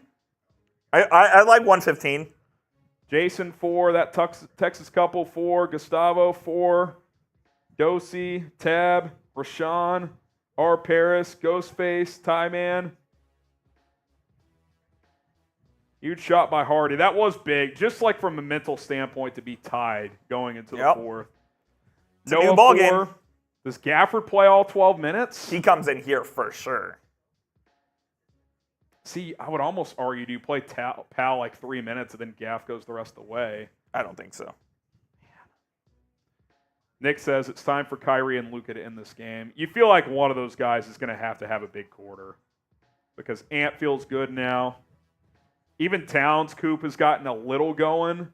I like 115. Jason 4, that Texas couple 4, Gustavo 4, Dosey, Tab, Rashawn, R. Paris, Ghostface, Ty Man. Huge shot by Hardy. That was big, just like from a mental standpoint to be tied going into the fourth. It's a new ball game. Does Gafford play all 12 minutes? He comes in here for sure. See, I would almost argue, do you play Pal like 3 minutes and then Gaff goes the rest of the way? I don't think so. Nick says it's time for Kyrie and Luka to end this game. You feel like one of those guys is going to have a big quarter because Ant feels good now. Even Towns, Coop has gotten a little going,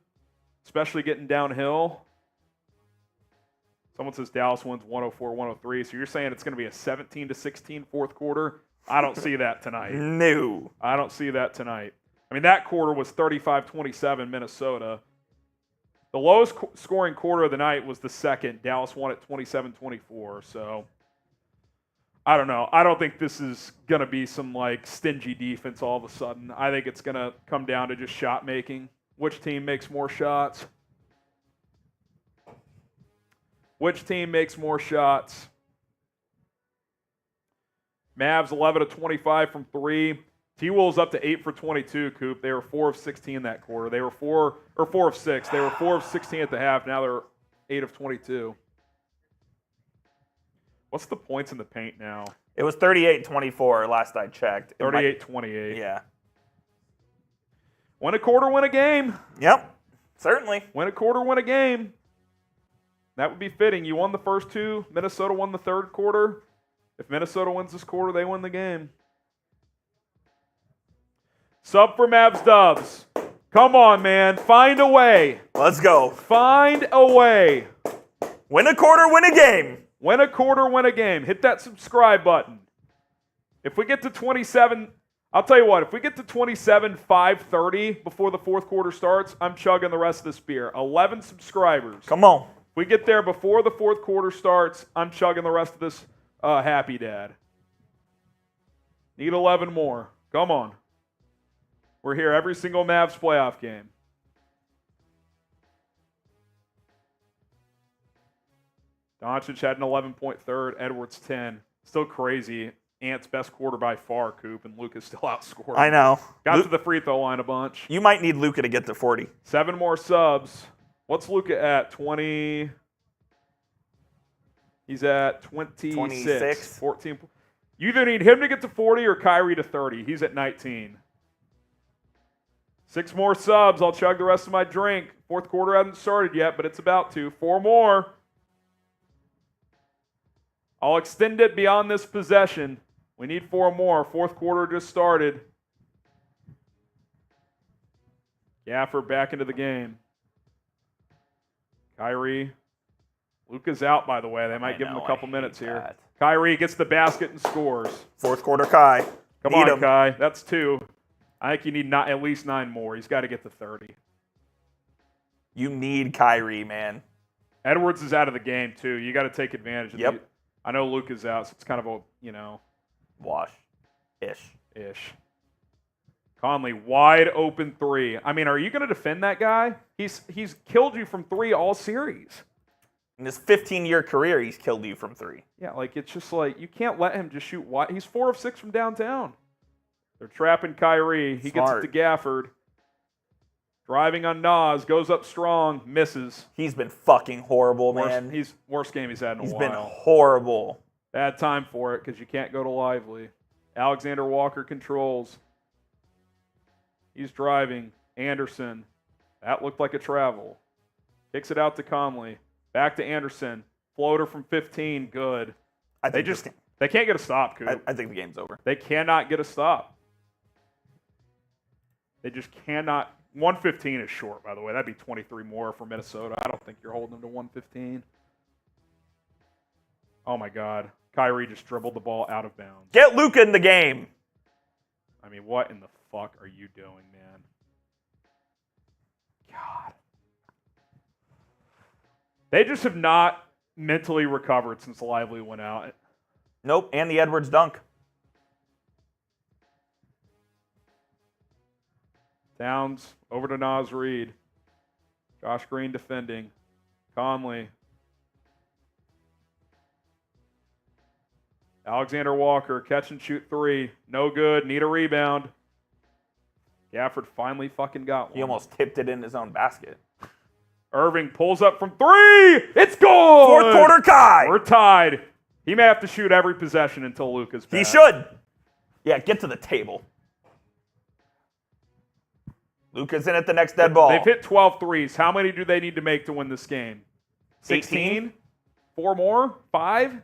especially getting downhill. Someone says Dallas wins 104-103, so you're saying it's going to be a 17-16 fourth quarter? I don't see that tonight. No. I don't see that tonight. I mean, that quarter was 35-27 Minnesota. The lowest scoring quarter of the night was the second. Dallas won at 27-24, so I don't know. I don't think this is going to be some, like, stingy defense all of a sudden. I think it's going to come down to just shot making. Which team makes more shots? Which team makes more shots? Mavs 11 of 25 from 3. T-Wolves up to 8 for 22, Coop. They were 4 of 16 that quarter. They were 4 of 6. They were 4 of 16 at the half. Now they're 8 of 22. What's the points in the paint now? It was 38-24 last I checked. 38-28. Yeah. Win a quarter, win a game. Yep, certainly. Win a quarter, win a game. That would be fitting. You won the first two. Minnesota won the third quarter. If Minnesota wins this quarter, they win the game. Sub for Mavs Dubs. Come on, man. Find a way. Let's go. Find a way. Win a quarter, win a game. Win a quarter, win a game. Hit that subscribe button. If we get to 27, I'll tell you what, if we get to 27, 5:30 before the fourth quarter starts, I'm chugging the rest of this beer. 11 subscribers. Come on. If we get there before the fourth quarter starts, I'm chugging the rest of this Happy Dad. Need 11 more. Come on. We're here every single Mavs playoff game. Doncic had an 11-point third. Edwards 10. Still crazy. Ant's best quarter by far, Coop, and Luka's still outscored. I know. Got to the free throw line a bunch. You might need Luka to get to 40. 7 more subs. What's Luka at? 20. He's at 26. 14. You either need him to get to 40 or Kyrie to 30. He's at 19. 6 more subs. I'll chug the rest of my drink. Fourth quarter hasn't started yet, but it's about to. 4 more. I'll extend it beyond this possession. We need 4 more. Fourth quarter just started. Gafford back into the game. Kyrie. Luka's out, by the way. They might give him a couple minutes here. Kyrie gets the basket and scores. Fourth quarter, Kai. Come on, Kai. That's 2. I think you need at least 9 more. He's got to get to 30. You need Kyrie, man. Edwards is out of the game, too. You got to take advantage of it. Yep. I know Luka's out, so it's kind of a, wash-ish. Conley, wide open 3. I mean, are you going to defend that guy? He's killed you from 3 all series. In his 15-year career, he's killed you from 3. Yeah, it's just you can't let him just shoot wide. He's 4 of 6 from downtown. They're trapping Kyrie. He gets it to Gafford. Driving on Nas, goes up strong, misses. He's been fucking horrible, man. Worst game he's had in a while. He's been horrible. Bad time for it because you can't go to Lively. Alexander Walker controls. He's driving. Anderson. That looked like a travel. Kicks it out to Conley. Back to Anderson. Floater from 15. Good. They can't get a stop, Coop. I think the game's over. They cannot get a stop. They just cannot. 115 is short, by the way. That'd be 23 more for Minnesota. I don't think you're holding them to 115. Oh, my God. Kyrie just dribbled the ball out of bounds. Get Luka in the game. I mean, what in the fuck are you doing, man? God. They just have not mentally recovered since Lively went out. Nope, and the Edwards dunk. Towns over to Nas Reed. Josh Green defending. Conley. Alexander Walker, catch and shoot three. No good. Need a rebound. Gafford finally fucking got one. He almost tipped it in his own basket. Irving pulls up from three. It's good. Fourth quarter tie. We're tied. He may have to shoot every possession until Luka's back. He should. Yeah, get to the table. Luka's in at the next dead ball. They've hit 12 threes. How many do they need to make to win this game? 16? 4 more? 5?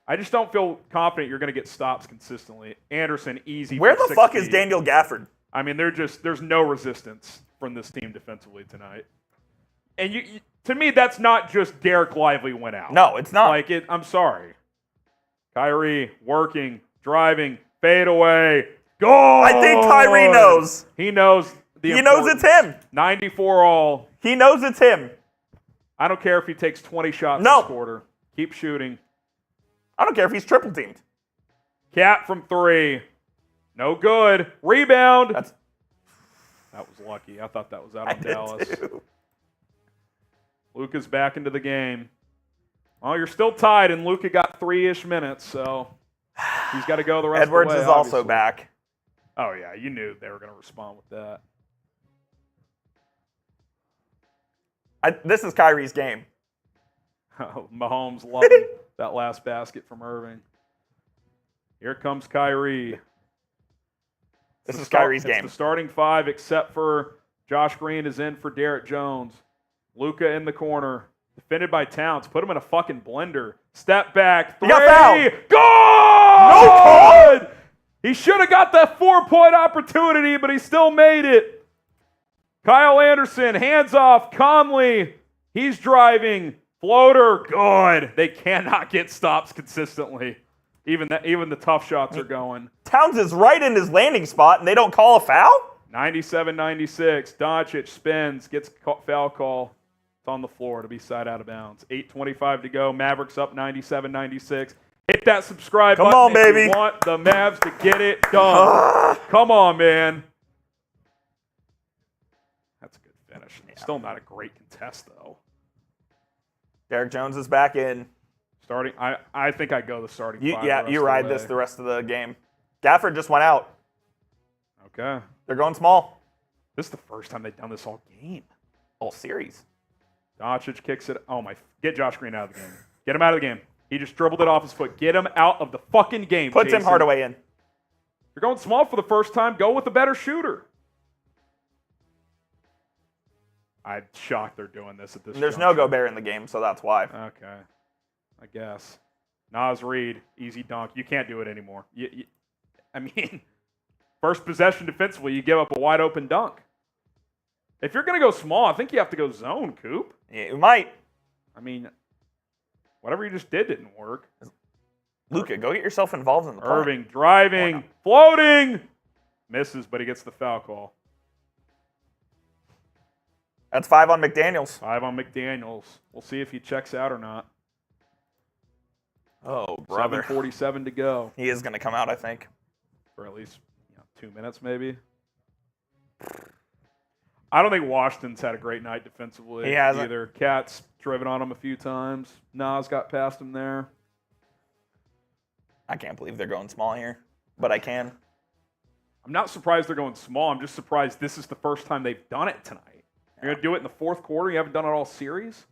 I just don't feel confident you're going to get stops consistently. Anderson, easy. Where the fuck is Daniel Gafford? I mean, there's no resistance from this team defensively tonight. And you, to me, that's not just Derek Lively went out. No, it's not. I'm sorry. Kyrie working, driving, fade away. Goal! I think Kyrie knows. He knows He knows it's him. 94 all. He knows it's him. I don't care if he takes 20 shots No. this quarter. Keep shooting. I don't care if he's triple teamed. Cat from 3. No good. Rebound. That was lucky. I thought that was out on Dallas. Too. Luka's back into the game. Oh, you're still tied, and Luka got 3-ish minutes, so he's got to go the rest Edwards of the way. is also obviously. back. Oh, yeah. You knew they were going to respond with that. This is Kyrie's game. Mahomes loving that last basket from Irving. Here comes Kyrie. This is Kyrie's It's game. the starting 5, except for Josh Green is in for Derrick Jones. Luka in the corner. Defended by Towns. Put him in a fucking blender. Step back. 3. He got fouled. Good! No call! He should have got that 4-point opportunity, but he still made it. Kyle Anderson, hands off. Conley, he's driving. Floater, good. They cannot get stops consistently. Even the tough shots are going. Towns is right in his landing spot, and they don't call a foul? 97-96. Doncic spins, gets foul call. It's on the floor to be side out of bounds. 8:25 to go. Mavericks up 97-96. Hit that subscribe Come button on, if baby. you want the Mavs to get it done. Come on, man. That's a good finish. Still not a great contest, though. Derrick Jones is back in. Starting, I think I go the starting 5. Yeah, you ride this the rest of the game. Gafford just went out. Okay. They're going small. This is the first time they've done this all game. All series. Doncic kicks it. Oh, my. Get Josh Green out of the game. Get him out of the game. He just dribbled it off his foot. Get him out of the fucking game, Put Tim Jason. Hardaway in. You're going small for the first time. Go with a better shooter. I'm shocked they're doing this at this There's juncture. no Gobert in the game, so that's why. Okay. I guess. Nas Reed, easy dunk. You can't do it anymore. I mean, first possession defensively, you give up a wide open dunk. If you're going to go small, I think you have to go zone, Coop. Yeah, it might. I mean, whatever you just did didn't work. Luka, go get yourself involved in the play. Irving driving, floating. Misses, but he gets the foul call. That's 5 on McDaniels. 5 on McDaniels. We'll see if he checks out or not. Oh, brother. 7:47 to go. He is going to come out, I think. For at least 2 minutes, maybe. I don't think Washington's had a great night defensively. He hasn't. Either. Cat's driven on him a few times. Nas got past him there. I can't believe they're going small here, but I can. I'm not surprised they're going small. I'm just surprised this is the first time they've done it tonight. You're going to do it in the fourth quarter? You haven't done it all series?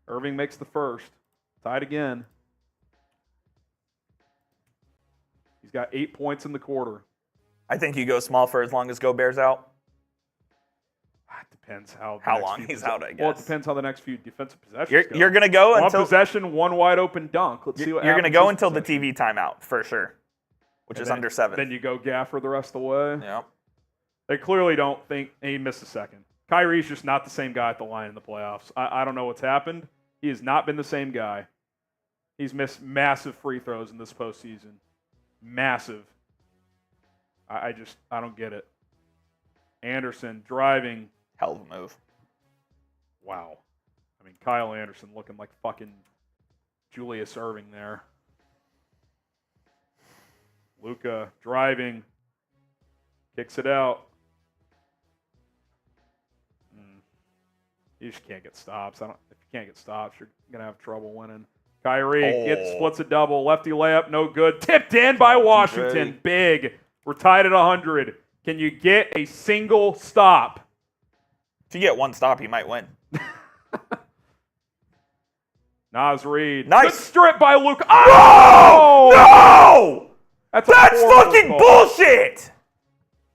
Irving makes the first. Tied again. He's got 8 points in the quarter. I think you go small for as long as Gobert's out. It depends how long he's out, I guess. Well, it depends how the next few defensive possessions go. You're going to go one until... possession, one wide open dunk. Let's see what You're going to happens go this until the possession. TV timeout, for sure, which is under 7. Then you go Gafford the rest of the way. Yeah. They clearly don't think he missed a second. Kyrie's just not the same guy at the line in the playoffs. I don't know what's happened. He has not been the same guy. He's missed massive free throws in this postseason. Massive. I don't get it. Anderson driving. Hell of a move. Wow. I mean, Kyle Anderson looking like fucking Julius Irving there. Luka driving. Kicks it out. You just can't get stops. If you can't get stops, you're going to have trouble winning. Kyrie splits a double. Lefty layup, no good. Tipped in by Washington. Big. We're tied at 100. Can you get a single stop? If you get one stop, you might win. Nas Reed. Nice. Good strip by Luka. Oh! No! That's fucking call. bullshit!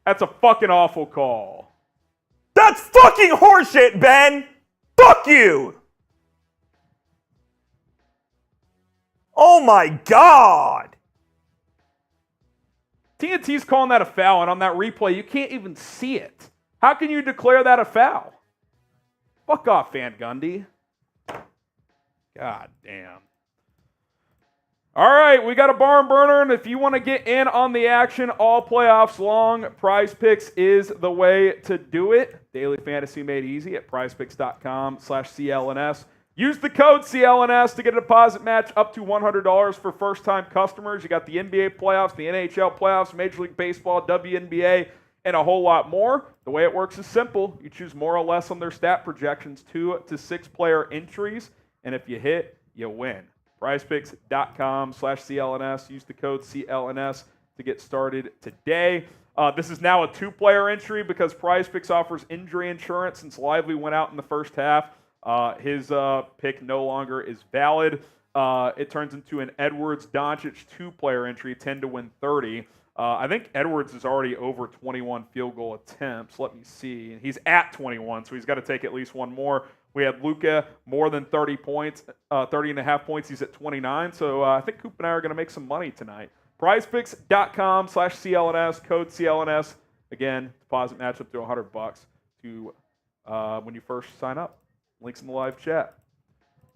That's a fucking awful call. That's fucking horseshit, Ben! Fuck you! Oh my God! TNT's calling that a foul, and on that replay, you can't even see it. How can you declare that a foul? Fuck off, Van Gundy. God damn. All right, we got a barn burner, and if you want to get in on the action all playoffs long, Prize Picks is the way to do it. Daily fantasy made easy at prizepicks.com/CLNS. Use the code CLNS to get a deposit match up to $100 for first-time customers. You got the NBA playoffs, the NHL playoffs, Major League Baseball, WNBA, and a whole lot more. The way it works is simple. You choose more or less on their stat projections, 2 to 6 player entries, and if you hit, you win. PrizePicks.com/CLNS. Use the code CLNS to get started today. This is now a 2-player entry because PrizePicks offers injury insurance since Lively went out in the first half. His pick no longer is valid. It turns into an Edwards-Doncic 2-player entry, 10 to win 30. I think Edwards is already over 21 field goal attempts. Let me see. He's at 21, so he's got to take at least one more. We had Luka more than 30 points, 30 and a half points. He's at 29, so I think Coop and I are going to make some money tonight. PrizePicks.com/CLNS, code CLNS. Again, deposit match up to $100 to when you first sign up. Links in the live chat.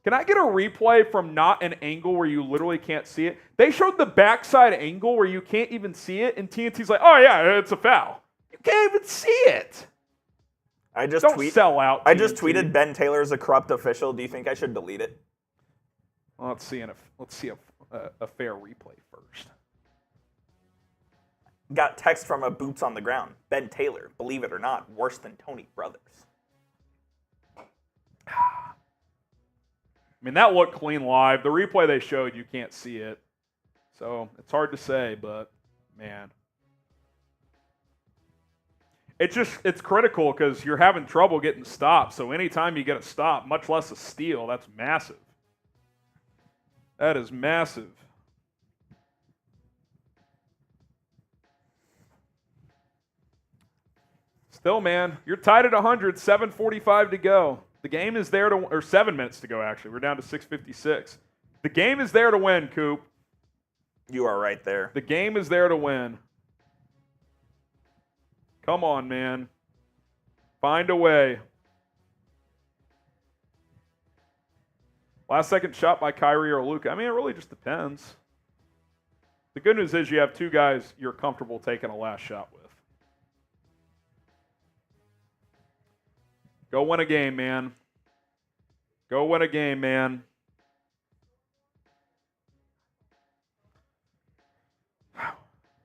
Can I get a replay from not an angle where you literally can't see it? They showed the backside angle where you can't even see it, and TNT's like, oh yeah, it's a foul. You can't even see it. Don't sell out, TNT. I just tweeted Ben Taylor is a corrupt official. Do you think I should delete it? Well, let's see a fair replay first. Got text from a boots on the ground. Ben Taylor, believe it or not, worse than Tony Brothers. I mean, that looked clean live. The replay they showed, you can't see it. So it's hard to say, but man. It's critical because you're having trouble getting stops. So anytime you get a stop, much less a steal, that's massive. That is massive. Still, man, you're tied at 100, 7:45 to go. The game is there to, or 7 minutes to go, actually. We're down to 6:56. The game is there to win, Coop. You are right there. The game is there to win. Come on, man. Find a way. Last second shot by Kyrie or Luka. I mean, it really just depends. The good news is you have 2 guys you're comfortable taking a last shot with. Go win a game, man. Go win a game, man.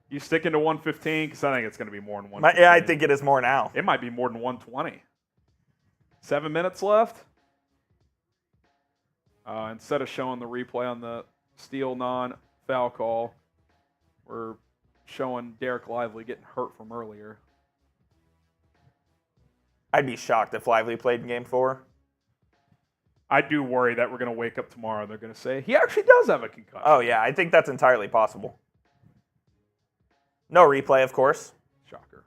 You sticking to 115? Because I think it's going to be more than 115. Yeah, I think it is more now. It might be more than 120. 7 minutes left. Instead of showing the replay on the steal non-foul call, we're showing Derek Lively getting hurt from earlier. I'd be shocked if Lively played in Game 4. I do worry that we're going to wake up tomorrow and they're going to say, he actually does have a concussion. Oh, yeah, I think that's entirely possible. No replay, of course. Shocker.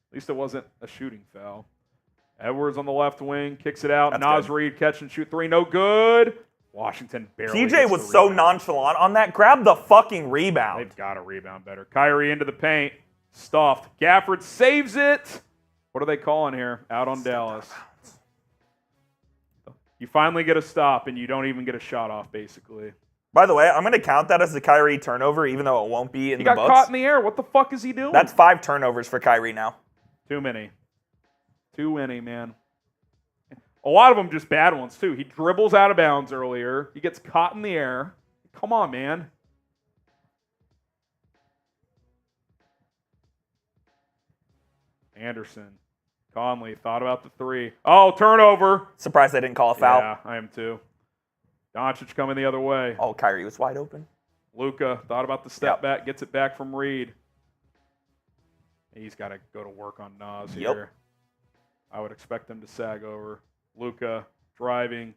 At least it wasn't a shooting foul. Edwards on the left wing, kicks it out. That's Naz good. Reid, catch and shoot three, no good. Washington barely PJ gets was the so rebound. nonchalant on that. Grab the fucking rebound. They've got to rebound better. Kyrie into the paint, stuffed. Gafford saves it. What are they calling here? Out on Dallas. You finally get a stop, and you don't even get a shot off, basically. By the way, I'm going to count that as the Kyrie turnover, even though it won't be in He the got books. caught in the air. What the fuck is he doing? That's 5 turnovers for Kyrie now. Too many. Too many, man. A lot of them just bad ones, too. He dribbles out of bounds earlier. He gets caught in the air. Come on, man. Anderson. Conley thought about the three. Oh, turnover. Surprised they didn't call a foul. Yeah, I am too. Doncic coming the other way. Oh, Kyrie was wide open. Luka thought about the step back, gets it back from Reed. He's got to go to work on Naz here. I would expect him to sag over. Luka driving,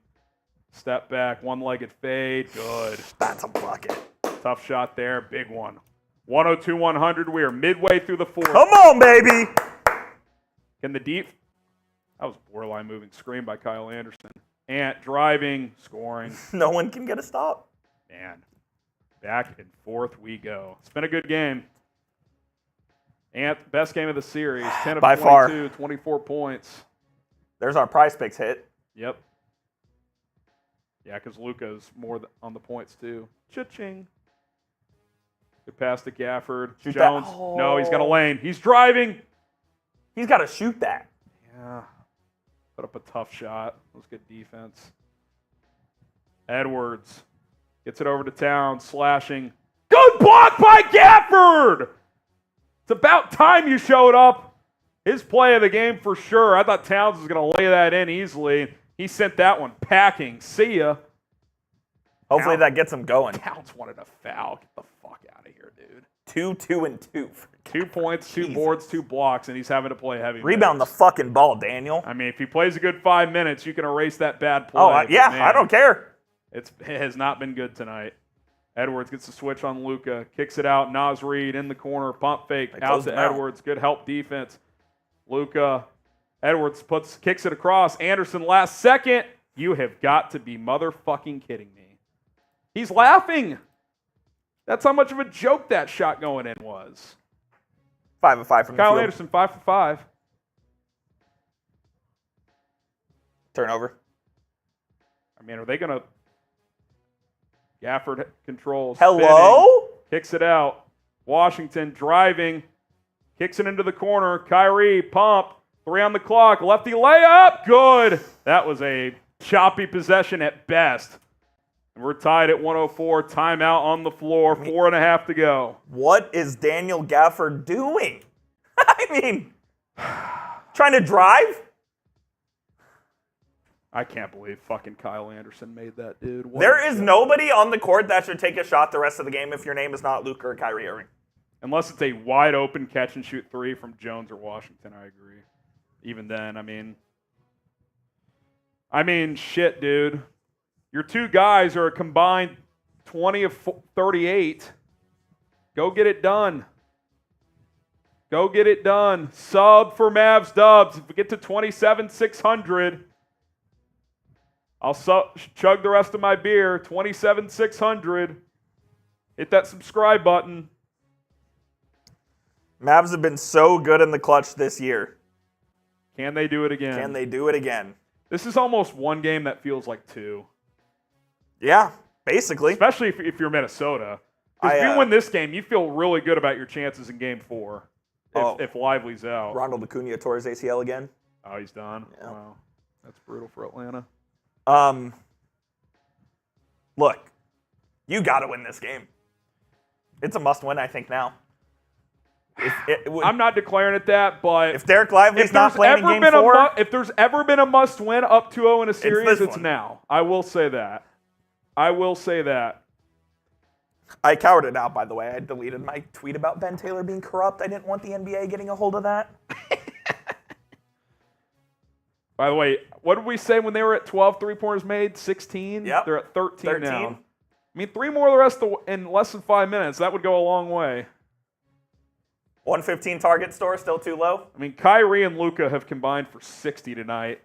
step back, one-legged fade. Good. That's a bucket. Tough shot there, big one. 102-100. We are midway through the fourth. Come on, baby. Can the deep? That was a borderline moving screen by Kyle Anderson. Ant driving, scoring. No one can get a stop. Man, back and forth we go. It's been a good game. Ant, best game of the series. 10 of By 22, far. 24 points. There's our prize picks hit. Yep. Yeah, because Luka's more on the points, too. Cha-ching. Good pass to Gafford. Shoot Jones. that. Oh. No, he's got a lane. He's driving. He's got to shoot that. Yeah. Put up a tough shot. That was good defense. Edwards gets it over to Towns, slashing. Good block by Gafford! It's about time you showed up. His play of the game for sure. I thought Towns was going to lay that in easily. He sent that one packing. See ya. Hopefully that gets him going. Towns wanted a foul. Get the fuck out of here, dude. 2, 2, and 2. 2 points, 2 Jesus. boards, 2 blocks, and he's having to play heavy Rebound the minutes. fucking ball, Daniel. I mean, if he plays a good 5 minutes, you can erase that bad play. Oh, but yeah, man, I don't care. It has not been good tonight. Edwards gets the switch on Luka, kicks it out. Naz Reid in the corner, pump fake out closed to him out. Edwards. Good help defense. Luka, Edwards kicks it across. Anderson last second. You have got to be motherfucking kidding me. He's laughing. That's how much of a joke that shot going in was. 5 of 5 from the Kyle field. Anderson, 5 for 5. Turnover. I mean, are they going to... Gafford controls. Hello? Spinning, kicks it out. Washington driving. Kicks it into the corner. Kyrie, pump. 3 on the clock. Lefty layup. Good. That was a choppy possession at best. And we're tied at 104. Timeout on the floor. 4.5 to go. What is Daniel Gafford doing? I mean, trying to drive? I can't believe fucking Kyle Anderson made that, dude. What There a is shot. nobody on the court that should take a shot the rest of the game if your name is not Luka or Kyrie Irving. Unless it's a wide open catch and shoot 3 from Jones or Washington, I agree. Even then, I mean, shit, dude. Your 2 guys are a combined 20 of 38. Go get it done. Go get it done. Sub for Mavs dubs. If we get to 27,600, I'll chug the rest of my beer. 27,600. Hit that subscribe button. Mavs have been so good in the clutch this year. Can they do it again? Can they do it again? This is almost one game that feels like 2. Yeah, basically. Especially if you're Minnesota. Because if you win this game, you feel really good about your chances in Game 4 if Lively's out. Ronald Acuna tore his ACL again. Oh, he's done? Yeah. Wow. That's brutal for Atlanta. Look, you got to win this game. It's a must-win, I think, now. I'm not declaring it that, but if Derek Lively's not playing in Game 4, if there's ever been a must-win up 2-0 in a series, this it's one. now. I will say that. I will say that. I cowered it out, by the way. I deleted my tweet about Ben Taylor being corrupt. I didn't want the NBA getting a hold of that. By the way, what did we say when they were at 12 3-pointers made? 16? Yep. They're at 13 now. I mean, 3 more the rest in less than 5 minutes. That would go a long way. 115 target store, still too low? I mean, Kyrie and Luka have combined for 60 tonight.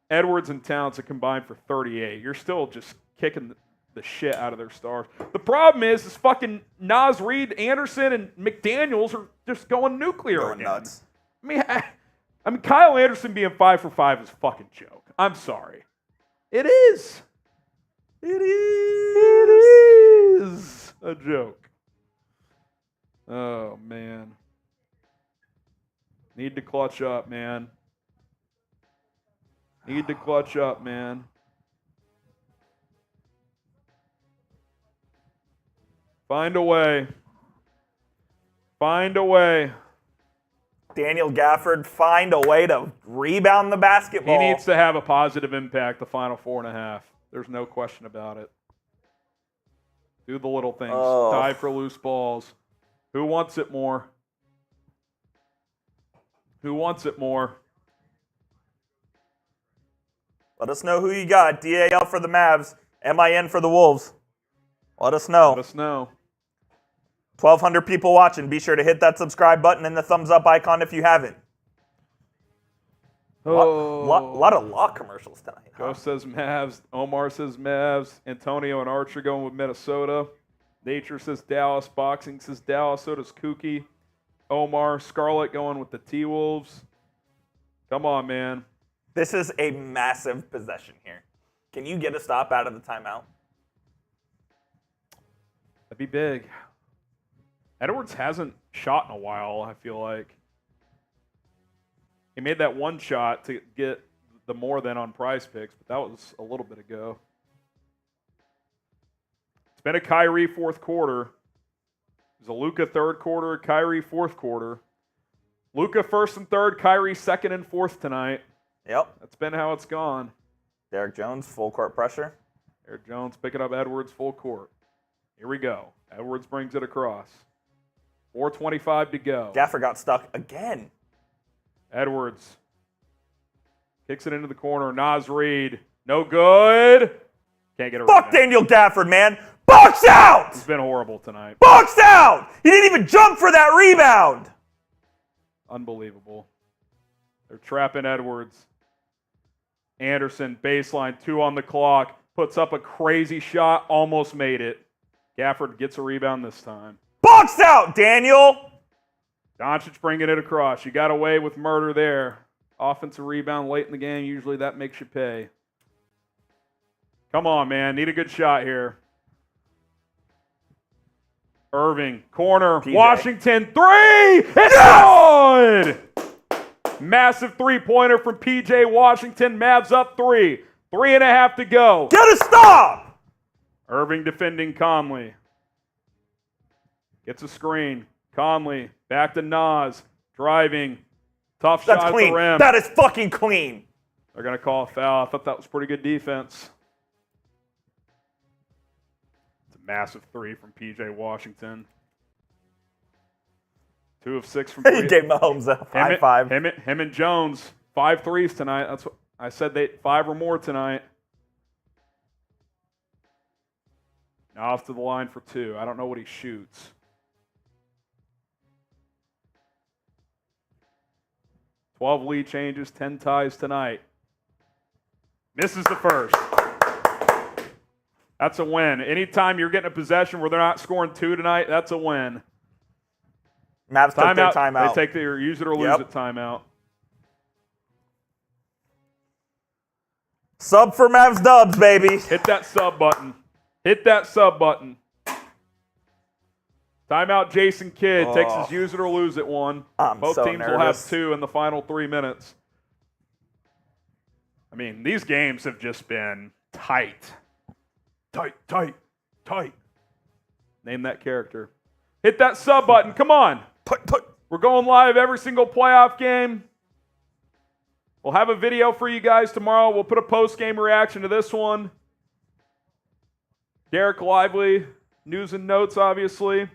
Edwards and Towns have combined for 38. You're still just kicking the shit out of their stars. The problem is fucking Naz Reid, Anderson, and McDaniels are just going nuclear Going again. nuts. I mean, Kyle Anderson being 5 for 5 is a fucking joke. I'm sorry. It is. It is a joke. Oh, man. Need to clutch up, man. Need to clutch up, man. Find a way. Find a way. Daniel Gafford, find a way to rebound the basketball. He needs to have a positive impact the final 4.5. There's no question about it. Do the little things. Dive for loose balls. Who wants it more? Who wants it more? Let us know who you got. DAL for the Mavs. MIN for the Wolves. Let us know. Let us know. 1,200 people watching. Be sure to hit that subscribe button and the thumbs up icon if you haven't. Lot of law commercials tonight. Ghost says Mavs. Omar says Mavs. Antonio and Archer going with Minnesota. Nature says Dallas. Boxing says Dallas. So does Kookie. Omar. Scarlett going with the T-Wolves. Come on, man. This is a massive possession here. Can you get a stop out of the timeout? That'd be big. Edwards hasn't shot in a while, I feel like. He made that one shot to get the more than on Prize Picks, but that was a little bit ago. It's been a Kyrie fourth quarter. It was a Luka third quarter, Kyrie fourth quarter. Luka first and third, Kyrie second and fourth tonight. Yep. That's been how it's gone. Derrick Jones, full court pressure. Derrick Jones picking up Edwards full court. Here we go. Edwards brings it across. 4:25 to go. Gafford got stuck again. Edwards kicks it into the corner. Naz Reid. No good. Can't get a Fuck rebound. Daniel Gafford, man. Box out! He's been horrible tonight. Box out! He didn't even jump for that rebound. Unbelievable. They're trapping Edwards. Anderson, baseline, 2 on the clock. Puts up a crazy shot. Almost made it. Gafford gets a rebound this time. Box out, Daniel! Doncic bringing it across. You got away with murder there. Offensive rebound late in the game. Usually that makes you pay. Come on, man. Need a good shot here. Irving, corner. PJ. Washington, 3! It's good! Massive three-pointer from PJ Washington. Mavs up 3. 3.5 to go. Get a stop! Irving defending Conley. Gets a screen. Conley back to Nas. Driving. Tough shot That's clean. at the rim. That is fucking clean. They're going to call a foul. I thought that was pretty good defense. It's a massive 3 from PJ Washington. 2 of 6 from He 3. gave Mahomes a high five. Him and Jones, 5 threes tonight. That's what I said. 5 or more tonight. Now off to the line for 2. I don't know what he shoots. $12 lead changes, 10 ties tonight. Misses the first. That's a win. Anytime you're getting a possession where they're not scoring 2 tonight, that's a win. Mavs took their timeout. They take their use it or lose it timeout. Sub for Mavs dubs, baby. Hit that sub button. Hit that sub button. Timeout Jason Kidd takes his use it or lose it one. Both so teams nervous. will have 2 in the final 3 minutes. I mean, these games have just been tight. Tight. Name that character. Hit that sub button. Come on. We're going live every single playoff game. We'll have a video for you guys tomorrow. We'll put a post-game reaction to this one. Derek Lively news and notes, obviously.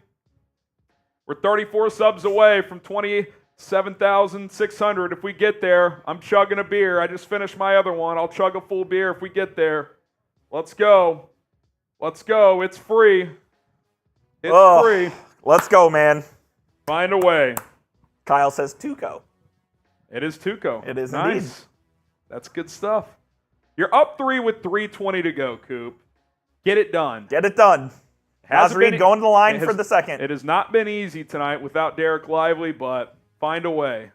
We're 34 subs away from 27,600. If we get there, I'm chugging a beer. I just finished my other one. I'll chug a full beer if we get there. Let's go. Let's go. It's free. It's free. Let's go, man. Find a way. Kyle says Tuco. It is Tuco. It is nice. indeed. That's good stuff. You're up 3 with 3:20 to go, Coop. Get it done. Get it done. Reed going to the line for the second. It has not been easy tonight without Derek Lively, but find a way.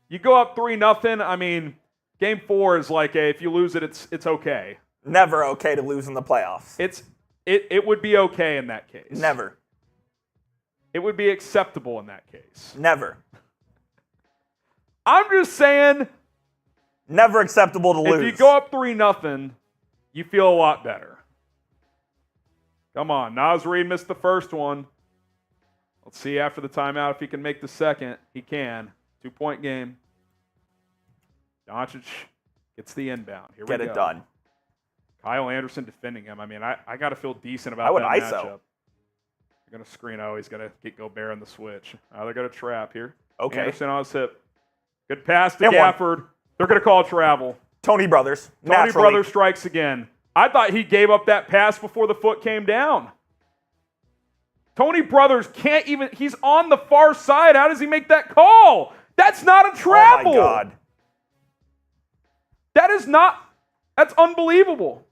You go up 3-0. I mean, game 4 is like if you lose it, it's okay. Never okay to lose in the playoffs. It would be okay in that case. Never. It would be acceptable in that case. Never. I'm just saying. Never acceptable to lose. If you go up 3-0, you feel a lot better. Come on. Reed missed the first one. Let's see after the timeout if he can make the second. He can. 2-point game. Doncic gets the inbound. Here we go. Get it done. Kyle Anderson defending him. I mean, I got to feel decent about that matchup. ISO. They're going to screen. Oh, he's going to get Gobert on the switch. They're going to trap here. Okay. Anderson on his hip. Good pass to Gafford. They're going to call travel. Tony Brothers. Tony Brothers strikes again. I thought he gave up that pass before the foot came down. Tony Brothers can't even. He's on the far side. How does he make that call? That's not a travel. Oh, my God. That is not. That's unbelievable.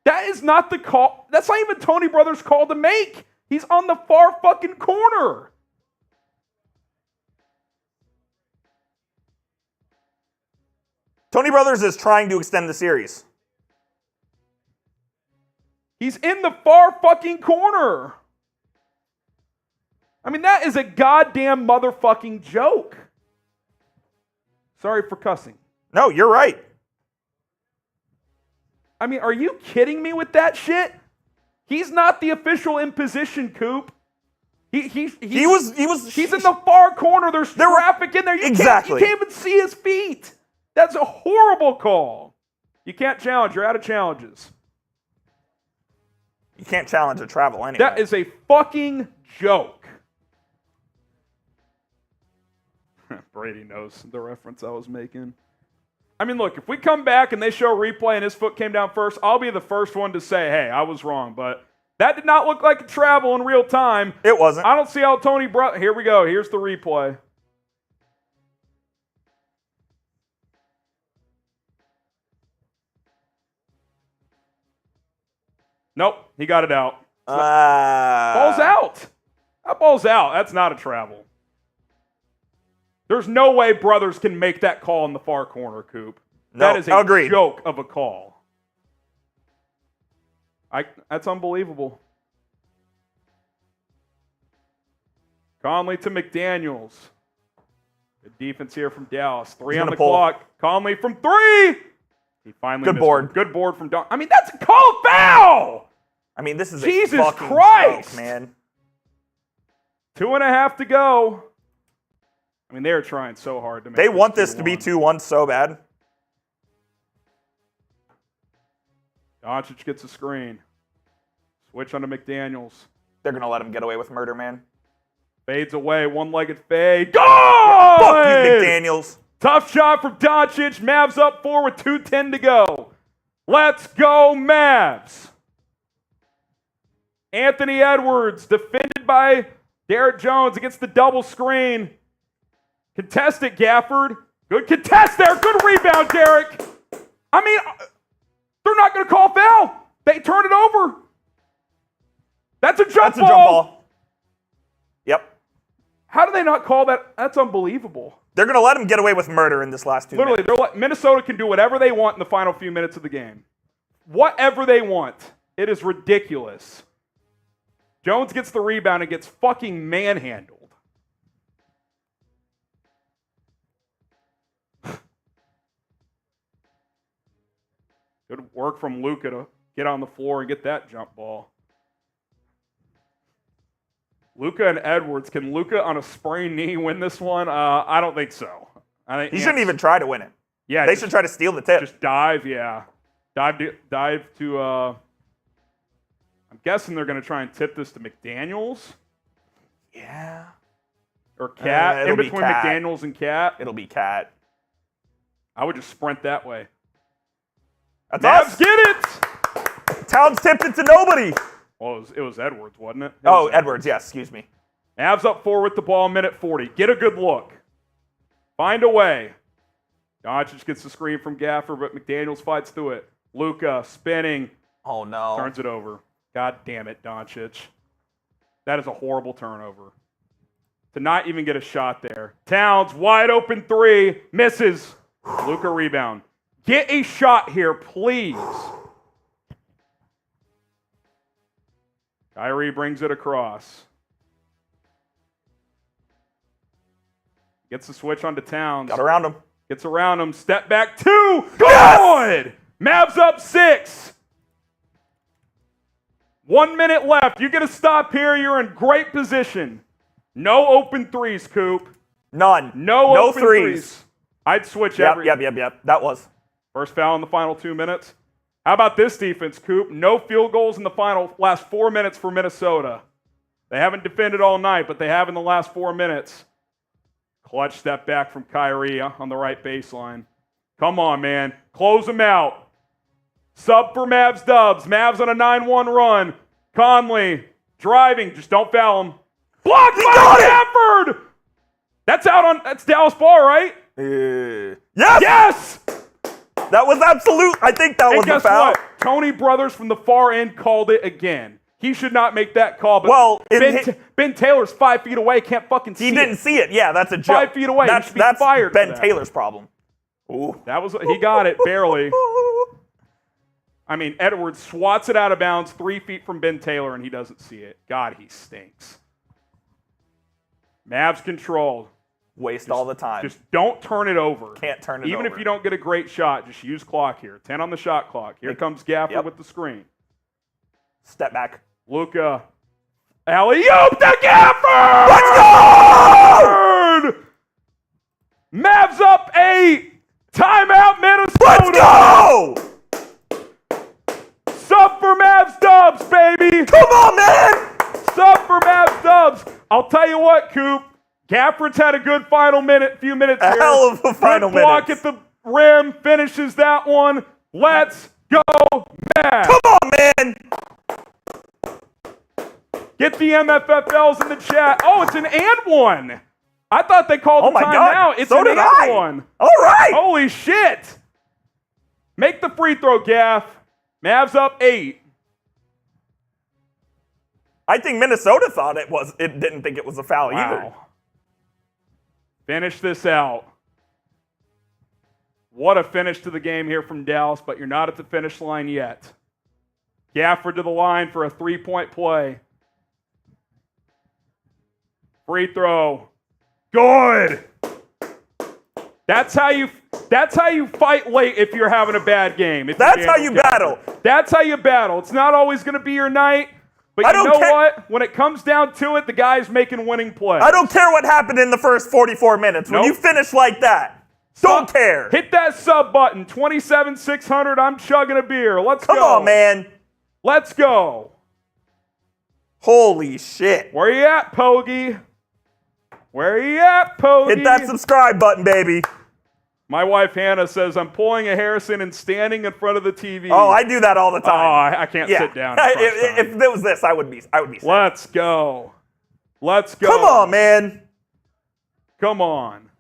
That is not the call. That's not even Tony Brothers' call to make. He's on the far fucking corner. Tony Brothers is trying to extend the series. He's in the far fucking corner. I mean, that is a goddamn motherfucking joke. Sorry for cussing. No, you're right. I mean, are you kidding me with that shit? He's not the official imposition, Coop. He's in the far corner. There's traffic in there. You can't even see his feet. That's a horrible call. You can't challenge. You're out of challenges. You can't challenge a travel anyway. That is a fucking joke. Brady knows the reference I was making. I mean, look, if we come back and they show a replay and his foot came down first, I'll be the first one to say, hey, I was wrong. But that did not look like a travel in real time. It wasn't. I don't see how Tony brought. Here we go. Here's the replay. Nope, he got it out. Ball's out. That ball's out. That's not a travel. There's no way Brothers can make that call in the far corner, Coop. That is a joke of a call. That's unbelievable. Conley to McDaniels. Good defense here from Dallas. 3 on the clock. Conley from 3. He finally missed one. Good board from Don. I mean, that's a call foul. I mean, this is Jesus a fucking Christ, joke, man. 2.5 to go. I mean, they're trying so hard to make They want this to be 2-1 so bad. Doncic gets a screen. Switch onto McDaniels. They're going to let him get away with murder, man. Fades away. One-legged fade. Go! Fuck you, McDaniels. Tough shot from Doncic. Mavs up 4 with 2:10 to go. Let's go, Mavs. Anthony Edwards defended by Derrick Jones against the double screen. Contest it, Gafford. Good contest there. Good rebound, Derrick. I mean, they're not going to call foul. They turn it over. That's a jump ball. Jump ball. Yep. How do they not call that? That's unbelievable. They're going to let him get away with murder in this last 2 minutes. Literally, Minnesota can do whatever they want in the final few minutes of the game. Whatever they want. It is ridiculous. Jones gets the rebound and gets fucking manhandled. Good work from Luka to get on the floor and get that jump ball. Luka and Edwards. Can Luka on a sprained knee win this one? I don't think so. I think he shouldn't even try to win it. Yeah, they should try to steal the tip. Just dive, yeah. Dive to I'm guessing they're going to try and tip this to McDaniels. Yeah. Or Cat. In it'll be between Cat. McDaniels and Cat. It'll be Cat. I would just sprint that way. That's Mavs us. get it! Towns tipped it to nobody. Well, it was Edwards, wasn't it? Edwards, yes, excuse me. Mavs up 4 with the ball, minute 40. Get a good look. Find a way. Doncic gets the screen from Gafford, but McDaniels fights through it. Luka spinning. Oh, no. Turns it over. God damn it, Doncic. That is a horrible turnover. To not even get a shot there. Towns, wide open 3. Misses. Luka rebound. Get a shot here, please. Kyrie brings it across. Gets the switch onto Towns. Got around him. Gets around him. Step back 2. Good! Mavs up 6. 1 minute left. You get a stop here. You're in great position. No open threes, Coop. None. No open threes. I'd switch Yep. every. That was. First foul in the final 2 minutes. How about this defense, Coop? No field goals in the last 4 minutes for Minnesota. They haven't defended all night, but they have in the last 4 minutes. Clutch step back from Kyrie on the right baseline. Come on, man. Close them out. Sub for Mavs Dubs. Mavs on a 9-1 run. Conley driving. Just don't foul him. Blocked by Gafford! That's Dallas ball, right? Yes! Yes! That was absolute. I think that was guess the foul. what? Tony Brothers from the far end called it again. He should not make that call. But Well, Ben Taylor's 5 feet away. Can't fucking see he didn't see it. Yeah, that's a joke. 5 feet away. That's, he should be fired. Ben for that. Taylor's problem. Ooh. He got it barely. I mean, Edwards swats it out of bounds 3 feet from Ben Taylor, and he doesn't see it. God, he stinks. Mavs control. Waste all the time. Just don't turn it over. Can't turn it over. Even if you don't get a great shot, just use clock here. 10 on the shot clock. Here comes Gafford with the screen. Step back. Luka. Alley-oop to Gafford! Let's go! Mavs up 8. Timeout, Minnesota. Let's go! Sub for Mavs Dubs, baby. Come on, man! Sub for Mavs Dubs. I'll tell you what, Coop. Gafford's had a good few minutes here. A hell of a final good block minutes. at the rim, finishes that one. Let's go, Mavs. Come on, man! Get the MFFLs in the chat. Oh, it's an and one. I thought they called the timeout. It's so an did and I. one. All right. Holy shit. Make the free throw, Gaff. Mavs up 8. I think Minnesota thought it didn't think it was a foul either. Finish this out. What a finish to the game here from Dallas, but you're not at the finish line yet. Gafford to the line for a 3-point play. Free throw. Good. That's how you fight late if you're having a bad game. That's how you battle. That's how you battle. It's not always going to be your night. But you know what? When it comes down to it, the guy's making winning plays. I don't care what happened in the first 44 minutes. When you finish like that, don't care. Hit that sub button. 27,600. I'm chugging a beer. Let's go. Come on, man. Let's go. Holy shit. Where you at, Pogie? Where you at, Pogie? Hit that subscribe button, baby. My wife Hannah says I'm pulling a Harrison and standing in front of the TV. Oh, I do that all the time. Oh, I can't sit down. If it was this, I would be. Let's go. Let's go. Come on, man. Come on.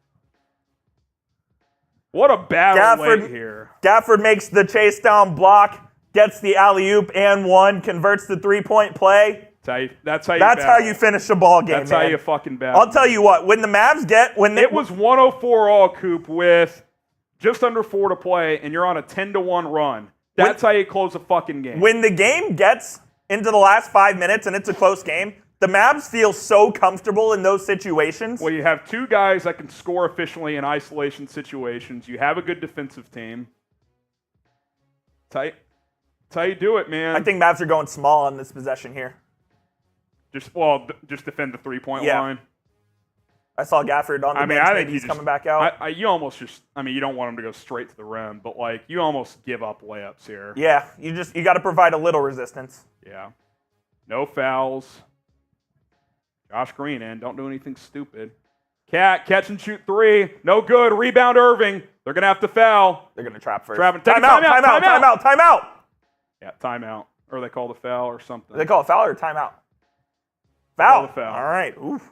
What a battle late here. Gafford makes the chase down block, gets the alley-oop and one, converts the 3-point play. That's how you finish a ball game, That's man. how you fucking battle. I'll tell you what, when the Mavs it was 104 all, Coop, with just under 4 to play, and you're on a 10-1 run. That's how you close a fucking game. When the game gets into the last 5 minutes and it's a close game, the Mavs feel so comfortable in those situations. Well, you have 2 guys that can score efficiently in isolation situations. You have a good defensive team. That's how you do it, man. I think Mavs are going small on this possession here. Just defend the 3-point line. I saw Gafford on the bench. I think he's coming back out. You almost you don't want him to go straight to the rim, but you almost give up layups here. Yeah, you got to provide a little resistance. Yeah. No fouls. Josh Green in. Don't do anything stupid. Cat, catch and shoot 3. No good. Rebound Irving. They're going to have to foul. They're going to trap first. Trapping. Timeout. Yeah, timeout. Or they call the foul or something. They call it foul or timeout? Call the foul. All right. Oof.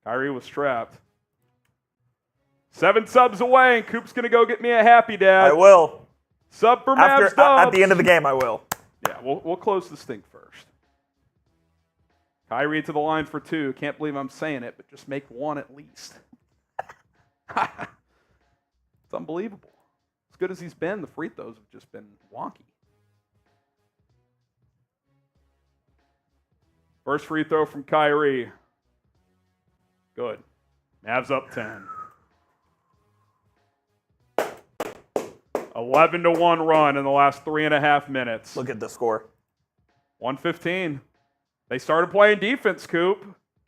Kyrie was trapped. 7 subs away, and Coop's going to go get me a happy dad. I will. Sub for Mavs Dubs. At the end of the game, I will. Yeah, we'll close this thing first. Kyrie to the line for 2. Can't believe I'm saying it, but just make 1 at least. It's unbelievable. As good as he's been, the free throws have just been wonky. First free throw from Kyrie. Good. Mavs up 10. 11-1 run in the last 3.5 minutes. Look at the score. 115. They started playing defense, Coop.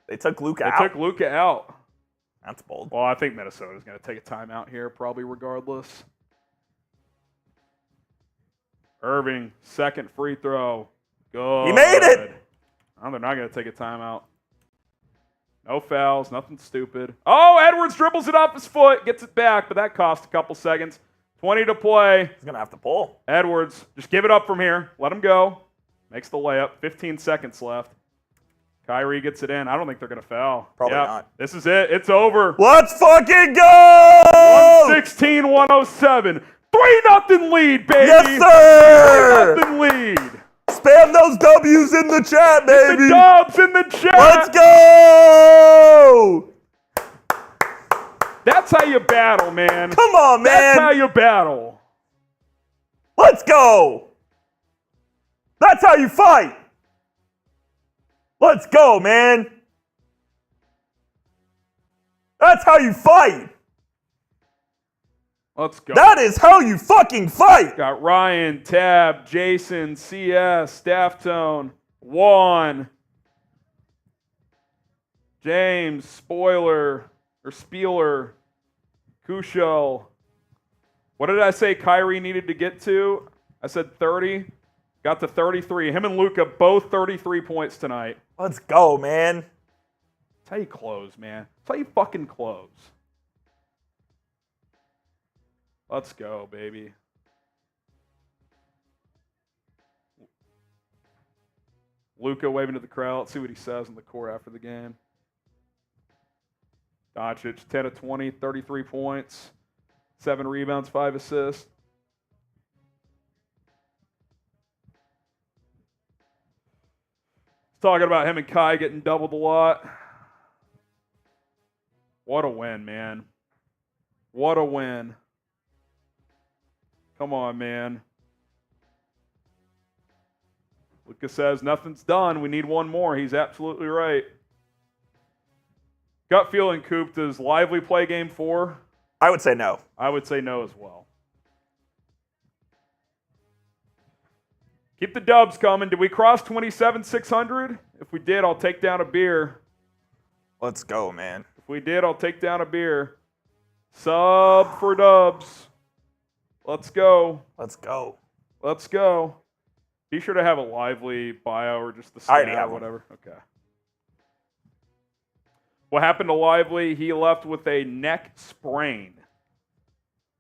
They took Luka out. They took Luka out. That's bold. Well, I think Minnesota's going to take a timeout here, probably regardless. Irving, second free throw. Good. He made it! Oh, they're not going to take a timeout. No fouls, nothing stupid. Oh, Edwards dribbles it off his foot, gets it back, but that cost a couple seconds. 20 to play. He's going to have to pull. Edwards, just give it up from here. Let him go. Makes the layup. 15 seconds left. Kyrie gets it in. I don't think they're going to foul. Probably not. This is it. It's over. Let's fucking go! 116-107. 3-0 lead, baby. Yes, sir! 3-0 lead. Spam those W's in the chat, baby. The dubs in the chat. Let's go! That's how you battle, man. Come on, man. That's how you battle. Let's go. That's how you fight. Let's go, man. That's how you fight. Let's go. That is how you fucking fight. Got Ryan, Tab, Jason, CS, Staff Tone, Juan, James, Spieler, Kushel. What did I say Kyrie needed to get to? I said 30. Got to 33. Him and Luka both 33 points tonight. Let's go, man. That's how you close, man. That's how you fucking close. Let's go, baby. Luka waving to the crowd. Let's see what he says in the court after the game. Doncic, 10 of 20, 33 points, 7 rebounds, 5 assists. Talking about him and Kai getting doubled a lot. What a win, man. What a win. Come on, man. Luka says nothing's done. We need one more. He's absolutely right. Gut feeling, Coop, does Lively play game 4? I would say no. I would say no as well. Keep the dubs coming. Did we cross 27,600? If we did, I'll take down a beer. Let's go, man. If we did, I'll take down a beer. Sub for dubs. Let's go. Let's go. Let's go. Be sure to have a Lively bio or just the I already stat or have whatever. Okay. What happened to Lively? He left with a neck sprain.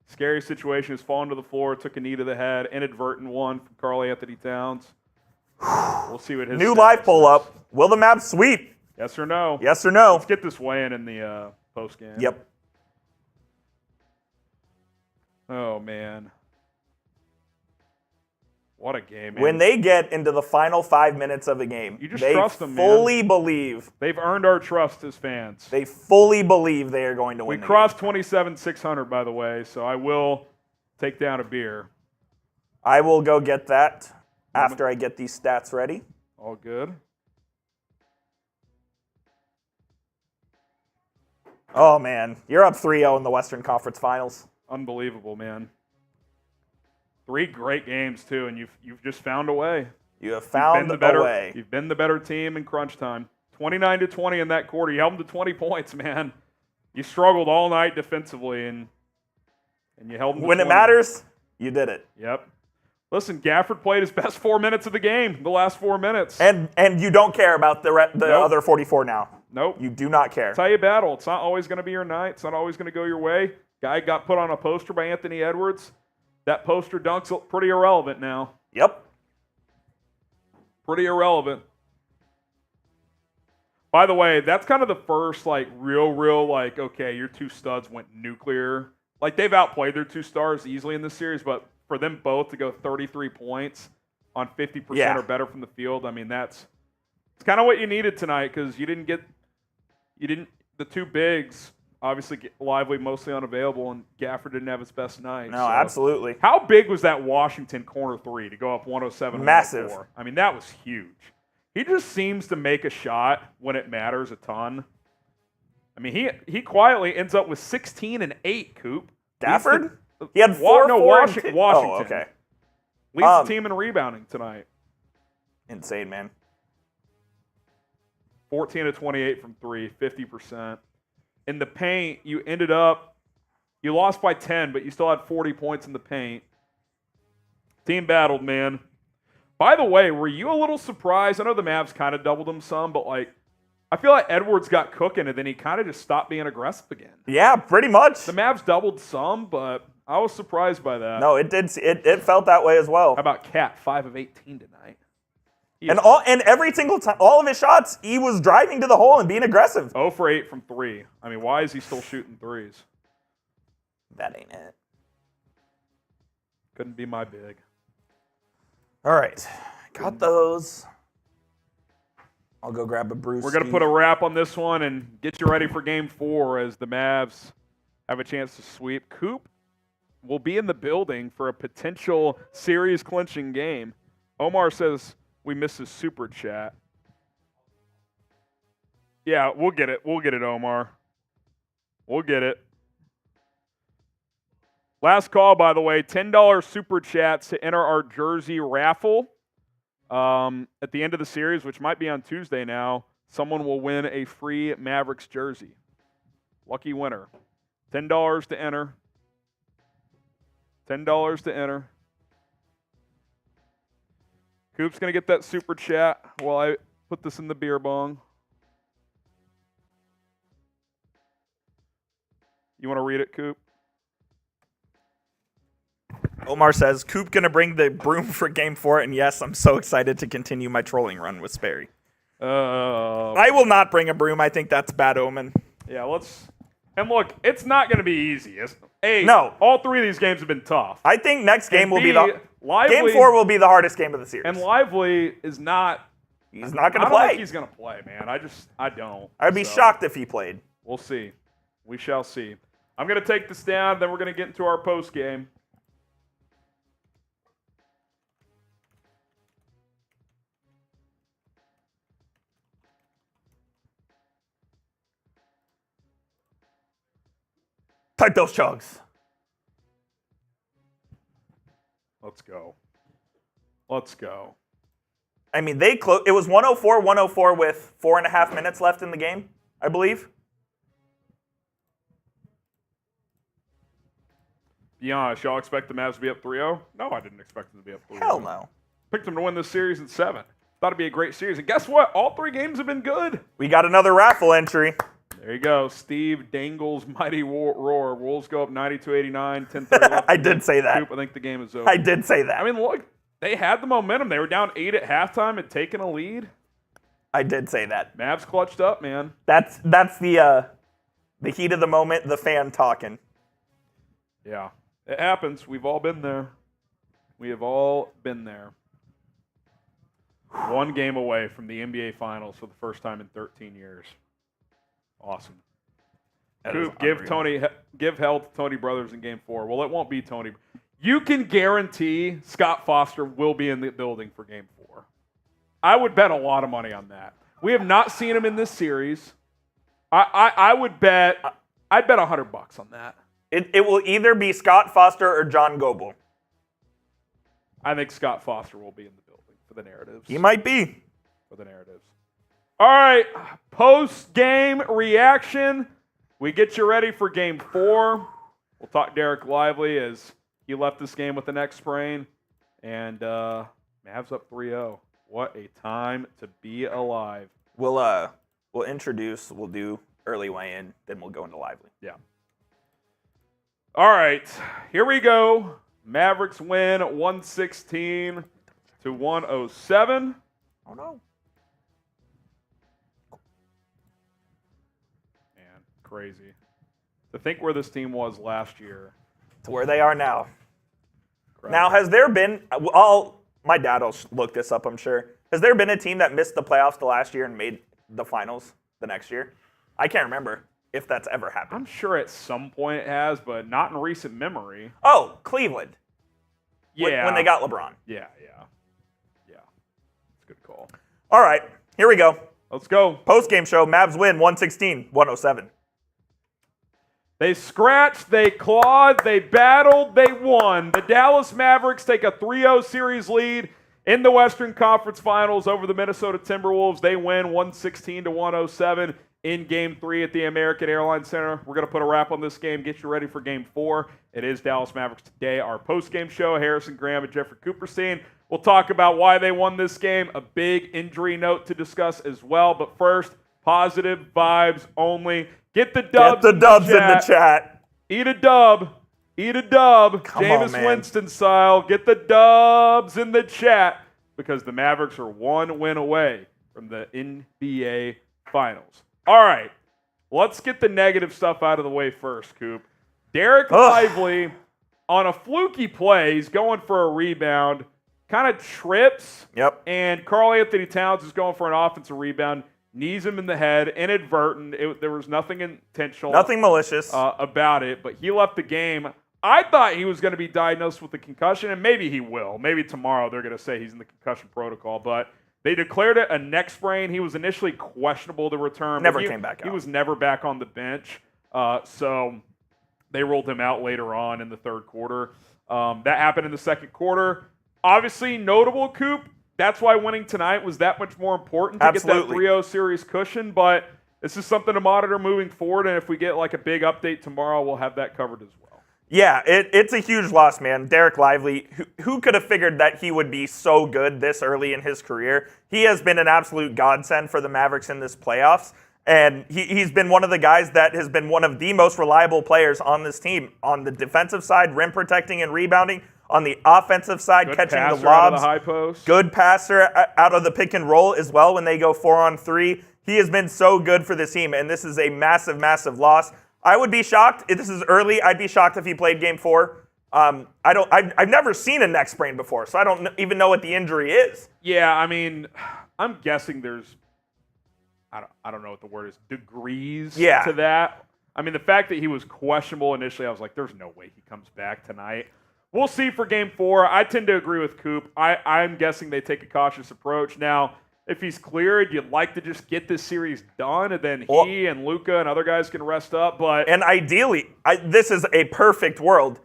Scary situation. He's fallen to the floor, took a knee to the head, inadvertent one from Karl-Anthony Towns. We'll see what his new live pull up. Will the Mavs sweep? Yes or no? Yes or no? Let's get this weigh-in in the postgame. Yep. Oh, man. What a game, man. When they get into the final 5 minutes of a game, you just they trust them, fully believe. They've earned our trust as fans. They fully believe they are going to win. We crossed 27,600, by the way, so I will take down a beer. I will go get that after I get these stats ready. All good. Oh, man. You're up 3-0 in the Western Conference Finals. Unbelievable, man. 3 great games, too, and you've just found a way. You have found a way. You've been the better team in crunch time. 29-20 in that quarter. You held them to 20 points, man. You struggled all night defensively, and you held them to 20. When it matters, you did it. Yep. Listen, Gafford played his best 4 minutes of the game, the last 4 minutes. And you don't care about the Nope. other 44 now. Nope. You do not care. That's how you battle. It's not always going to be your night. It's not always going to go your way. Guy got put on a poster by Anthony Edwards. That poster dunk's pretty irrelevant now. Yep. Pretty irrelevant. By the way, that's kind of the first, real, okay, your two studs went nuclear. They've outplayed their two stars easily in this series, but for them both to go 33 points on 50% or better from the field, I mean, it's kind of what you needed tonight because the two bigs, obviously Lively mostly unavailable, and Gafford didn't have his best night. No, absolutely. How big was that Washington corner three to go up 107? Massive. 104? I mean, that was huge. He just seems to make a shot when it matters a ton. I mean, he quietly ends up with 16 and 8, Coop. Gafford? He had 4, no, 4, Washington. Oh, okay. Leads the team in rebounding tonight. Insane, man. 14 of 28 from 3, 50%. In the paint, you lost by 10, but you still had 40 points in the paint. Team battled, man. By the way, were you a little surprised? I know the Mavs kind of doubled him some, but I feel like Edwards got cooking and then he kind of just stopped being aggressive again. Yeah, pretty much. The Mavs doubled some, but I was surprised by that. No, it did. It felt that way as well. How about Cat, 5 of 18 tonight? And every single time, all of his shots, he was driving to the hole and being aggressive. 0 for 8 from 3. I mean, why is he still shooting threes? That ain't it. Couldn't be my big. All right. Got those. I'll go grab a brew. We're going to put a wrap on this one and get you ready for Game 4 as the Mavs have a chance to sweep. Coop will be in the building for a potential series-clinching game. Omar says we missed his super chat. Yeah, we'll get it. We'll get it, Omar. We'll get it. Last call, by the way, $10 super chats to enter our jersey raffle. At the end of the series, which might be on Tuesday now, someone will win a free Mavericks jersey. Lucky winner. $10 to enter. $10 to enter. Coop's going to get that super chat while I put this in the beer bong. You want to read it, Coop? Omar says, Coop going to bring the broom for Game 4, and yes, I'm so excited to continue my trolling run with Sperry. I will not bring a broom. I think that's bad omen. Yeah, let's... And look, it's not going to be easy. No. All three of these games have been tough. I think next game will be Lively, Game 4 will be the hardest game of the series. And Lively is not... He's not going to I play. don't think he's going to play, man. I don't. I'd be shocked if he played. We'll see. We shall see. I'm going to take this down, then we're going to get into our post game. Type those chugs. Let's go. Let's go. I mean, it was 104-104 with 4.5 minutes left in the game, I believe. Be honest, y'all expect the Mavs to be up 3-0? No, I didn't expect them to be up 3-0. Hell no. Picked them to win this series in 7. Thought it'd be a great series. And guess what? All 3 games have been good. We got another raffle entry. There you go. Steve Dangle's mighty roar. Wolves go up 92-89, 10-30 I did say that. Coop, I think the game is over. I did say that. I mean, look, they had the momentum. They were down 8 at halftime and taking a lead. I did say that. Mavs clutched up, man. That's the heat of the moment, the fan talking. Yeah, it happens. We've all been there. We have all been there. 1 game away from the NBA Finals for the first time in 13 years. Awesome. Coop, give hell to Tony Brothers in Game 4. Well, it won't be Tony. You can guarantee Scott Foster will be in the building for Game 4. I would bet a lot of money on that. We have not seen him in this series. I would bet. I'd bet $100 on that. It will either be Scott Foster or John Goebel. I think Scott Foster will be in the building for the narratives. He might be. For the narratives. All right, post-game reaction. We get you ready for Game 4. We'll talk Derek Lively as he left this game with a neck sprain. And Mavs up 3-0. What a time to be alive. We'll introduce, we'll do early weigh-in, then we'll go into lively. Yeah. All right, here we go. Mavericks win 116 to 107. Oh, no. Man, crazy. To think where this team was last year. To where they are now. Crap. Now, has there been, my dad will look this up, I'm sure. Has there been a team that missed the playoffs the last year and made the finals the next year? I can't remember if that's ever happened. I'm sure at some point it has, but not in recent memory. Oh, Cleveland. Yeah. When they got LeBron. Yeah. It's a good call. All right, here we go. Let's go. Postgame show, Mavs win 116-107. They scratched, they clawed, they battled, they won. The Dallas Mavericks take a 3-0 series lead in the Western Conference Finals over the Minnesota Timberwolves. They win 116 to 107 in Game 3 at the American Airlines Center. We're going to put a wrap on this game, get you ready for Game 4. It is Dallas Mavericks Today, our post-game show. Harrison Graham and Jeffrey Cooperstein. We'll talk about why they won this game, a big injury note to discuss as well. But first, positive vibes only. Get the dubs, in the chat. Eat a dub. Eat a dub. Come Jameis on, man. Winston style. Get the dubs in the chat because the Mavericks are one win away from the NBA Finals. All right. Let's get the negative stuff out of the way first, Coop. Derek Lively on a fluky play. He's going for a rebound. Kind of trips. Yep. And Karl-Anthony Towns is going for an offensive rebound. Knees him in the head, inadvertent. There was nothing intentional. Nothing malicious. About it, but he left the game. I thought he was going to be diagnosed with a concussion, and maybe he will. Maybe tomorrow they're going to say he's in the concussion protocol, but they declared it a neck sprain. He was initially questionable to return. Never came back out. He was never back on the bench, so they rolled him out later on in the third quarter. That happened in the second quarter. Obviously, notable, Coop. That's why winning tonight was that much more important to get that 3-0 series cushion, but this is something to monitor moving forward, and if we get like a big update tomorrow, we'll have that covered as well. Yeah, it's a huge loss, man. Derek Lively, who could have figured that he would be so good this early in his career? He has been an absolute godsend for the Mavericks in this playoffs, and he's been one of the guys that has been one of the most reliable players on this team. On the defensive side, rim protecting and rebounding. On the offensive side, Good catching the lobs. out of the high post. Good passer out of the pick and roll as well when they go 4-on-3. He has been so good for this team, and this is a massive, massive loss. I would be shocked. If this is early, I'd be shocked if he played Game 4. I've never seen a neck sprain before, so I don't even know what the injury is. Yeah, I mean, I'm guessing there's, I don't know what the word is, degrees to that. I mean, the fact that he was questionable initially, I was like, there's no way he comes back tonight. We'll see for Game 4. I tend to agree with Coop. I'm guessing they take a cautious approach. Now, if he's cleared, you'd like to just get this series done, and then he and Luka and other guys can rest up. And ideally, this is a perfect world.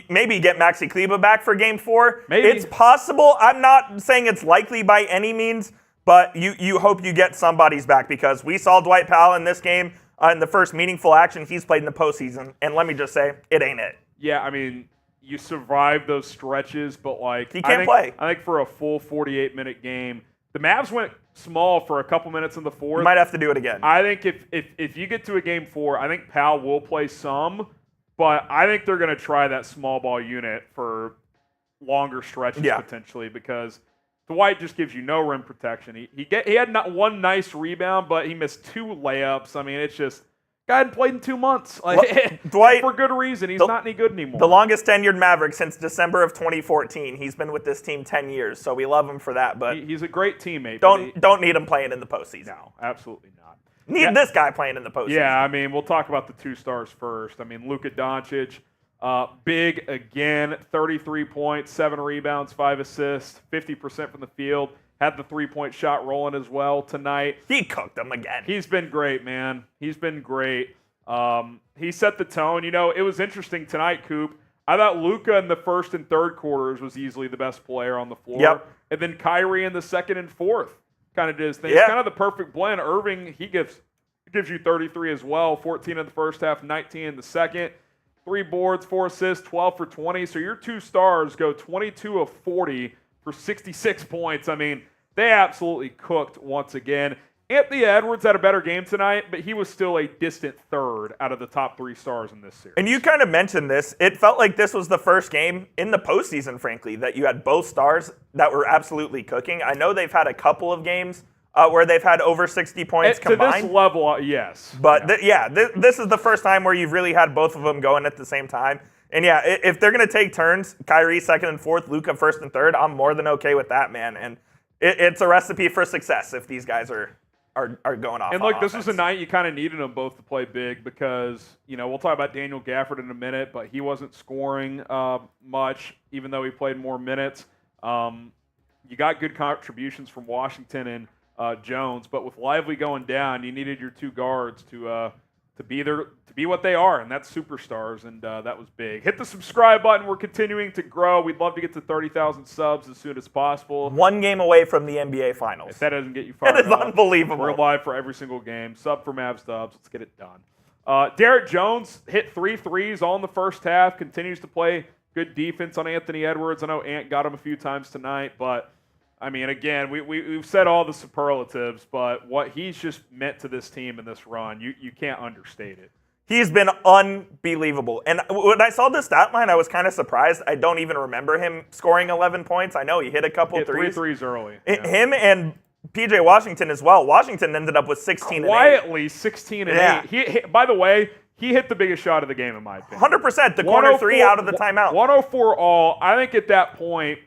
Maybe get Maxi Kleber back for Game 4. Maybe. It's possible. I'm not saying it's likely by any means, but you hope you get somebody's back because we saw Dwight Powell in this game in the first meaningful action he's played in the postseason. And let me just say, it ain't it. Yeah, I mean, you survive those stretches, but he can't play. I think for a full 48-minute game, the Mavs went small for a couple minutes in the fourth. You might have to do it again. I think if you get to a Game 4, I think Powell will play some, but I think they're going to try that small ball unit for longer stretches potentially because Dwight just gives you no rim protection. He had not one nice rebound, but he missed 2 layups. I mean, it's just guy hadn't played in 2 months. Dwight, for good reason. He's not any good anymore. The longest tenured Maverick since December of 2014. He's been with this team 10 years, so we love him for that. But he's a great teammate. Don't need him playing in the postseason. No, absolutely not. Need this guy playing in the postseason. Yeah, I mean, we'll talk about the 2 stars first. I mean, Luka Doncic, big again, 33 points, 7 rebounds, 5 assists, 50% from the field. Had the 3-point shot rolling as well tonight. He cooked them again. He's been great, man. He's been great. He set the tone. You know, it was interesting tonight, Coop. I thought Luka in the first and third quarters was easily the best player on the floor. Yep. And then Kyrie in the second and fourth kind of did his thing. Yeah. It's kind of the perfect blend. Irving, he gives you 33 as well, 14 in the first half, 19 in the second. 3 boards, 4 assists, 12 for 20. So your 2 stars go 22 of 40 for 66 points. I mean, they absolutely cooked once again. Anthony Edwards had a better game tonight, but he was still a distant third out of the top 3 stars in this series. And you kind of mentioned this. It felt like this was the first game in the postseason, frankly, that you had both stars that were absolutely cooking. I know they've had a couple of games where they've had over 60 points combined. To this level, yes. But this is the first time where you've really had both of them going at the same time. And yeah, if they're going to take turns, Kyrie second and fourth, Luka first and third, I'm more than okay with that, man. And it's a recipe for success if these guys are going off. And look, this was a night you kind of needed them both to play big because, we'll talk about Daniel Gafford in a minute, but he wasn't scoring much, even though he played more minutes. You got good contributions from Washington and Jones, but with Lively going down, you needed your 2 guards to be what they are, and that's superstars, and that was big. Hit the subscribe button. We're continuing to grow. We'd love to get to 30,000 subs as soon as possible. 1 game away from the NBA Finals. If that doesn't get you fired That is unbelievable. We're live for every single game. Sub for Mavs dubs. Let's get it done. Derrick Jones hit 3 threes all in the first half. Continues to play good defense on Anthony Edwards. I know Ant got him a few times tonight, but I mean, again, we've said all the superlatives, but what he's just meant to this team in this run, you can't understate it. He's been unbelievable. And when I saw the stat line, I was kind of surprised. I don't even remember him scoring 11 points. I know he hit a couple hit threes. 3 threes early. Him and P.J. Washington as well. Washington ended up with 16 and 8. Quietly 16 and 8. By the way, he hit the biggest shot of the game in my opinion. 100%. The corner 3 out of the timeout. 104 all. I think at that point,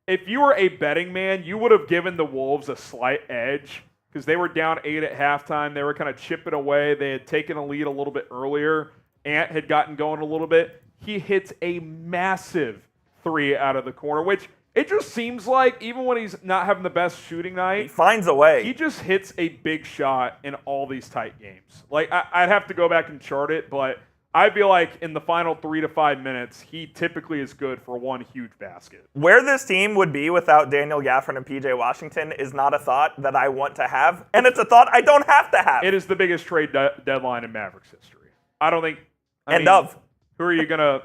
if you were a betting man, you would have given the Wolves a slight edge because they were down 8 at halftime. They were kind of chipping away. They had taken a lead a little bit earlier. Ant had gotten going a little bit. He hits a massive 3 out of the corner, which it just seems like even when he's not having the best shooting night, he finds a way. He just hits a big shot in all these tight games. Like, I'd have to go back and chart it, but I feel like in the final 3 to 5 minutes, he typically is good for 1 huge basket. Where this team would be without Daniel Gafford and P.J. Washington is not a thought that I want to have, and it's a thought I don't have to have. It is the biggest trade deadline in Mavericks history. I don't think. Who are you going to.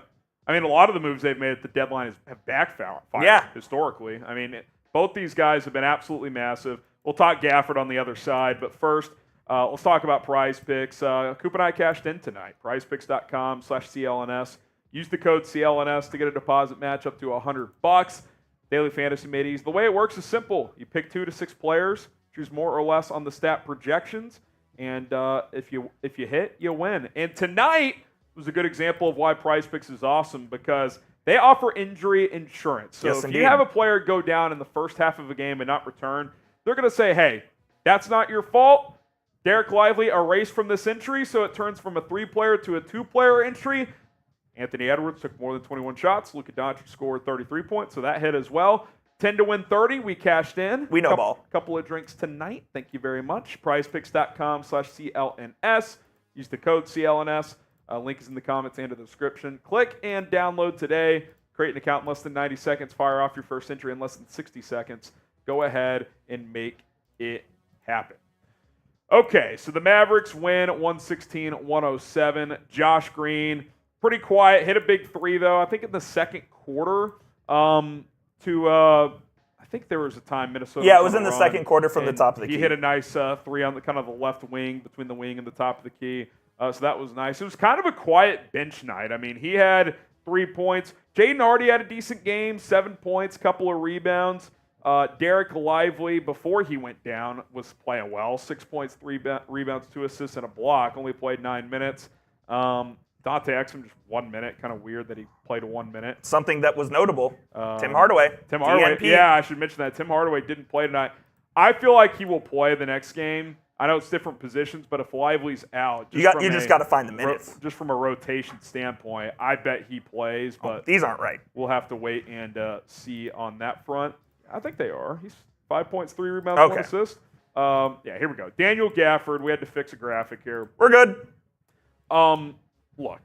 I mean, a lot of the moves they've made at the deadline have backfired historically. I mean, both these guys have been absolutely massive. We'll talk Gafford on the other side, but first, let's talk about Prize Picks. Coop and I cashed in tonight. PrizePicks.com/CLNS. Use the code CLNS to get a deposit match up to $100. Daily Fantasy made easy. The way it works is simple. You pick 2 to 6 players, choose more or less on the stat projections, and if you hit, you win. And tonight was a good example of why Prize Picks is awesome because they offer injury insurance. So if you have a player go down in the first half of a game and not return, they're going to say, hey, that's not your fault. Derek Lively erased from this entry, so it turns from a 3-player to a 2-player entry. Anthony Edwards took more than 21 shots. Luka Doncic scored 33 points, so that hit as well. 10 to win 30, we cashed in. We know ball. Couple of drinks tonight. Thank you very much. PrizePicks.com/CLNS. Use the code CLNS. Link is in the comments and in the description. Click and download today. Create an account in less than 90 seconds. Fire off your first entry in less than 60 seconds. Go ahead and make it happen. Okay, so the Mavericks win 116-107. Josh Green, pretty quiet. Hit a big 3, though, I think in the second quarter. I think there was a time Minnesota. Yeah, it was in the second quarter from the top of the key. He hit a nice 3 on the kind of the left wing, between the wing and the top of the key. So that was nice. It was kind of a quiet bench night. I mean, he had 3 points. Jaden Hardy had a decent game, 7 points, couple of rebounds. Derek Lively, before he went down, was playing well. 6 points, 3 rebounds, 2 assists, and a block. Only played 9 minutes. Dante Exum, just 1 minute. Kind of weird that he played 1 minute. Something that was notable. Tim Hardaway. Yeah, I should mention that. Tim Hardaway didn't play tonight. I feel like he will play the next game. I know it's different positions, but if Lively's out, you just got to find the minutes. Just from a rotation standpoint, I bet he plays. But these aren't right. We'll have to wait and see on that front. I think they are. He's 5 points, 3 rebounds, 1 assist. Here we go. Daniel Gafford. We had to fix a graphic here. We're good. Look,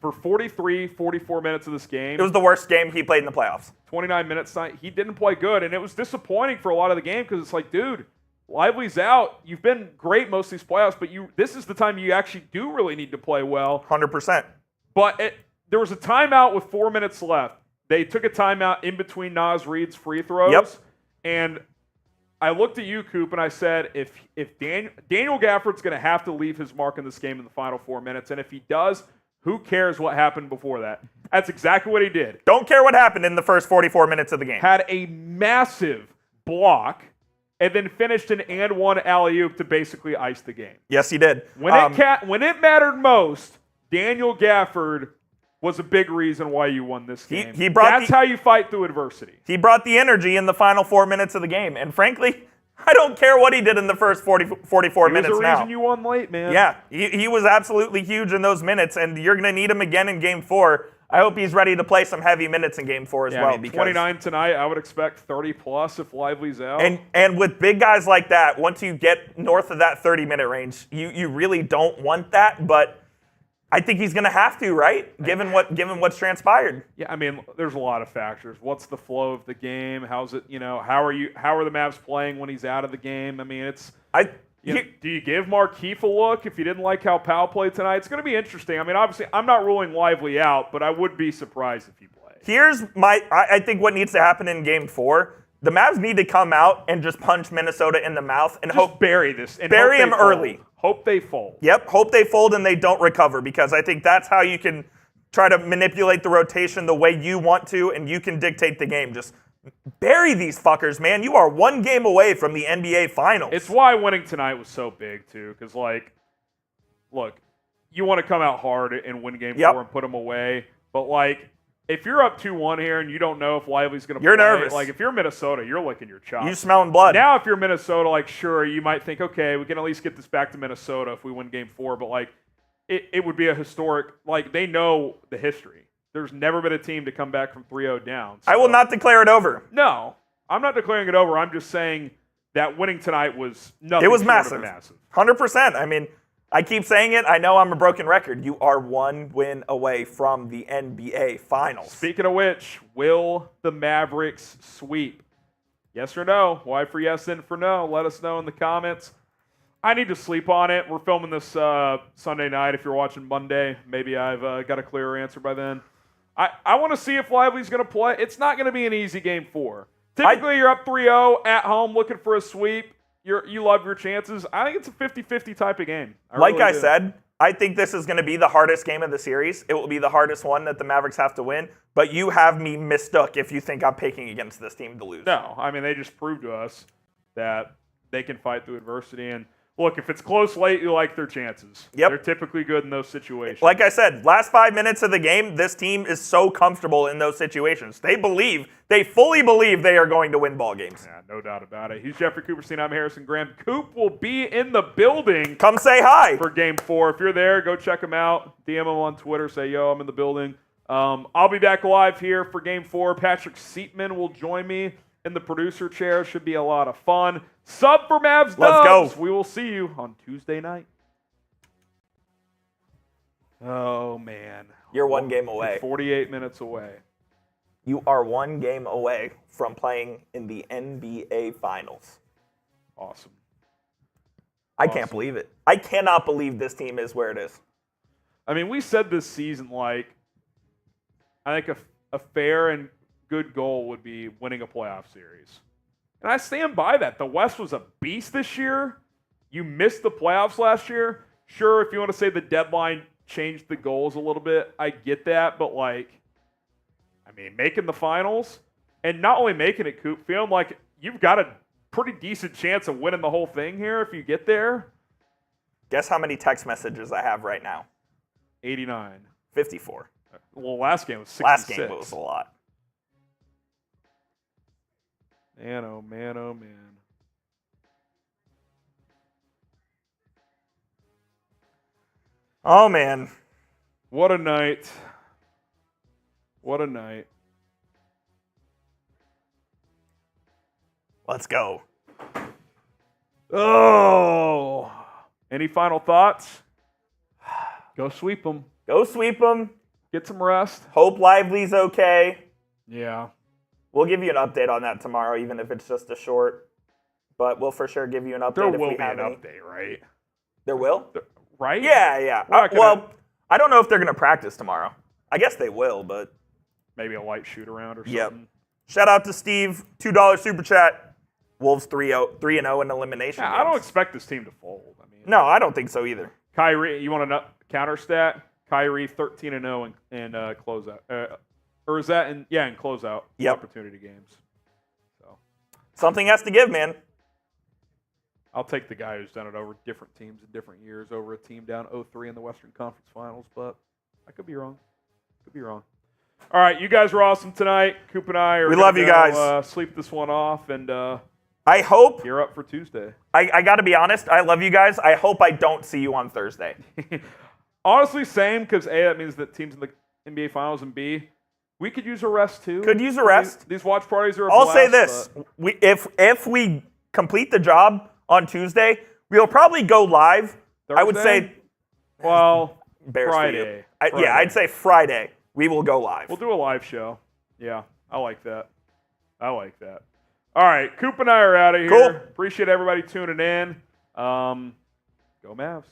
for 44 minutes of this game. It was the worst game he played in the playoffs. 29 minutes tonight. He didn't play good, and it was disappointing for a lot of the game because it's like, dude, Lively's out. You've been great most of these playoffs, but this is the time you actually do really need to play well. 100%. But there was a timeout with 4 minutes left. They took a timeout in between Naz Reid's free throws. Yep. And I looked at you, Coop, and I said, if Daniel Gafford's going to have to leave his mark in this game in the final 4 minutes, and if he does, who cares what happened before that? That's exactly what he did. Don't care what happened in the first 44 minutes of the game. Had a massive block, and then finished an and one alley-oop to basically ice the game. Yes, he did. When it mattered most, Daniel Gafford was a big reason why you won this game. That's how you fight through adversity. He brought the energy in the final 4 minutes of the game. And frankly, I don't care what he did in the first 44 minutes now. He was the reason you won late, man. Yeah, he was absolutely huge in those minutes, and you're going to need him again in Game 4. I hope he's ready to play some heavy minutes in Game 4 as well. I mean, 29 tonight, I would expect 30-plus if Lively's out. And with big guys like that, once you get north of that 30-minute range, you really don't want that, but I think he's going to have to, right? Given what's transpired. Yeah, I mean, there's a lot of factors. What's the flow of the game? How's it? How are the Mavs playing when he's out of the game? I mean, do you give Markieff a look if you didn't like how Powell played tonight? It's going to be interesting. I mean, obviously, I'm not ruling Lively out, but I would be surprised if he played. I think what needs to happen in Game 4. The Mavs need to come out and just punch Minnesota in the mouth and just bury this. And bury him early. Hope they fold. Yep, hope they fold and they don't recover, because I think that's how you can try to manipulate the rotation the way you want to, and you can dictate the game. Just bury these fuckers, man. You are one game away from the NBA Finals. It's why winning tonight was so big, too, because, look, you want to come out hard and win Game 4 and put them away, but, if you're up 2-1 here and you don't know if Lively's going to play, you're nervous. If you're Minnesota, you're licking your chops. You smelling blood. Now, if you're Minnesota, sure, you might think, okay, we can at least get this back to Minnesota if we win Game 4, but, it would be a historic, they know the history. There's never been a team to come back from 3-0 down. So. I will not declare it over. No, I'm not declaring it over. I'm just saying that winning tonight was nothing. It was massive. 100%. I mean, I keep saying it. I know I'm a broken record. You are one win away from the NBA Finals. Speaking of which, will the Mavericks sweep? Yes or no? Why for yes and for no? Let us know in the comments. I need to sleep on it. We're filming this Sunday night. If you're watching Monday, maybe I've got a clearer answer by then. I want to see if Lively's going to play. It's not going to be an easy Game 4. Typically, you're up 3-0 at home looking for a sweep. You love your chances. I think it's a 50-50 type of game. I said, I think this is going to be the hardest game of the series. It will be the hardest one that the Mavericks have to win. But you have me mistook if you think I'm picking against this team to lose. No, I mean, they just proved to us that they can fight through adversity. And look, if it's close late, you like their chances. Yep. They're typically good in those situations. Like I said, last 5 minutes of the game, this team is so comfortable in those situations. They fully believe they are going to win ball games. Yeah, no doubt about it. He's Jeffrey Cooperstein. I'm Harrison Graham. Coop will be in the building. Come say hi. For Game 4. If you're there, go check him out. DM him on Twitter. Say, yo, I'm in the building. I'll be back live here for Game 4. Patrick Seatman will join me in the producer chair. Should be a lot of fun. Sub for Mavs Dubs. Let's go. We will see you on Tuesday night. Oh, man. You're one game away. 48 minutes away. You are one game away from playing in the NBA Finals. Awesome. I can't believe it. I cannot believe this team is where it is. I mean, we said this season, I think a fair and good goal would be winning a playoff series. And I stand by that. The West was a beast this year. You missed the playoffs last year. Sure, if you want to say the deadline changed the goals a little bit, I get that. But, making the finals, and not only making it, Coop, feeling like you've got a pretty decent chance of winning the whole thing here if you get there. Guess how many text messages I have right now? 89. 54. Well, last game was 66. Last game was a lot. Man, oh man, oh man. Oh man. What a night. What a night. Let's go. Oh. Any final thoughts? Go sweep them. Go sweep them. Get some rest. Hope Lively's okay. Yeah. We'll give you an update on that tomorrow, even if it's just a short. But we'll for sure give you an update there if will we be have an any. update, right? There will? Right? Yeah. Well, I don't know if they're going to practice tomorrow. I guess they will, but Maybe a light shoot around or yep. something. Shout out to Steve, $2 super chat. Wolves 3-0 in elimination. Yeah, I don't games. expect this team to fold. I mean, No, I don't think so either. Kyrie, you want a counter stat? Kyrie 13-0 in closeout. Or is that in closeout Yep. opportunity games? So Something has to give, man. I'll take the guy who's done it over different teams in different years over a team down 0-3 in the Western Conference Finals, but I could be wrong. All right, you guys were awesome tonight. Coop and I are We love you guys. Sleep this one off, and I hope. you're up for Tuesday. I got to be honest. I love you guys. I hope I don't see you on Thursday. Honestly, same, because A, that means that teams in the NBA Finals, and B, we could use a rest too. Could use a rest. These watch parties are a I'll blast, say this: if we complete the job on Tuesday, we'll probably go live. I would Thursday? say, well, embarrassed for you. Friday. Yeah, I'd say Friday. We will go live. We'll do a live show. Yeah, I like that. All right, Coop and I are out of here. Cool. Appreciate everybody tuning in. Go Mavs.